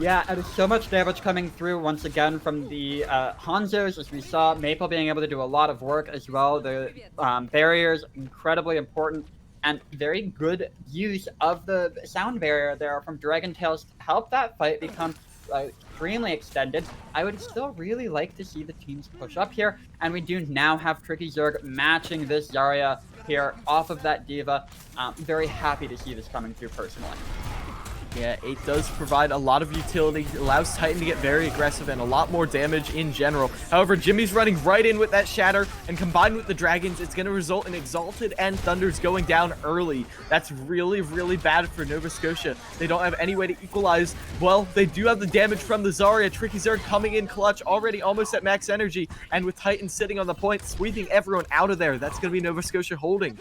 Yeah, and so much damage coming through once again from the Hanzos, as we saw. Maple being able to do a lot of work as well. The barriers, incredibly important, and very good use of the sound barrier there from Dragon Tails to help that fight become extremely extended. I would still really like to see the teams push up here, and we do now have Tricky Zerg matching this Zarya here off of that Diva. Very happy to see this coming through personally. Yeah, it does provide a lot of utility, allows Titan to get very aggressive and a lot more damage in general. However, Jimmy's running right in with that Shatter, and combined with the Dragons, it's going to result in Exalted and Thunders going down early. That's really, really bad for Nova Scotia. They don't have any way to equalize. Well, they do have the damage from the Zarya. Tricky Zerg coming in clutch, already almost at max energy, and with Titan sitting on the point, sweeping everyone out of there. That's going to be Nova Scotia holding.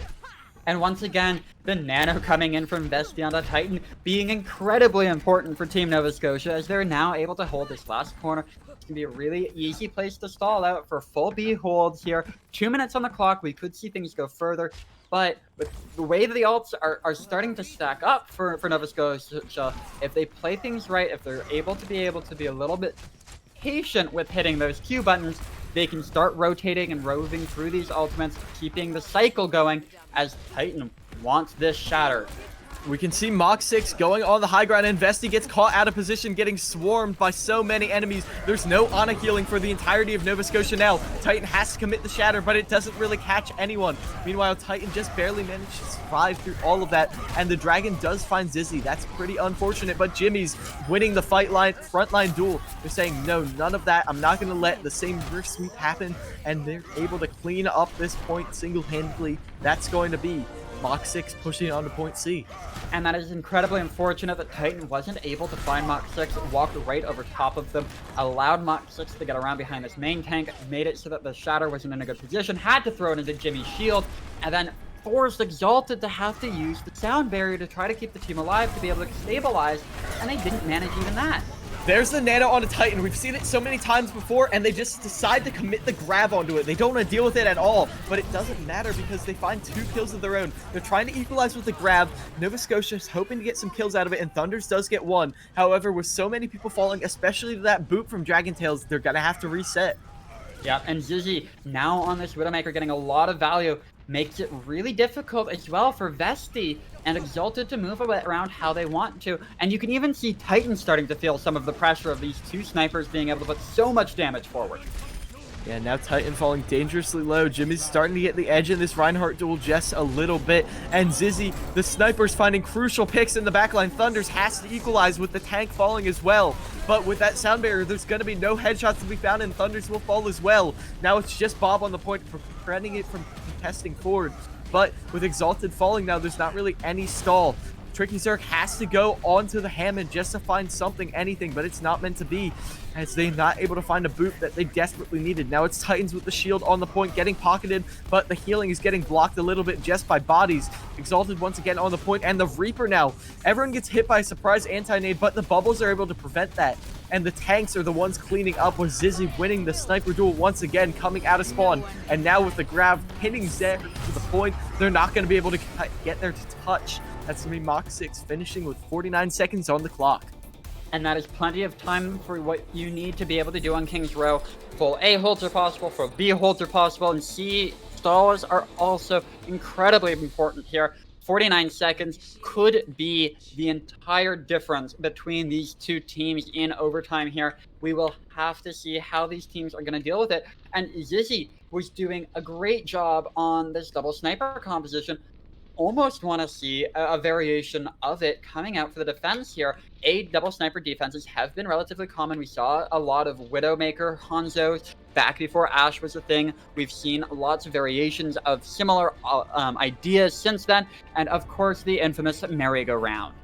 And once again, the Nano coming in from Vesti on the Titan being incredibly important for Team Nova Scotia, as they're now able to hold this last corner. It's going to be a really easy place to stall out for full B holds here. 2 minutes on the clock. We could see things go further. But with the way the alts are starting to stack up for Nova Scotia, if they play things right, if they're able to be a little bit patient with hitting those Q buttons, they can start rotating and roving through these ultimates, keeping the cycle going as Titan wants this Shatter We can see Mach 6 going on the high ground, and Vesti gets caught out of position, getting swarmed by so many enemies. There's no Ana healing for the entirety of Nova Scotia now. Titan has to commit the shatter, but it doesn't really catch anyone. Meanwhile, Titan just barely managed to survive through all of that, and the Dragon does find Zizzy. That's pretty unfortunate, but Jimmy's winning the frontline duel. They're saying, no, none of that. I'm not going to let the same rift sweep happen, and they're able to clean up this point single-handedly. That's going to be Mach 6 pushing on to point C. And that is incredibly unfortunate that Titan wasn't able to find Mach 6, walked right over top of them, allowed Mach 6 to get around behind this main tank, made it so that the Shatter wasn't in a good position, had to throw it into Jimmy's shield, and then forced Exalted to have to use the sound barrier to try to keep the team alive to be able to stabilize, and they didn't manage even that. There's the nano on a Titan. We've seen it so many times before, and they just decide to commit the grab onto it. They don't want to deal with it at all, but it doesn't matter because they find 2 kills of their own. They're trying to equalize with the grab. Nova Scotia's hoping to get some kills out of it, and Thunders does get 1. However, with so many people falling, especially to that boot from Dragon Tails, they're going to have to reset. Yeah, and Zizzy now on this Widowmaker getting a lot of value makes it really difficult as well for Vesti and Exalted to move around how they want to. And you can even see Titan starting to feel some of the pressure of these 2 snipers being able to put so much damage forward. Yeah, now Titan falling dangerously low. Jimmy's starting to get the edge in this Reinhardt duel just a little bit. And Zizzy, the sniper's finding crucial picks in the backline. Thunders has to equalize with the tank falling as well. But with that sound barrier, there's going to be no headshots to be found, and Thunders will fall as well. Now it's just Bob on the point, preventing it from contesting forward. But with Exalted falling now, there's not really any stall. Tricky Zerk has to go onto the Hammond just to find something, anything, but it's not meant to be, as they're not able to find a boot that they desperately needed. Now it's Titans with the shield on the point, getting pocketed, but the healing is getting blocked a little bit just by bodies. Exalted once again on the point, and the Reaper now. Everyone gets hit by a surprise anti-nade, but the bubbles are able to prevent that. And the tanks are the ones cleaning up, with Zizzy winning the sniper duel once again, coming out of spawn. And now with the grab pinning Zerk to the point, they're not going to be able to get there to touch. That's going to be Mach 6 finishing with 49 seconds on the clock. And that is plenty of time for what you need to be able to do on King's Row. Full A holds are possible, full B holds are possible, and C stalls are also incredibly important here. 49 seconds could be the entire difference between these 2 teams in overtime here. We will have to see how these teams are going to deal with it. And Zizzy was doing a great job on this double sniper composition. Almost want to see a variation of it coming out for the defense here. Double sniper defenses have been relatively common. We saw a lot of Widowmaker Hanzos back before Ashe was a thing. We've seen lots of variations of similar ideas since then, and of course the infamous merry-go-round.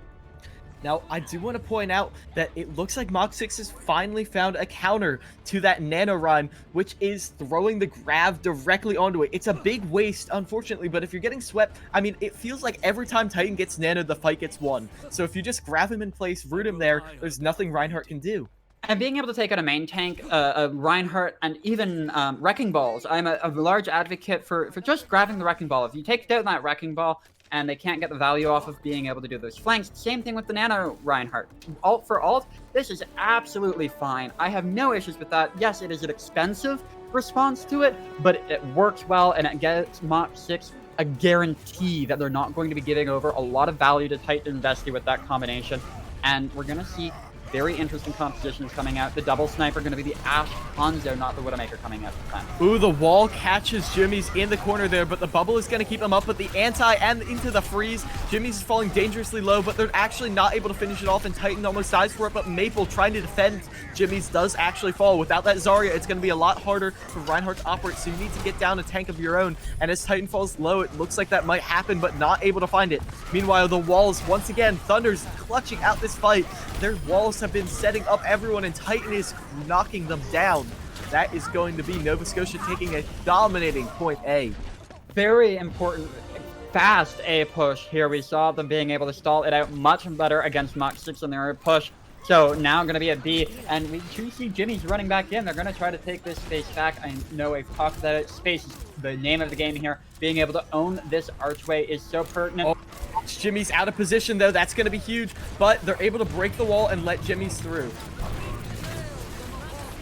Now, I do want to point out that it looks like Mach 6 has finally found a counter to that Nano Rhyme, which is throwing the grab directly onto it. It's a big waste, unfortunately, but if you're getting swept, I mean, it feels like every time Titan gets Nano, the fight gets won. So if you just grab him in place, root him there, there's nothing Reinhardt can do. And being able to take out a main tank, a Reinhardt, and even Wrecking Balls, I'm a large advocate for just grabbing the Wrecking Ball. If you take down that Wrecking Ball, and they can't get the value off of being able to do those flanks. Same thing with the Nano Reinhardt. Alt for alt, this is absolutely fine. I have no issues with that. Yes, it is an expensive response to it, but it works well, and it gets Mach 6 a guarantee that they're not going to be giving over a lot of value to Titan and Vesti with that combination. And we're going to see very interesting compositions coming out. The double sniper going to be the Ashe Hanzo, not the Widowmaker coming out this time. Ooh, the wall catches Jimmy's in the corner there, but the bubble is going to keep him up. But the anti and into the freeze, Jimmy's is falling dangerously low, but they're actually not able to finish it off, and Titan almost dies for it. But Maple trying to defend Jimmy's does actually fall. Without that Zarya, it's going to be a lot harder for Reinhardt to operate, so you need to get down a tank of your own. And as Titan falls low, it looks like that might happen, but not able to find it. Meanwhile, the walls, once again, Thunder's clutching out this fight. Their walls have been setting up everyone, and Titan is knocking them down. That is going to be Nova Scotia taking a dominating point A. Very important, fast A push here. We saw them being able to stall it out much better against Mach 6 on their push. So now going to be a B, and we do see Jimmy's running back in. They're going to try to take this space back. I know we've talked about it. Space is the name of the game here. Being able to own this archway is so pertinent. Oh, Jimmy's out of position, though. That's going to be huge, but they're able to break the wall and let Jimmy's through.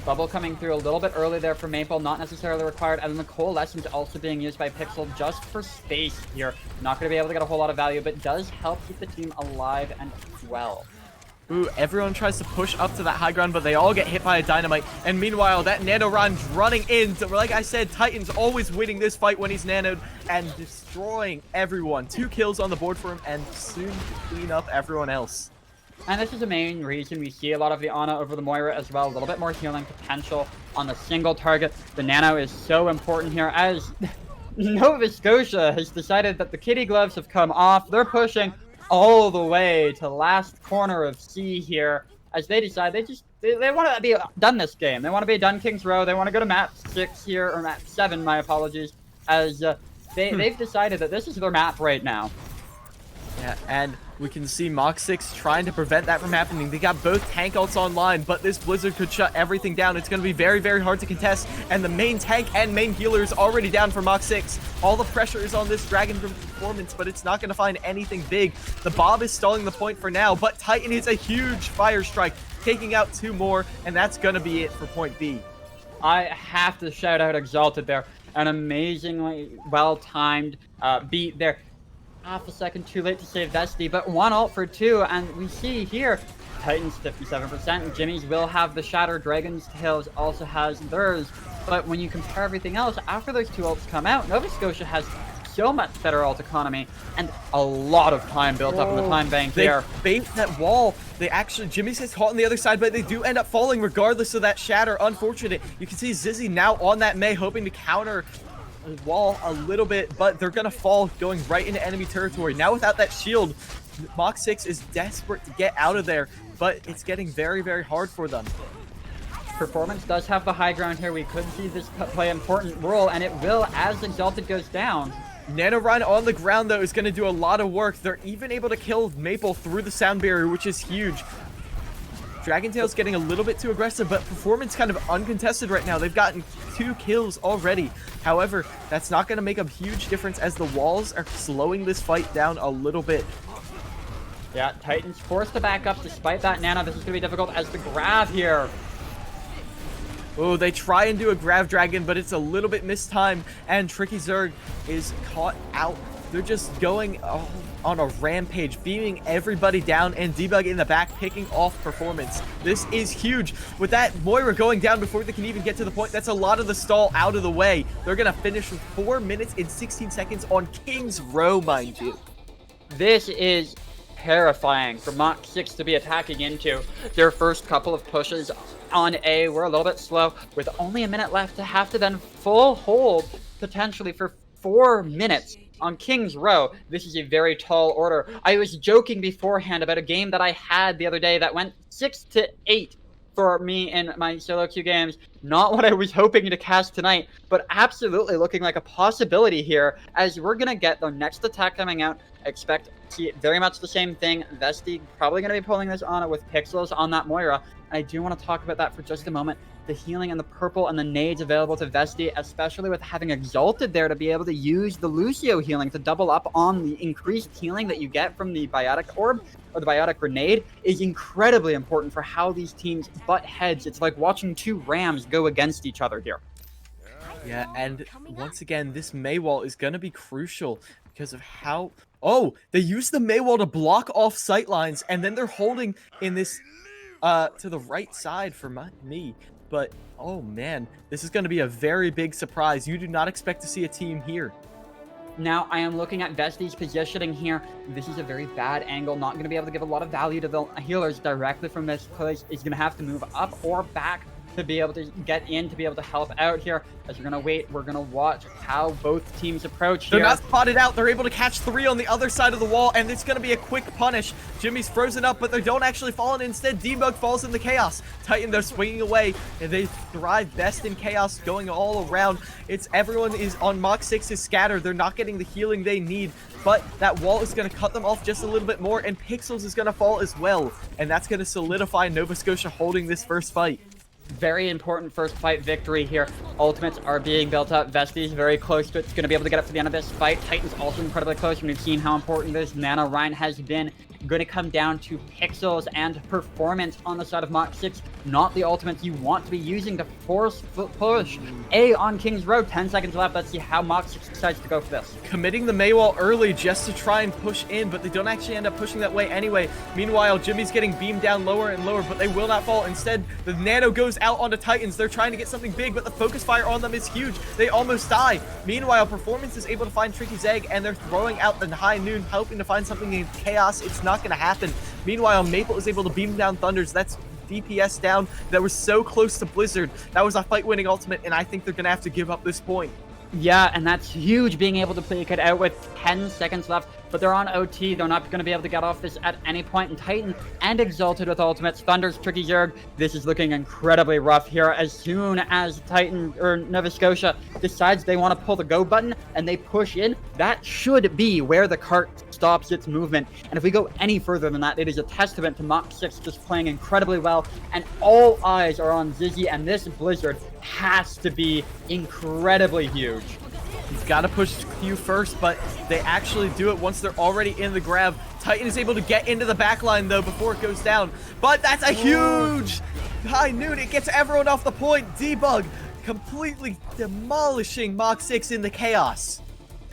Bubble coming through a little bit early there for Maple, not necessarily required. And then the Coalescence also being used by Pixel just for space here. Not going to be able to get a whole lot of value, but does help keep the team alive and well. Ooh, everyone tries to push up to that high ground, but they all get hit by a dynamite. And meanwhile, that Nano Ron's running in. So like I said, Titan's always winning this fight when he's nanoed and destroying everyone. 2 kills on the board for him and soon to clean up everyone else. And this is the main reason we see a lot of the Ana over the Moira as well. A little bit more healing potential on the single target. The Nano is so important here as Nova Scotia has decided that the kitty gloves have come off. They're pushing all the way to last corner of C here as they decide they want to be done this game. They want to be done King's Row. They want to go to map 6 here, or map 7, my apologies, as they've decided that this is their map right now. Yeah, and we can see Mach 6 trying to prevent that from happening. They got both tank ults online, but this Blizzard could shut everything down. It's going to be very, very hard to contest, and the main tank and main healer is already down for Mach 6. All the pressure is on this Dragon performance, but it's not going to find anything big. The Bob is stalling the point for now, but Titan hits a huge Fire Strike, taking out 2 more, and that's going to be it for point B. I have to shout out Exalted there. An amazingly well-timed beat there. Half a second too late to save Vesti, but 1 ult for 2, and we see here Titans 57%. Jimmy's will have the Shatter. Dragon's Tails also has theirs, but when you compare everything else, after those 2 ults come out, Nova Scotia has so much better ult economy and a lot of time built up in the time bank here. They bait that wall. They actually, Jimmy's gets caught on the other side, but they do end up falling regardless of that Shatter. Unfortunate. You can see Zizzy now on that Mei, hoping to counter wall a little bit, but they're gonna fall going right into enemy territory. Now without that shield, Mach 6 is desperate to get out of there, but it's getting very, very hard for them. Performance does have the high ground here. We could see this play an important role, and it will as Exalted goes down. NanoRun on the ground, though, is going to do a lot of work. They're even able to kill Maple through the sound barrier, which is huge. Dragontail's getting a little bit too aggressive, but performance kind of uncontested right now. They've gotten 2 kills already. However, that's not going to make a huge difference as the walls are slowing this fight down a little bit. Yeah, Titans forced to back up despite that nano. This is going to be difficult as the grab here. Oh, they try and do a Grav Dragon, but it's a little bit mistimed, and Tricky Zerg is caught out. They're just going on a rampage, beaming everybody down, and Debug in the back picking off performance. This is huge. With that Moira going down before they can even get to the point, that's a lot of the stall out of the way. They're going to finish with 4 minutes and 16 seconds on King's Row, mind you. This is terrifying for Mach 6 to be attacking into. Their first couple of pushes on A were a little bit slow, with only a minute left to have to then full hold potentially for 4 minutes on King's Row. This is a very tall order. I was joking beforehand about a game that I had the other day that went 6-8 for me in my solo queue games. Not what I was hoping to cast tonight, but absolutely looking like a possibility here as we're going to get the next attack coming out. I expect to see very much the same thing. Vesti probably going to be pulling this on it with Pixels on that Moira. And I do want to talk about that for just a moment. The healing and the purple and the nades available to Vesti, especially with having Exalted there to be able to use the Lucio healing to double up on the increased healing that you get from the Biotic Orb or the Biotic Grenade, is incredibly important for how these teams butt heads. It's like watching 2 Rams go against each other here. Yeah, and once again, this Mei wall is going to be crucial because of how... Oh, they use the Mei wall to block off sight lines, and then they're holding in this to the right side for me. But, oh man, this is going to be a very big surprise. You do not expect to see a team here. Now, I am looking at Vesti's positioning here. This is a very bad angle. Not going to be able to give a lot of value to the healers directly from this place. He's going to have to move up or back to be able to get in, to be able to help out here. As we're going to wait, we're going to watch how both teams approach here. They're not spotted out. They're able to catch 3 on the other side of the wall, and it's going to be a quick punish. Jimmy's frozen up, but they don't actually fall, and instead Debug falls in the chaos. Titan, they're swinging away, and they thrive best in chaos, going all around. Everyone is on Mach 6's scatter. They're not getting the healing they need, but that wall is going to cut them off just a little bit more, and Pixels is going to fall as well, and that's going to solidify Nova Scotia holding this first fight. Very important first fight victory here. Ultimates are being built up. Vesti is very close to it. It's going to be able to get up to the end of this fight. Titan's also incredibly close, and we've seen how important this NanoRun has been. Going to come down to Pixels and performance on the side of Mach 6. not the ultimates you want to be using to force push A on King's Road. 10 seconds left. Let's see how Mach 6 decides to go for this. Committing the Maywall early just to try and push in, but they don't actually end up pushing that way anyway. Meanwhile, Jimmy's getting beamed down lower and lower, but they will not fall. Instead, the Nano goes out onto Titans. They're trying to get something big, but the focus fire on them is huge. They almost die. Meanwhile, Performance is able to find Tricky's egg, and they're throwing out the high noon, hoping to find something in chaos. It's not going to happen. Meanwhile, Maple is able to beam down Thunders. That's DPS down. That was so close to Blizzard. That was a fight-winning ultimate, and I think they're going to have to give up this point. Yeah, and that's huge, being able to take it out with 10 seconds left, but they're on OT. They're not going to be able to get off this at any point. And Titan and Exalted with ultimates. Thunder's Tricky Zerg. This is looking incredibly rough here. As soon as Titan or Nova Scotia decides they want to pull the go button and they push in, that should be where the cart stops its movement. And if we go any further than that, it is a testament to Mach 6 just playing incredibly well. And all eyes are on Zizzy, and this Blizzard has to be incredibly huge. He's got to push Q first, but they actually do it once they're already in the grab. Titan is able to get into the backline, though, before it goes down. But that's a huge high noon. It gets everyone off the point. Debug completely demolishing Mach 6 in the chaos.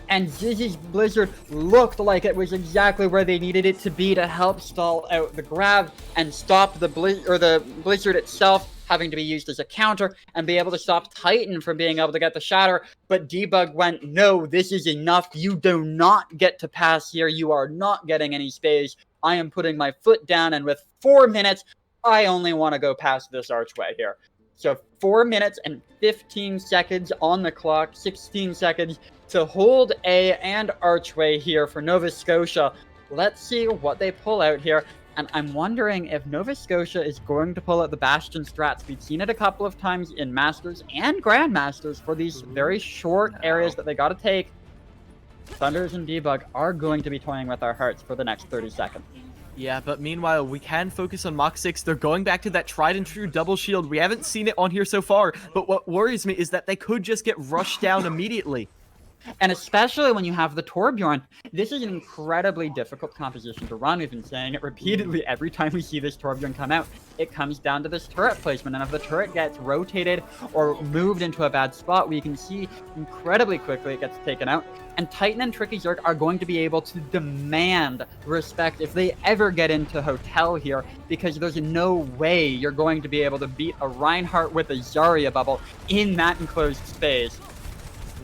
And Zizzy's Blizzard looked like it was exactly where they needed it to be to help stall out the grab and stop the Blizzard itself having to be used as a counter and be able to stop Titan from being able to get the shatter. But Debug went, no, this is enough. You do not get to pass here. You are not getting any space. I am putting my foot down, and with 4 minutes, I only want to go past this archway here. So 4 minutes and 15 seconds on the clock, 16 seconds to hold A and archway here for Nova Scotia. Let's see what they pull out here. And I'm wondering if Nova Scotia is going to pull out the Bastion strats. We've seen it a couple of times in Masters and Grandmasters for these very short areas that they got to take. Thunders and Debug are going to be toying with our hearts for the next 30 seconds. Yeah, but meanwhile, we can focus on Mach 6. They're going back to that tried and true double shield. We haven't seen it on here so far, but what worries me is that they could just get rushed down immediately. And especially when you have the Torbjorn, this is an incredibly difficult composition to run. We've been saying it repeatedly every time we see this Torbjorn come out. It comes down to this turret placement, and if the turret gets rotated or moved into a bad spot, we can see incredibly quickly it gets taken out. And Titan and Tricky Zerg are going to be able to demand respect if they ever get into Hotel here, because there's no way you're going to be able to beat a Reinhardt with a Zarya bubble in that enclosed space.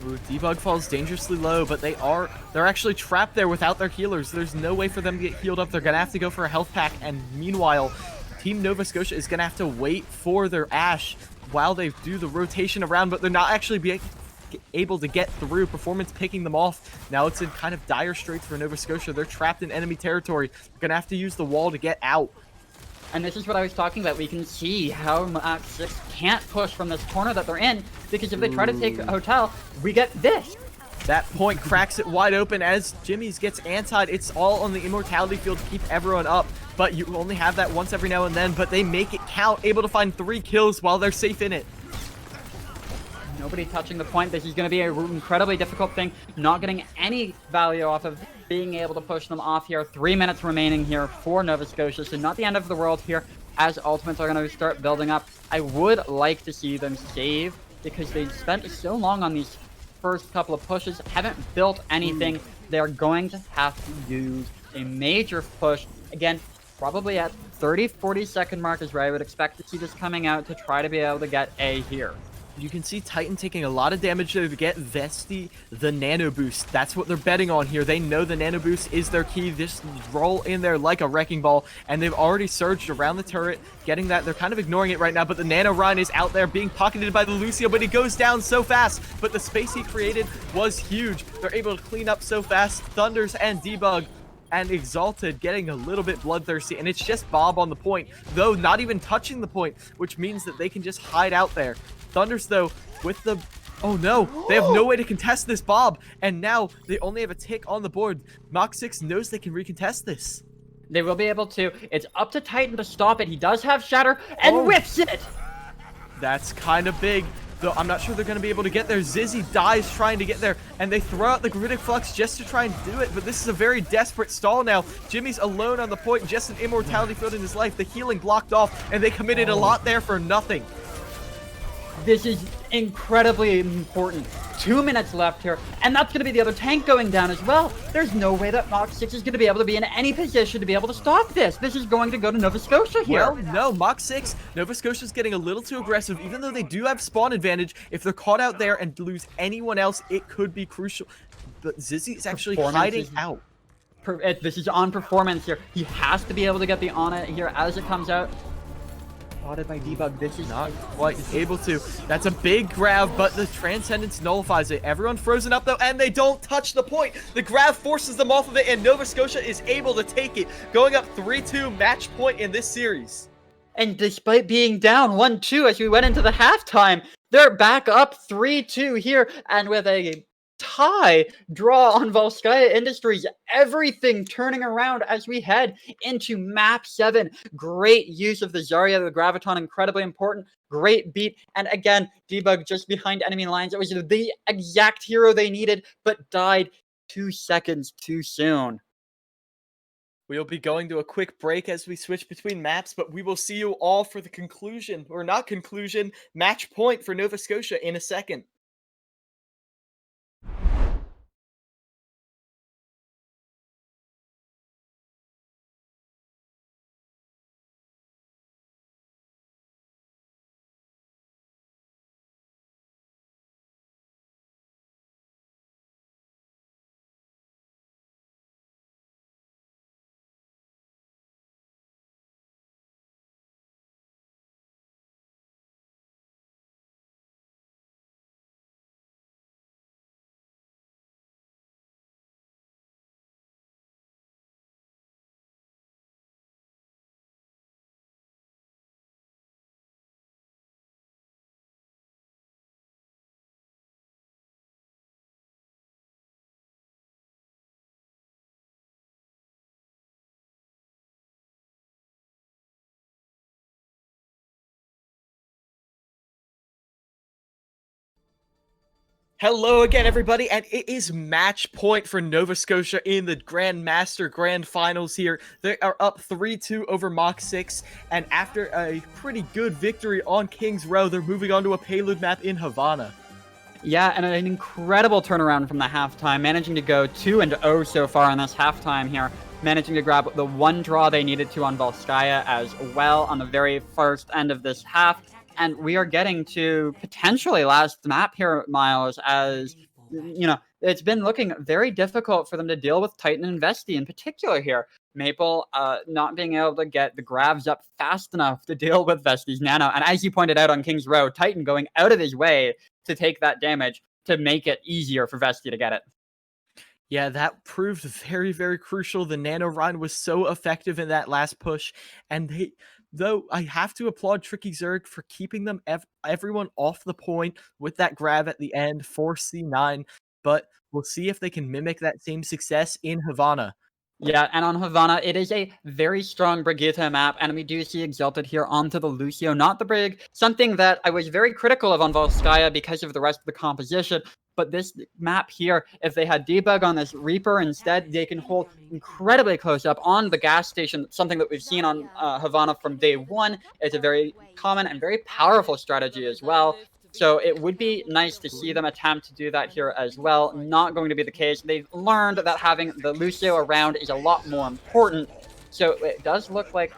Ooh, Debug falls dangerously low, but they're actually trapped there without their healers. There's no way for them to get healed up. They're gonna have to go for a health pack, and meanwhile, Team Nova Scotia is gonna have to wait for their Ashe while they do the rotation around, but they're not actually able to get through. Performance picking them off. Now it's in kind of dire straits for Nova Scotia. They're trapped in enemy territory. They're gonna have to use the wall to get out. And this is what I was talking about. We can see how Mach 6 can't push from this corner that they're in, because if they try to take a Hotel, we get this. That point cracks it wide open as Jimmy's gets antied. It's all on the immortality field to keep everyone up, but you only have that once every now and then, but they make it count, able to find 3 kills while they're safe in it. Nobody touching the point. This is going to be an incredibly difficult thing. Not getting any value off of being able to push them off here. 3 minutes remaining here for Nova Scotia, so not the end of the world here as ultimates are going to start building up. I would like to see them save, because they spent so long on these first couple of pushes, haven't built anything. They're going to have to use a major push. Again, probably at 30-40 second mark is where I would expect to see this coming out to try to be able to get A here. You can see Titan taking a lot of damage there to get Vesti the Nano Boost. That's what they're betting on here. They know the Nano Boost is their key. Just roll in there like a wrecking ball, and they've already surged around the turret, getting that. They're kind of ignoring it right now, but the Nano Rhine is out there being pocketed by the Lucio, but he goes down so fast. But the space he created was huge. They're able to clean up so fast. Thunders and Debug and Exalted getting a little bit bloodthirsty, and it's just Bob on the point, though not even touching the point, which means that they can just hide out there. Thunders, though, with the... Oh, no. They have no way to contest this Bob. And now they only have a tick on the board. Mach 6 knows they can recontest this. They will be able to. It's up to Titan to stop it. He does have Shatter and whips it. That's kind of big. though I'm not sure they're going to be able to get there. Zizzy dies trying to get there, and they throw out the Griddic Flux just to try and do it, but this is a very desperate stall now. Jimmy's alone on the point, just an Immortality Field in his life. The healing blocked off, and they committed a lot there for nothing. This is incredibly important. 2 minutes left here, and that's going to be the other tank going down as well. There's no way that Mach 6 is going to be able to be in any position to be able to stop this. This is going to go to Nova Scotia here. Well, no, Mach 6, Nova Scotia's getting a little too aggressive. Even though they do have spawn advantage, if they're caught out there and lose anyone else, it could be crucial. But Zizzy is actually hiding out. This is on performance here. He has to be able to get the on it here as it comes out. Spotted by Debug. This is not quite able to. That's a big grab, but the Transcendence nullifies it. Everyone frozen up though, and they don't touch the point. The grab forces them off of it, and Nova Scotia is able to take it, going up 3-2 match point in this series. And despite being down 1-2 as we went into the halftime, they're back up 3-2 here, and with a tie draw on Volskaya Industries, everything turning around as we head into map 7. Great use of the Zarya, the Graviton, incredibly important. Great beat, and again, Debug just behind enemy lines. It was the exact hero they needed, but died 2 seconds too soon. We'll be going to a quick break as we switch between maps, but we will see you all for the conclusion, or not conclusion, match point for Nova Scotia in a second. Hello again, everybody, and it is match point for Nova Scotia in the Grandmaster Grand Finals here. They are up 3-2 over Mach 6, and after a pretty good victory on King's Row, they're moving on to a payload map in Havana. Yeah, and an incredible turnaround from the halftime, managing to go 2-0 so far in this halftime here, managing to grab the one draw they needed to on Volskaya as well on the very first end of this half. And we are getting to potentially last map here, Miles, as, you know, it's been looking very difficult for them to deal with Titan and Vesti in particular here. Maple not being able to get the grabs up fast enough to deal with Vesti's Nano. And as you pointed out on King's Row, Titan going out of his way to take that damage to make it easier for Vesti to get it. Yeah, that proved very, very crucial. The Nano Rhine was so effective in that last push, and they... Though I have to applaud Tricky Zerg for keeping them everyone off the point with that grab at the end for C9, but we'll see if they can mimic that same success in Havana. Yeah, and on Havana, it is a very strong Brigitte map, and we do see Exalted here onto the Lucio, not the Brig, something that I was very critical of on Volskaya because of the rest of the composition. But this map here, if they had Debug on this Reaper instead, they can hold incredibly close up on the gas station, something that we've seen on Havana from day one. It's a very common and very powerful strategy as well. So it would be nice to see them attempt to do that here as well. Not going to be the case. They've learned that having the Lucio around is a lot more important. So it does look like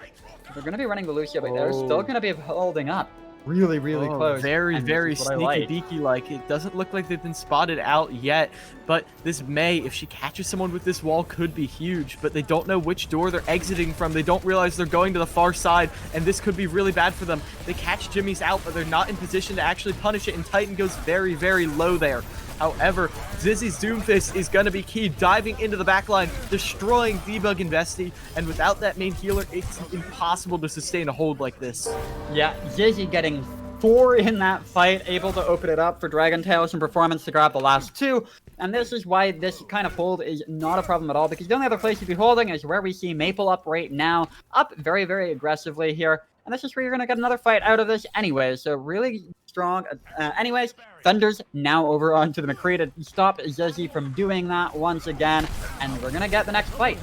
they're going to be running the Lucio, but they're still going to be holding up. Really close. Very, very sneaky deaky like. It doesn't look like they've been spotted out yet, but this May, if she catches someone with this wall, could be huge, but they don't know which door they're exiting from. They don't realize they're going to the far side, and this could be really bad for them. They catch Jimmy's out, but they're not in position to actually punish it, and Titan goes very, very low there. However, Zizzy's Doomfist is going to be key, diving into the backline, destroying Debug and Vesti, and without that main healer, it's impossible to sustain a hold like this. Yeah, Zizzy getting 4 in that fight, able to open it up for Dragon Tails and Performance to grab the last 2, and this is why this kind of hold is not a problem at all, because the only other place you'd be holding is where we see Maple up right now, up very, very aggressively here. and this is where you're going to get another fight out of this anyway. So really strong. Anyways, Thunder's now over onto the McCree to stop Zizzy from doing that once again, and we're going to get the next fight.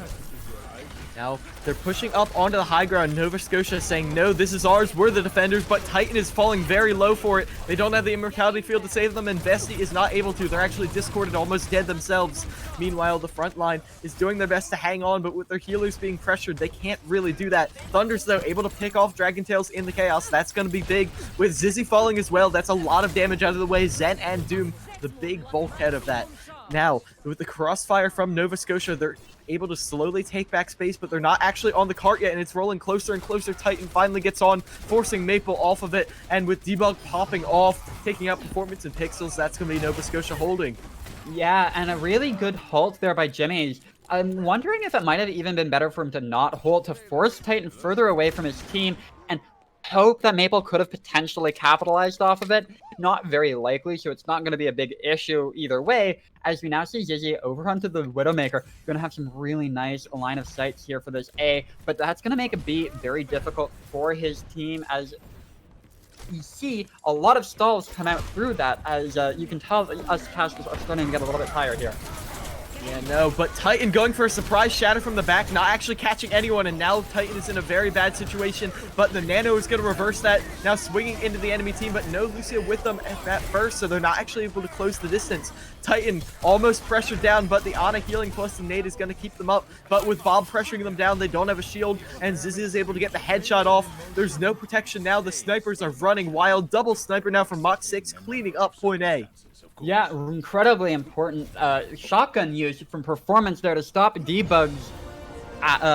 Now, they're pushing up onto the high ground. Nova Scotia saying, no, this is ours. We're the defenders, but Titan is falling very low for it. They don't have the immortality field to save them, and Vesti is not able to. They're actually discorded, almost dead themselves. Meanwhile, the front line is doing their best to hang on, but with their healers being pressured, they can't really do that. Thunder's, though, able to pick off Dragon Tails in the chaos. That's going to be big. With Zizzy falling as well, that's a lot of damage out of the way. Zen and Doom, the big bulkhead of that. Now, with the crossfire from Nova Scotia, they're able to slowly take back space, but they're not actually on the cart yet, and it's rolling closer and closer. Titan finally gets on, forcing Maple off of it, and with Debug popping off, taking out Performance and Pixels, that's going to be Nova Scotia holding. Yeah, and a really good halt there by Jimmy's. I'm wondering if it might have even been better for him to not hold, to force Titan further away from his team, and hope that Maple could have potentially capitalized off of it. Not very likely, so it's not going to be a big issue either way, as we now see Zizzy over onto the Widowmaker. Going to have some really nice line of sight here for this A, but that's going to make a B very difficult for his team, as you see a lot of stalls come out through that, as you can tell us casters are starting to get a little bit tired here. Yeah, no, but Titan going for a surprise shatter from the back, not actually catching anyone, and now Titan is in a very bad situation, but the Nano is going to reverse that, now swinging into the enemy team, but no Lucia with them at first, so they're not actually able to close the distance. Titan almost pressured down, but the Ana healing plus the nade is going to keep them up, but with Bob pressuring them down, they don't have a shield, and Zizzy is able to get the headshot off. There's no protection now, the snipers are running wild, double sniper now from Mach 6, cleaning up point A. Yeah, incredibly important shotgun use from Performance there to stop Debug's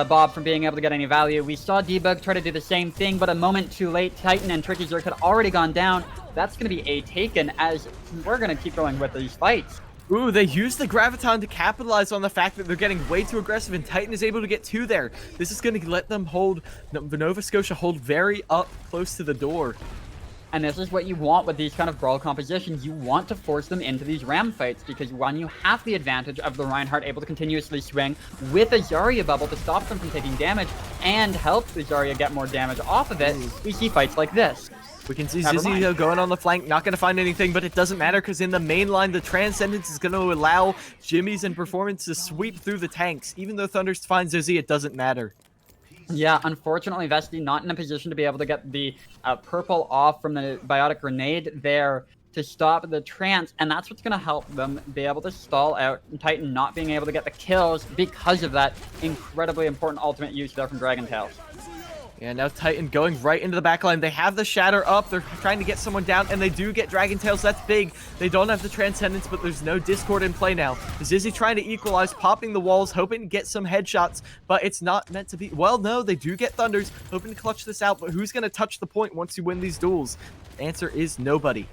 Bob from being able to get any value. We saw Debug try to do the same thing, but a moment too late. Titan and Tricky Zerk had already gone down. That's going to be A taken, as we're going to keep going with these fights. Ooh, they use the Graviton to capitalize on the fact that they're getting way too aggressive, and Titan is able to get 2 there. This is going to let them hold, Nova Scotia hold very up close to the door. And this is what you want with these kind of brawl compositions. You want to force them into these ram fights, because one, you have the advantage of the Reinhardt able to continuously swing with a Zarya bubble to stop them from taking damage and help the Zarya get more damage off of it. We see fights like this. We can see Zizzy going on the flank, not going to find anything, but it doesn't matter, because in the main line, the Transcendence is going to allow Jimmy's and Performance to sweep through the tanks. Even though Thunder's finds Zizzy, it doesn't matter. Yeah, unfortunately, Vesti not in a position to be able to get the purple off from the Biotic Grenade there to stop the trance, and that's what's going to help them be able to stall out Titan not being able to get the kills because of that incredibly important ultimate use there from Dragon Tails. Yeah, now Titan going right into the backline. They have the Shatter up. They're trying to get someone down, and they do get Dragon Tails. That's big. They don't have the Transcendence, but there's no Discord in play now. Zizzy trying to equalize, popping the walls, hoping to get some headshots, but it's not meant to be. Well, no, they do get Thunders, hoping to clutch this out, but who's going to touch the point once you win these duels? The answer is nobody.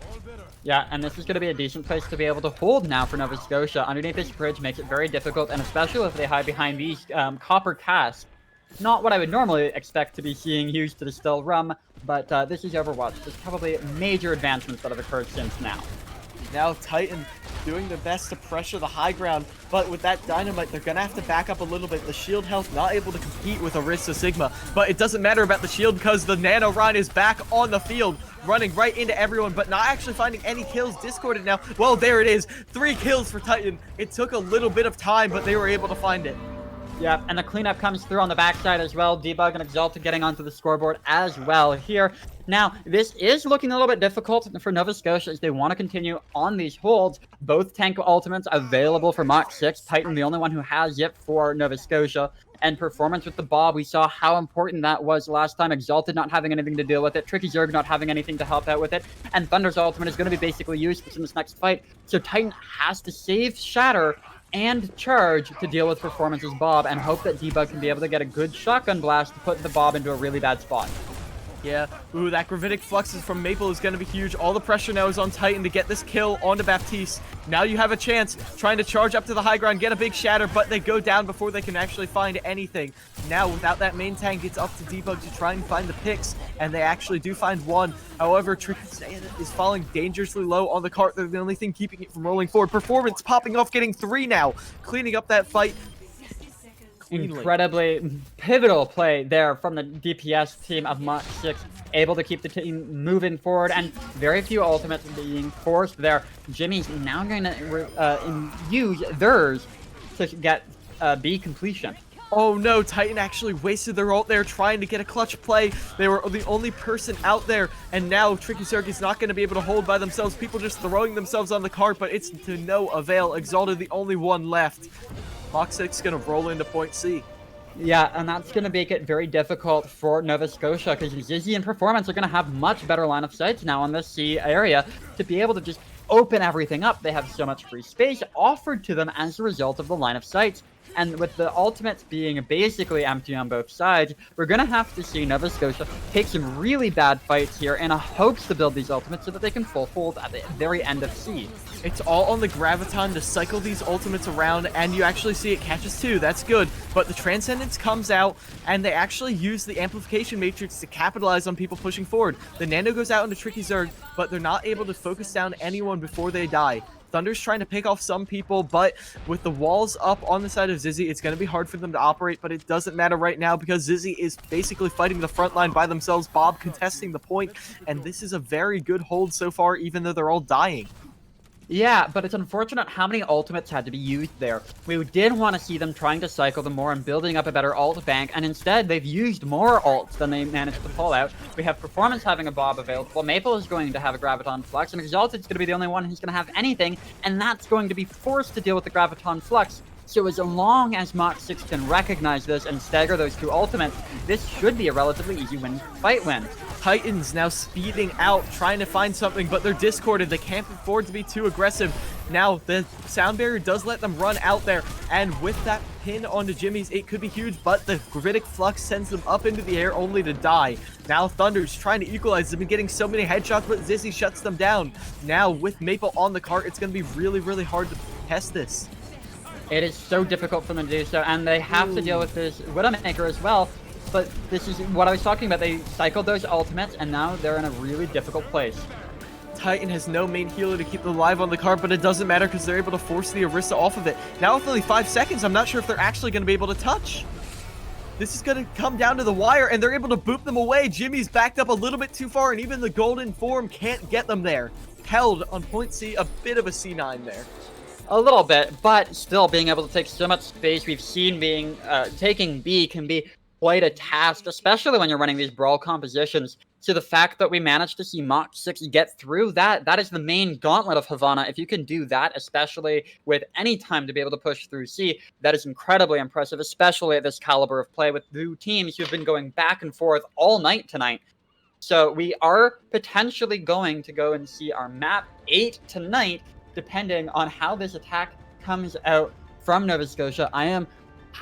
Yeah, and this is going to be a decent place to be able to hold now for Nova Scotia. Underneath this bridge makes it very difficult, and especially if they hide behind these copper casks. Not what I would normally expect to be seeing used to distill rum, but this is Overwatch. There's probably major advancements that have occurred since now. Now Titan doing their best to pressure the high ground, but with that Dynamite, they're going to have to back up a little bit. The shield health not able to compete with Orisa Sigma, but it doesn't matter about the shield because the Nano Rhine is back on the field, running right into everyone, but not actually finding any kills. Discorded now. Well, there it is. 3 kills for Titan. It took a little bit of time, but they were able to find it. Yeah, and the cleanup comes through on the backside as well. Debug and Exalted getting onto the scoreboard as well here. Now, this is looking a little bit difficult for Nova Scotia as they want to continue on these holds. Both tank ultimates available for Mach 6. Titan, the only one who has it for Nova Scotia. And Performance with the Bob, we saw how important that was last time. Exalted not having anything to deal with it. Tricky Zerg not having anything to help out with it. And Thunder's ultimate is going to be basically useless in this next fight. So Titan has to save Shatter and charge to deal with Performance's Bob and hope that Debug can be able to get a good shotgun blast to put the Bob into a really bad spot. Yeah, ooh, that Gravitic Fluxes from Maple is going to be huge. All the pressure now is on Titan to get this kill onto Baptiste. Now you have a chance, trying to charge up to the high ground, get a big shatter, but they go down before they can actually find anything. Now, without that main tank, it's up to Debug to try and find the picks, and they actually do find one. However, Tricky is falling dangerously low on the cart. They're the only thing keeping it from rolling forward. Performance popping off, getting 3 now, cleaning up that fight. Incredibly pivotal play there from the DPS team of Mach 6, able to keep the team moving forward, and very few ultimates being forced there. Jimmy's now going to use theirs to get B completion. Oh no, Titan actually wasted their ult there trying to get a clutch play. They were the only person out there, and now Tricky Circuit's not going to be able to hold by themselves. People just throwing themselves on the cart, but it's to no avail. Exalted the only one left. Mach 6 going to roll into point C. Yeah, and that's going to make it very difficult for Nova Scotia, because Zizzy and Performance are going to have much better line of sight now in this C area to be able to just open everything up. They have so much free space offered to them as a result of the line of sight. And with the ultimates being basically empty on both sides, we're going to have to see Nova Scotia take some really bad fights here in a hopes to build these ultimates so that they can full fold at the very end of C. It's all on the Graviton to cycle these ultimates around, and you actually see it catches too. That's good. But the Transcendence comes out, and they actually use the Amplification Matrix to capitalize on people pushing forward. The Nano goes out into Tricky Zerg, but they're not able to focus down anyone before they die. Thunder's trying to pick off some people, but with the walls up on the side of Zizzy, it's going to be hard for them to operate, but it doesn't matter right now because Zizzy is basically fighting the front line by themselves, Bob contesting the point, and this is a very good hold so far, even though they're all dying. Yeah, but it's unfortunate how many ultimates had to be used there. We did want to see them trying to cycle them more and building up a better ult bank, and instead they've used more ults than they managed to pull out. We have Performance having a Bob available, Maple is going to have a Graviton Flux, and Exalted's going to be the only one who's going to have anything, and that's going to be forced to deal with the Graviton Flux. So as long as Mach 6 can recognize this and stagger those two ultimates, this should be a relatively easy fight win. Titans now speeding out, trying to find something, but they're discorded. They can't afford to be too aggressive. Now, the sound barrier does let them run out there, and with that pin onto Jimmy's, it could be huge, but the Gravitic Flux sends them up into the air only to die. Now, Thunder's trying to equalize. They've been getting so many headshots, but Zizzy shuts them down. Now, with Maple on the cart, it's going to be really, really hard to test this. It is so difficult for them to do so, and they have to deal with this Widowmaker as well. But this is what I was talking about. They cycled those ultimates, and now they're in a really difficult place. Titan has no main healer to keep them alive on the card, but it doesn't matter because they're able to force the Orisa off of it. Now with only 5 seconds, I'm not sure if they're actually going to be able to touch. This is going to come down to the wire, and they're able to boop them away. Jimmy's backed up a little bit too far, and even the Golden Form can't get them there. Held on point C, a bit of a C9 there. A little bit, but still being able to take so much space we've seen taking B can be quite a task, especially when you're running these brawl compositions. So the fact that we managed to see Mach 6 get through that is the main gauntlet of Havana. If you can do that, especially with any time to be able to push through C, that is incredibly impressive, especially at this caliber of play with two teams who've been going back and forth all night tonight. So we are potentially going to go and see our map 8 tonight, depending on how this attack comes out from Nova Scotia. I am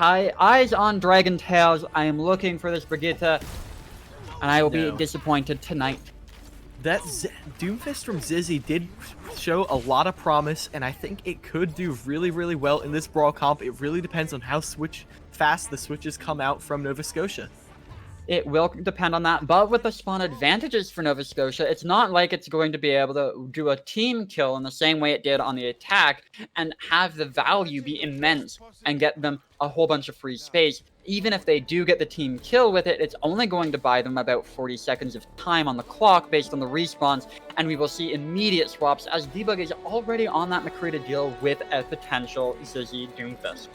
eyes on Dragon Tails. I am looking for this Brigitte, and I will be disappointed tonight. That Doomfist from Zizzy did show a lot of promise, and I think it could do really, really well in this brawl comp. It really depends on how fast the switches come out from Nova Scotia. It will depend on that, but with the spawn advantages for Nova Scotia, it's not like it's going to be able to do a team kill in the same way it did on the attack and have the value be immense and get them a whole bunch of free space. Even if they do get the team kill with it, it's only going to buy them about 40 seconds of time on the clock based on the respawns, and we will see immediate swaps as Debug is already on that McCree to deal with a potential Zizzy Doomfist.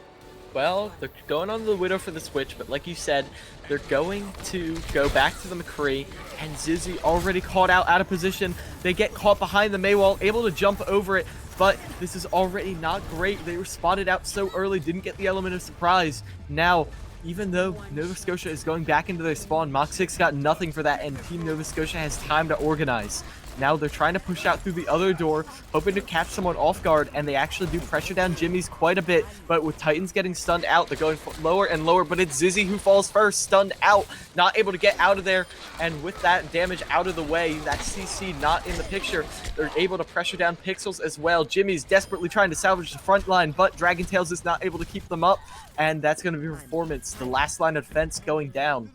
Well, they're going on the Widow for the switch, but like you said, they're going to go back to the McCree, and Zizzy already caught out of position. They get caught behind the Maywall, able to jump over it, but this is already not great. They were spotted out so early, didn't get the element of surprise. Now, even though Nova Scotia is going back into their spawn, Mach 6 got nothing for that, and Team Nova Scotia has time to organize. Now they're trying to push out through the other door, hoping to catch someone off guard, and they actually do pressure down Jimmy's quite a bit, but with Titans getting stunned out, they're going lower and lower, but it's Zizzy who falls first, stunned out, not able to get out of there, and with that damage out of the way, that CC not in the picture, they're able to pressure down Pixels as well. Jimmy's desperately trying to salvage the front line, but Dragon Tails is not able to keep them up, and that's going to be Performance, the last line of defense going down.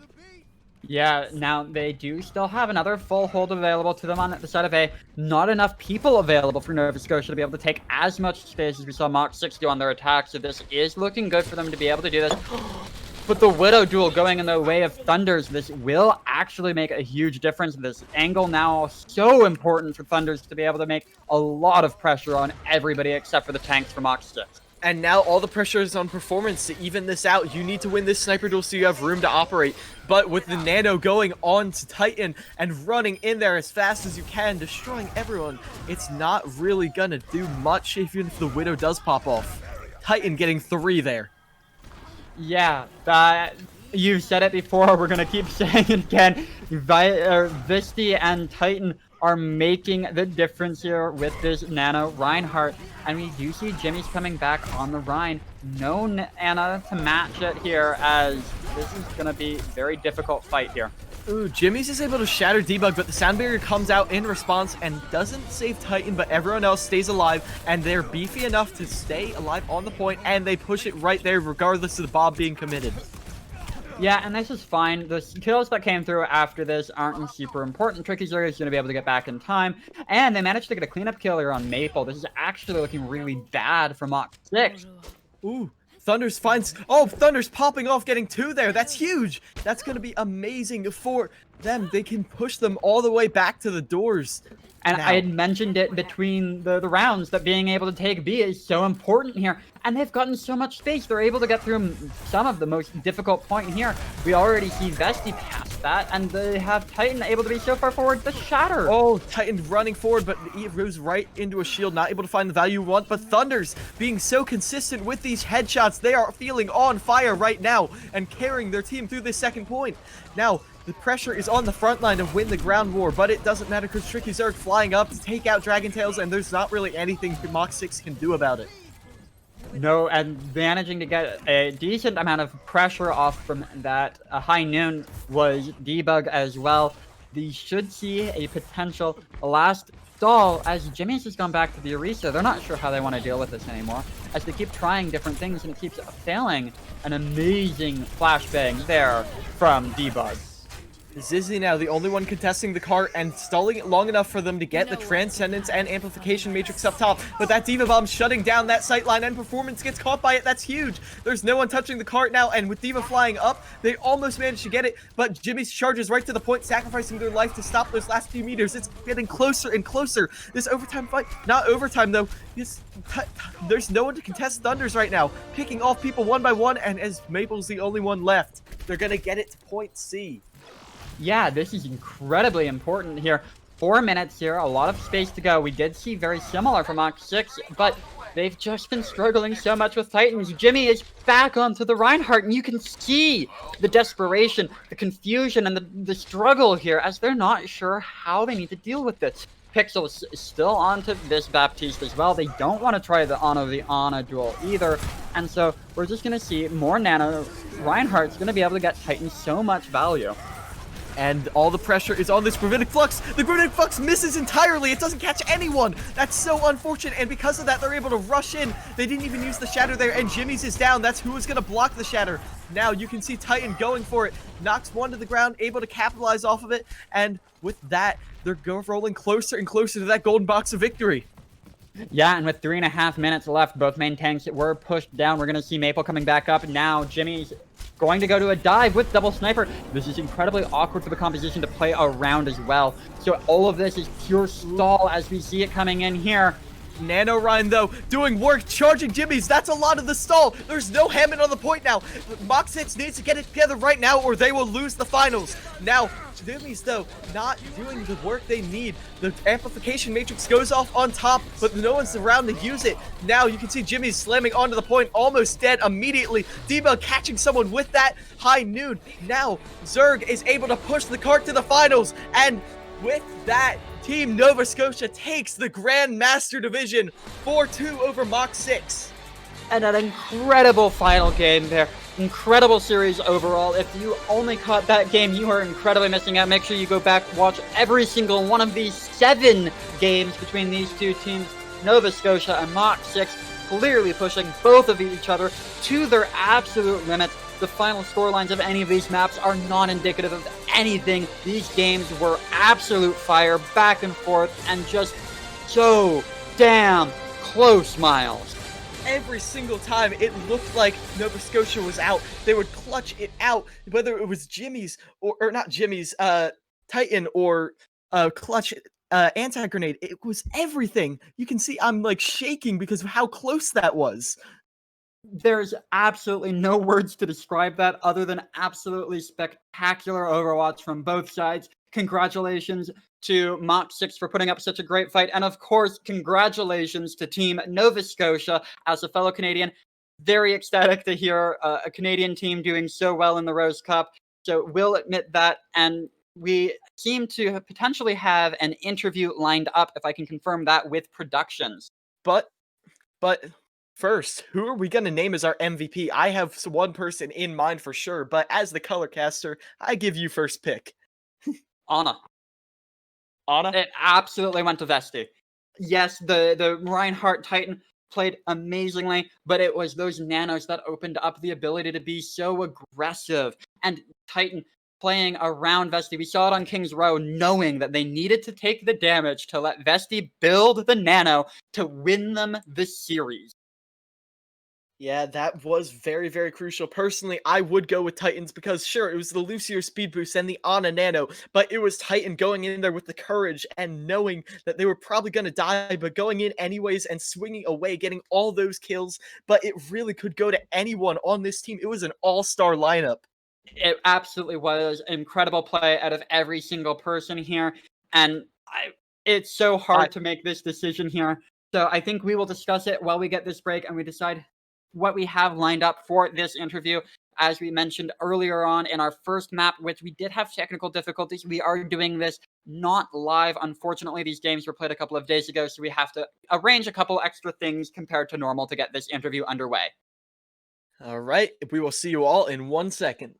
Yeah, now they do still have another full hold available to them on the side of A. Not enough people available for Nova Scotia to be able to take as much space as we saw Mach 6 do on their attack, so this is looking good for them to be able to do this. But the Widow duel going in the way of Thunders, this will actually make a huge difference. This angle now so important for Thunders to be able to make a lot of pressure on everybody except for the tanks for Mach 6. And now all the pressure is on Performance to even this out. You need to win this sniper duel so you have room to operate. But with the Nano going on to Titan and running in there as fast as you can, destroying everyone, it's not really gonna do much even if the Widow does pop off. Titan getting 3 there. Yeah, you've said it before, we're gonna keep saying it again. Visti and Titan are making the difference here with this Nano Reinhardt. And we do see Jimmy's coming back on the Rhine. No Anna to match it here, as this is going to be a very difficult fight here. Ooh, Jimmy's is able to shatter debug, but the sound barrier comes out in response and doesn't save Titan, but everyone else stays alive, and they're beefy enough to stay alive on the point, and they push it right there regardless of the bomb being committed. Yeah, and this is fine. The kills that came through after this aren't super important. Tricky Zerg is going to be able to get back in time. And they managed to get a cleanup kill here on Maple. This is actually looking really bad for Mach 6. Ooh, Thunders finds... Oh, Thunders popping off, getting 2 there. That's huge. That's going to be amazing for them. They can push them all the way back to the doors. And now, I had mentioned it between the rounds that being able to take B is so important here. And they've gotten so much space. They're able to get through some of the most difficult point here. We already see Vesti past that, and they have Titan able to be so far forward. The Shatter. Oh, Titan running forward, but he goes right into a shield, not able to find the value you want. But Thunders being so consistent with these headshots. They are feeling on fire right now and carrying their team through this second point. Now, the pressure is on the front line to win the ground war, but it doesn't matter because Tricky Zerg flying up to take out Dragon Tails, and there's not really anything Mach 6 can do about it. No, and managing to get a decent amount of pressure off from that high noon was debug as well. They should see a potential last stall as Jimmy's has gone back to the Orisa. They're not sure how they want to deal with this anymore, as they keep trying different things and it keeps failing. An amazing flashbang there from debug. Zizzy now the only one contesting the cart and stalling it long enough for them to get the Transcendence and Amplification Matrix up top. But that Diva Bomb shutting down that sight line, and Performance gets caught by it. That's huge. There's no one touching the cart now, and with Diva flying up, they almost managed to get it, but Jimmy charges right to the point, sacrificing their life to stop those last few meters. It's getting closer and closer. This overtime fight, not overtime though, there's no one to contest Thunders right now. Picking off people one by one, and as Maple's the only one left, they're gonna get it to point C. Yeah, this is incredibly important here. 4 minutes here, a lot of space to go. We did see very similar from Mach 6, but they've just been struggling so much with Titans. Jimmy is back onto the Reinhardt, and you can see the desperation, the confusion, and the struggle here as they're not sure how they need to deal with this. Pixel is still onto this Baptiste as well. They don't want to try the Ana duel either. And so we're just going to see more Nano. Reinhardt's going to be able to get Titans so much value. And all the pressure is on this Gravitic Flux. The Gravitic Flux misses entirely. It doesn't catch anyone. That's so unfortunate. And because of that, they're able to rush in. They didn't even use the Shatter there. And Jimmy's is down. That's who is going to block the Shatter. Now you can see Titan going for it. Knocks one to the ground, able to capitalize off of it. And with that, they're rolling closer and closer to that golden box of victory. Yeah, and with 3.5 minutes left, both main tanks were pushed down. We're going to see Maple coming back up. Now Jimmy's going to go to a dive with double sniper. This is incredibly awkward for the composition to play around as well. So all of this is pure stall as we see it coming in here. Nano Ryan, though, doing work, charging Jimmy's. That's a lot of the stall. There's no Hammond on the point now. Mach 6 needs to get it together right now or they will lose the finals. Now, Jimmy's, though, not doing the work they need. The Amplification Matrix goes off on top, but no one's around to use it. Now, you can see Jimmy's slamming onto the point, almost dead immediately. Debug catching someone with that high noon. Now, Zerg is able to push the cart to the finals, and with that, Team Nova Scotia takes the Grandmaster division 4-2 over Mach 6. And an incredible final game there. Incredible series overall. If you only caught that game, you are incredibly missing out. Make sure you go back, watch every single one of these 7 games between these two teams. Nova Scotia and Mach 6 clearly pushing both of each other to their absolute limits. The final scorelines of any of these maps are not indicative of anything. These games were absolute fire, back and forth, and just so damn close, Miles. Every single time it looked like Nova Scotia was out, they would clutch it out, whether it was Jimmy's or not Jimmy's, Titan or clutch anti-grenade. It was everything. You can see I'm like shaking because of how close that was. There's absolutely no words to describe that other than absolutely spectacular Overwatch from both sides. Congratulations to Mach 6 for putting up such a great fight. And of course, congratulations to Team Nova Scotia. As a fellow Canadian, very ecstatic to hear a Canadian team doing so well in the Rose Cup. So we'll admit that. And we seem to potentially have an interview lined up, if I can confirm that, with Productions. But first, who are we going to name as our MVP? I have one person in mind for sure, but as the color caster, I give you first pick. Ana. Ana? It absolutely went to Vesti. Yes, the Reinhardt Titan played amazingly, but it was those nanos that opened up the ability to be so aggressive. And Titan playing around Vesti, we saw it on King's Row, knowing that they needed to take the damage to let Vesti build the nano to win them the series. Yeah, that was very, very crucial. Personally, I would go with Titans because, sure, it was the Lucier speed boost and the Ana Nano, but it was Titan going in there with the courage and knowing that they were probably going to die, but going in anyways and swinging away, getting all those kills. But it really could go to anyone on this team. It was an all-star lineup. It absolutely was incredible play out of every single person here, and it's so hard to make this decision here. So I think we will discuss it while we get this break and we decide what we have lined up for this interview. As we mentioned earlier on in our first map, which we did have technical difficulties, we are doing this not live. Unfortunately, these games were played a couple of days ago, so we have to arrange a couple extra things compared to normal to get this interview underway. All right, we will see you all in 1 second.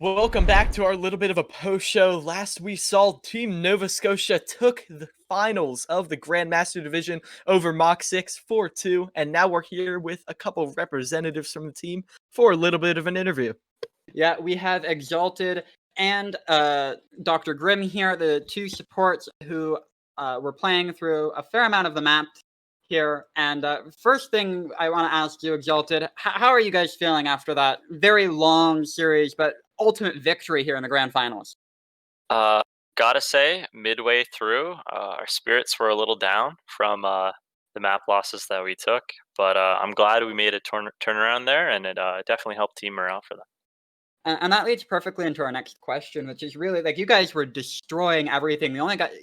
Welcome back to our little bit of a post-show. Last we saw Team Nova Scotia took the finals of the Grandmaster division over Mach 6 4-2, and now we're here with a couple of representatives from the team for a little bit of an interview. Yeah, we have Exalted and Dr. Grimm here, the two supports who were playing through a fair amount of the map here. And first thing I want to ask you, Exalted, how are you guys feeling after that very long series, but ultimate victory here in the grand finals? Gotta say, midway through, our spirits were a little down from the map losses that we took, but I'm glad we made a turnaround there, and it definitely helped team morale for that. And that leads perfectly into our next question, which is really like you guys were destroying everything.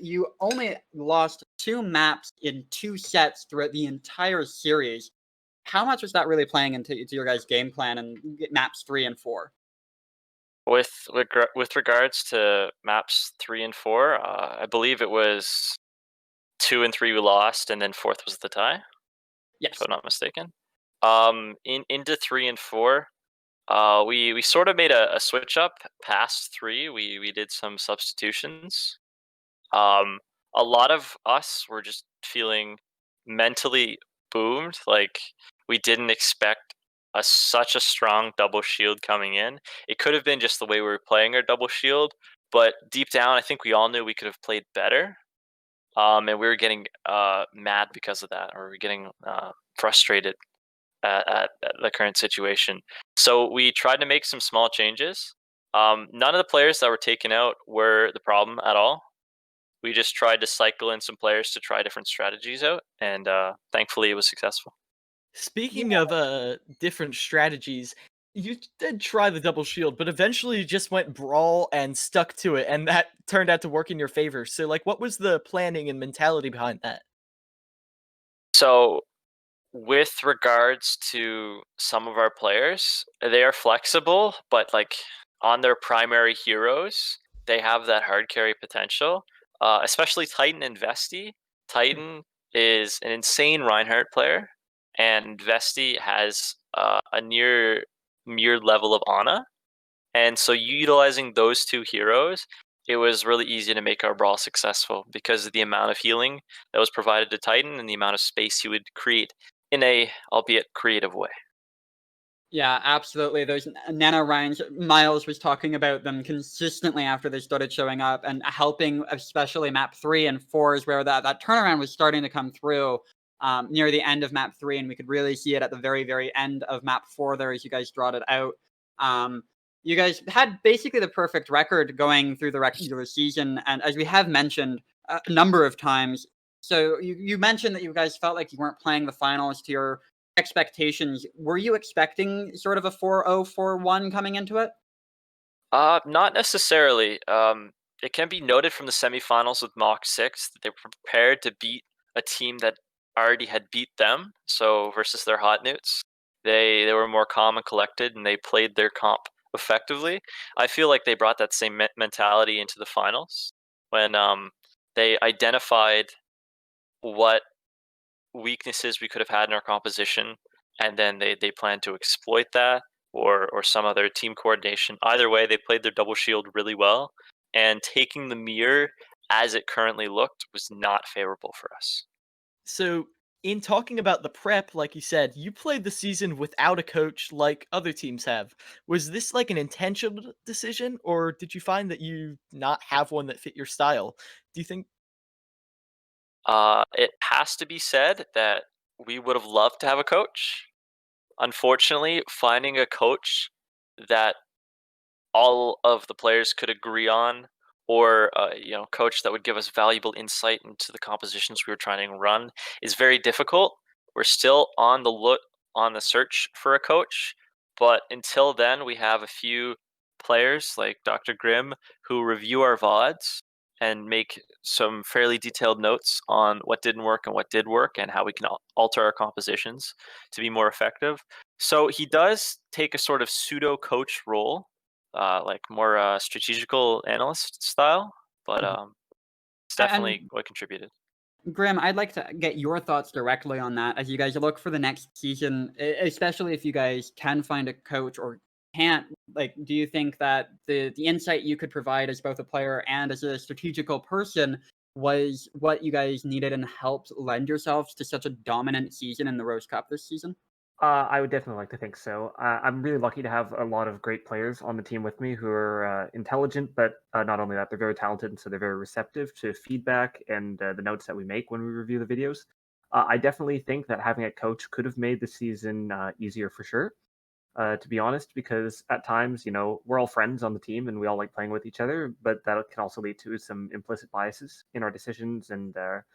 You only lost 2 maps in 2 sets throughout the entire series. How much was that really playing into your guys' game plan and maps 3 and 4? With regards to maps 3 and 4, I believe it was 2 and 3 we lost, and then 4th was the tie. Yes, if I'm not mistaken. Into 3 and 4. We sort of made a switch up past 3. We did some substitutions. A lot of us were just feeling mentally boomed. Like we didn't expect such a strong double shield coming in. It could have been just the way we were playing our double shield, but deep down, I think we all knew we could have played better. And we were getting mad because of that, or we were getting frustrated at the current situation. So we tried to make some small changes. None of the players that were taken out were the problem at all. We just tried to cycle in some players to try different strategies out, and thankfully it was successful. Speaking of different strategies, you did try the double shield, but eventually you just went brawl and stuck to it, and that turned out to work in your favor. So, like, what was the planning and mentality behind that? So with regards to some of our players, they are flexible, but like on their primary heroes, they have that hard carry potential. Especially Titan and Vesti. Titan is an insane Reinhardt player, and Vesti has a near level of Ana. And so utilizing those two heroes, it was really easy to make our brawl successful because of the amount of healing that was provided to Titan and the amount of space he would create in a albeit creative way. Yeah, absolutely. Those nanorines, Miles was talking about them consistently after they started showing up and helping, especially map 3 and 4 is where that turnaround was starting to come through near the end of map 3, and we could really see it at the very, very end of map 4 there as you guys drawed it out. You guys had basically the perfect record going through the regular season, and as we have mentioned a number of times, so you mentioned that you guys felt like you weren't playing the finals to your expectations. Were you expecting sort of a 4-0, 4-1 coming into it? Not necessarily. It can be noted from the semifinals with Mach 6 that they were prepared to beat a team that already had beat them. So versus their hot newts, they were more calm and collected, and they played their comp effectively. I feel like they brought that same mentality into the finals when they identified what weaknesses we could have had in our composition, and then they plan to exploit that or some other team coordination. Either way, they played their double shield really well, and taking the mirror as it currently looked was not favorable for us. So, in talking about the prep, like you said, you played the season without a coach like other teams have. Was this like an intentional decision, or did you find that you not have one that fit your style? Do you think? It has to be said that we would have loved to have a coach. Unfortunately, finding a coach that all of the players could agree on, or coach that would give us valuable insight into the compositions we were trying to run, is very difficult. We're still on the search for a coach, but until then, we have a few players like Dr. Grimm who review our VODs and make some fairly detailed notes on what didn't work and what did work and how we can alter our compositions to be more effective. So he does take a sort of pseudo coach role, like more strategical analyst style, but it's definitely And what contributed. Graham, I'd like to get your thoughts directly on that as you guys look for the next season, especially if you guys can find a coach or can't. Like, do you think that the insight you could provide as both a player and as a strategical person was what you guys needed and helped lend yourselves to such a dominant season in the Rose Cup this season? I would definitely like to think so. I'm really lucky to have a lot of great players on the team with me who are intelligent, but not only that, they're very talented, and so they're very receptive to feedback and the notes that we make when we review the videos. I definitely think that having a coach could have made the season easier for sure, to be honest, because at times, we're all friends on the team and we all like playing with each other, but that can also lead to some implicit biases in our decisions and our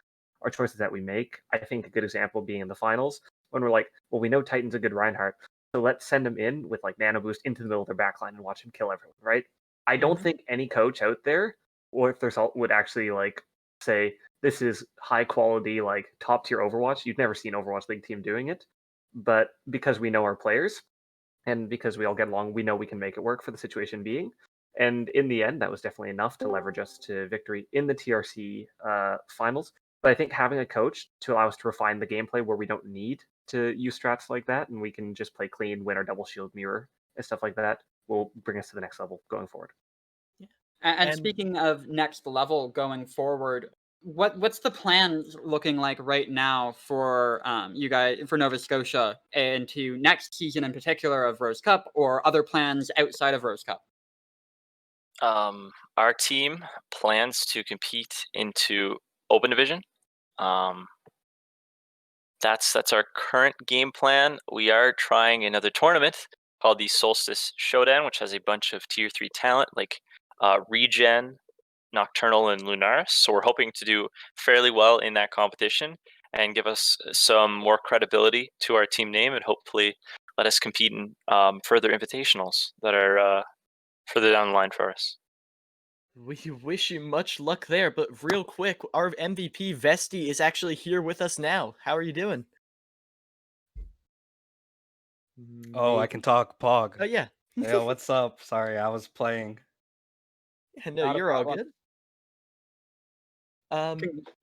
choices that we make. I think a good example being in the finals when we're like, well, we know Titan's a good Reinhardt, so let's send him in with like Nano Boost into the middle of their backline and watch him kill everyone, right? I don't think any coach out there, or if there's would actually like say this is high quality, like top tier Overwatch. You've never seen Overwatch League team doing it, but because we know our players and because we all get along, we know we can make it work for the situation being. And in the end, that was definitely enough to leverage us to victory in the TRC finals. But I think having a coach to allow us to refine the gameplay where we don't need to use strats like that, and we can just play clean, win our double shield mirror and stuff like that, will bring us to the next level going forward. Yeah. And And speaking of next level going forward, what's the plan looking like right now for you guys for Nova Scotia into next season in particular of Rose Cup or other plans outside of Rose Cup? Our team plans to compete into Open Division. Um, that's our current game plan. We are trying another tournament called the Solstice Showdown, which has a bunch of tier 3 talent like Regen, Nocturnal, and Lunaris. So we're hoping to do fairly well in that competition and give us some more credibility to our team name, and hopefully let us compete in further invitationals that are further down the line for us. We wish you much luck there, but real quick, our MVP Vesti is actually here with us now. How are you doing? Oh, I can talk, Pog. Oh yeah. Yo, what's up? Sorry, I was playing. No, Not a you're all problem. good.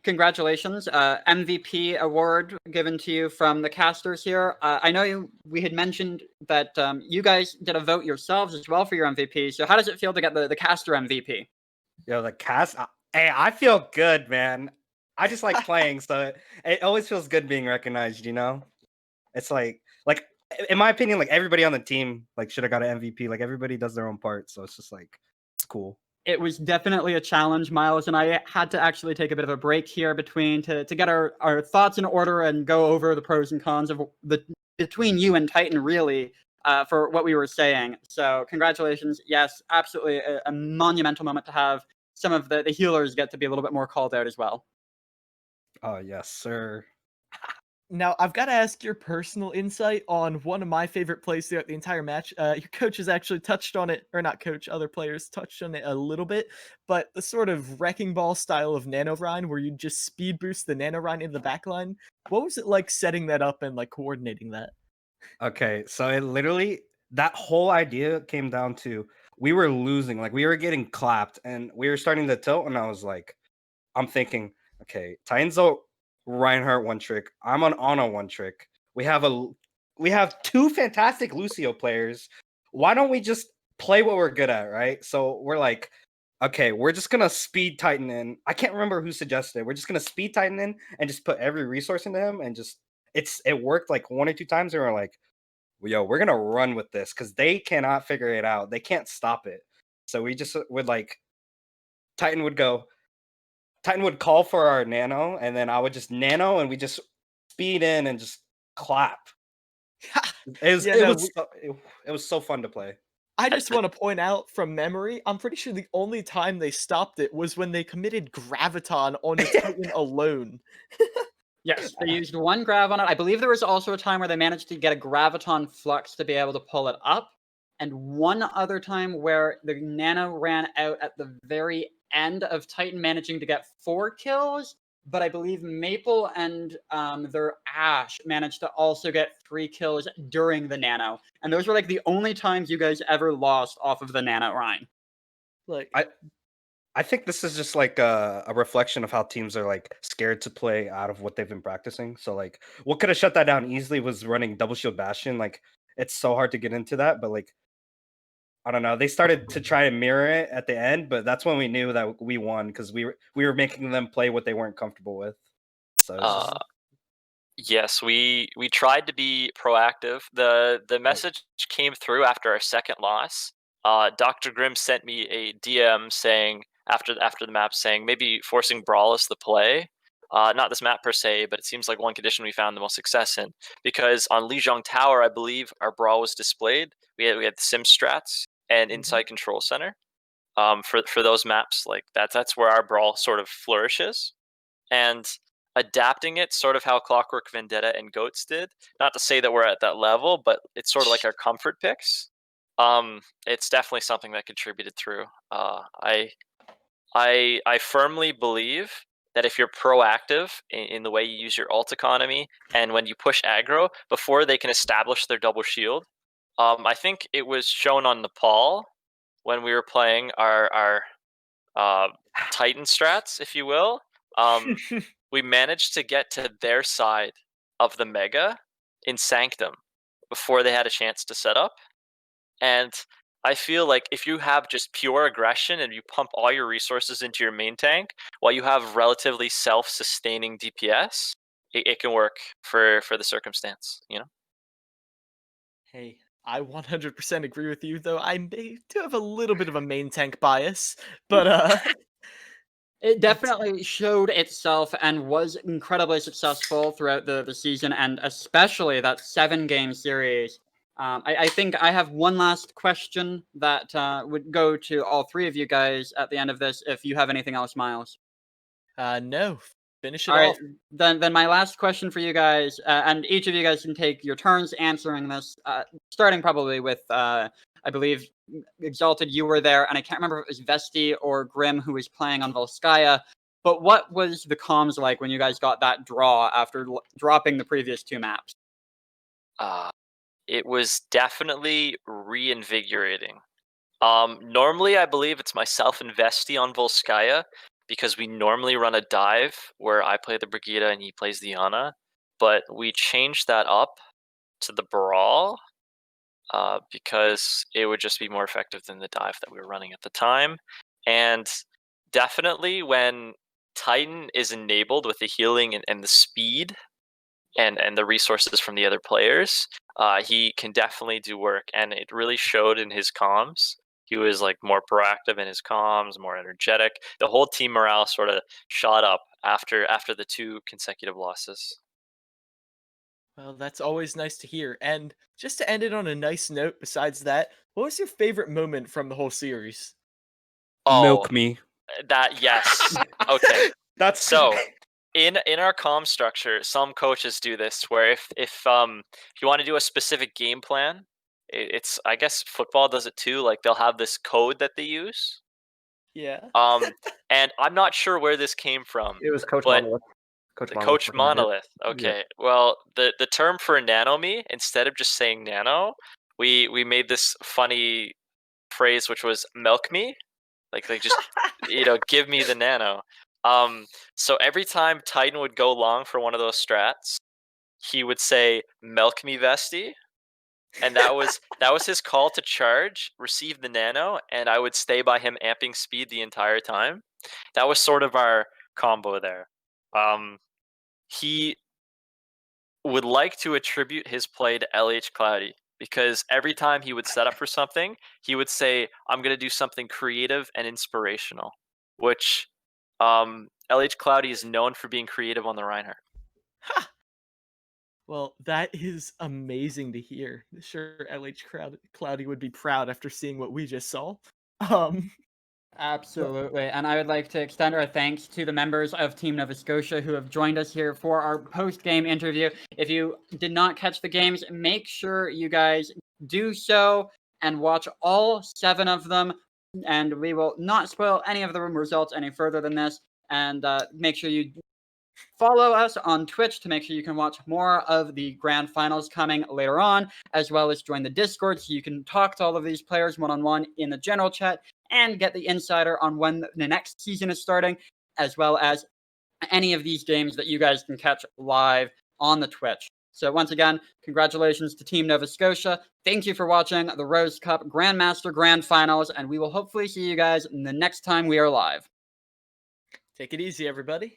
Congratulations, MVP award given to you from the casters here. I know we had mentioned that you guys did a vote yourselves as well for your MVP. So how does it feel to get the caster MVP? Yo, the cast. Hey, I feel good, man. I just like playing, so it always feels good being recognized. You know, it's like in my opinion, like everybody on the team like should have got an MVP. Like everybody does their own part, so it's just like it's cool. It was definitely a challenge. Miles and I had to actually take a bit of a break here between to get our thoughts in order and go over the pros and cons of the between you and Titan, really, for what we were saying. So congratulations. Yes, absolutely a monumental moment to have some of the healers get to be a little bit more called out as well. Oh yes, sir. Now, I've got to ask your personal insight on one of my favorite plays throughout the entire match. Your coach has actually touched on it, or not coach, other players touched on it a little bit, but the sort of wrecking ball style of NanoRine where you just speed boost the NanoRine in the backline. What was it like setting that up and like coordinating that? Okay, so it literally that whole idea came down to we were losing, like we were getting clapped, and we were starting to tilt, and I was like, I'm thinking, okay, Tainsel Reinhardt one trick. I'm on Ana one trick. We have two fantastic Lucio players. Why don't we just play what we're good at, right? So we're like, okay, we're just gonna speed Titan in. I can't remember who suggested it. We're just gonna speed Titan in and just put every resource into him and just it worked like 1 or 2 times, and we're like, yo, we're gonna run with this because they cannot figure it out. They can't stop it. So we just would like Titan would go. Titan would call for our nano, and then I would just nano, and we just speed in and just clap. It was so fun to play. I just want to point out from memory, I'm pretty sure the only time they stopped it was when they committed Graviton on the Titan alone. Yes, they used one grav on it. I believe there was also a time where they managed to get a Graviton Flux to be able to pull it up, and one other time where the Nano ran out at the very end of Titan managing to get 4 kills, but I believe Maple and their Ash managed to also get 3 kills during the Nano. And those were like the only times you guys ever lost off of the Nano Rhine. Like I think this is just like a reflection of how teams are like scared to play out of what they've been practicing. So like what could have shut that down easily was running double shield Bastion. Like it's so hard to get into that, but like I don't know. They started to try to mirror it at the end, but that's when we knew that we won because we were making them play what they weren't comfortable with. So it's just... Yes, we tried to be proactive. The message came through after our second loss. Dr. Grimm sent me a DM saying after the map saying maybe forcing Brawless the play. Not this map per se, but it seems like one condition we found the most success in. Because on Lijiang Tower, I believe our Brawl was displayed. We had the Sim strats and Inside Control Center. For those maps, like that's where our Brawl sort of flourishes. And adapting it sort of how Clockwork Vendetta and Goats did. Not to say that we're at that level, but it's sort of like our comfort picks. It's definitely something that contributed through. I firmly believe that if you're proactive in the way you use your ult economy and when you push aggro before they can establish their double shield, I think it was shown on Nepal when we were playing our Titan strats, if you will. We managed to get to their side of the mega in Sanctum before they had a chance to set up. And I feel like if you have just pure aggression and you pump all your resources into your main tank while you have relatively self-sustaining DPS, it can work for the circumstance, you know? Hey, I 100% agree with you, though I do have a little bit of a main tank bias, but It definitely showed itself and was incredibly successful throughout the season, and especially that 7-game series. I think I have one last question that would go to all three of you guys at the end of this, if you have anything else, Miles. No. Finish it All right, off. then my last question for you guys, and each of you guys can take your turns answering this, starting probably with, I believe, Exalted, you were there, and I can't remember if it was Vesti or Grim who was playing on Volskaya, but what was the comms like when you guys got that draw after dropping the previous 2 maps? It was definitely reinvigorating. Normally, I believe it's myself and Vesti on Volskaya, because we normally run a dive where I play the Brigida and he plays the Ana, but we changed that up to the Brawl because it would just be more effective than the dive that we were running at the time. And definitely when Titan is enabled with the healing and the speed and the resources from the other players, he can definitely do work, and it really showed in his comms. He was like more proactive in his comms, more energetic. The whole team morale sort of shot up after the 2 consecutive losses. Well, that's always nice to hear. And just to end it on a nice note, besides that, what was your favorite moment from the whole series? Milk me. That yes. Okay. That's So in our comm structure, some coaches do this where if you want to do a specific game plan, it's, I guess football does it too. Like they'll have this code that they use. Yeah. And I'm not sure where this came from. It was Coach but Monolith. the Coach recommended it. Monolith. Okay. Well, the term for nano me, instead of just saying nano, we made this funny phrase which was milk me. Like just give me the nano. So every time Titan would go long for one of those strats, he would say milk me Vesti. And that was his call to charge, receive the nano, and I would stay by him amping speed the entire time. That was sort of our combo there. He would like to attribute his play to LH Cloudy, because every time he would set up for something, he would say, I'm going to do something creative and inspirational, which LH Cloudy is known for being creative on the Reinhardt. Well, that is amazing to hear. Sure, Cloudy would be proud after seeing what we just saw. Absolutely. And I would like to extend our thanks to the members of Team Nova Scotia who have joined us here for our post-game interview. If you did not catch the games, make sure you guys do so and watch all 7 of them. And we will not spoil any of the results any further than this. And make sure you follow us on Twitch to make sure you can watch more of the grand finals coming later on, as well as join the Discord so you can talk to all of these players one-on-one in the general chat and get the insider on when the next season is starting, as well as any of these games that you guys can catch live on the Twitch. So once again, congratulations to Team Nova Scotia. Thank you for watching the Rose Cup Grandmaster Grand Finals, and we will hopefully see you guys the next time we are live. Take it easy, everybody.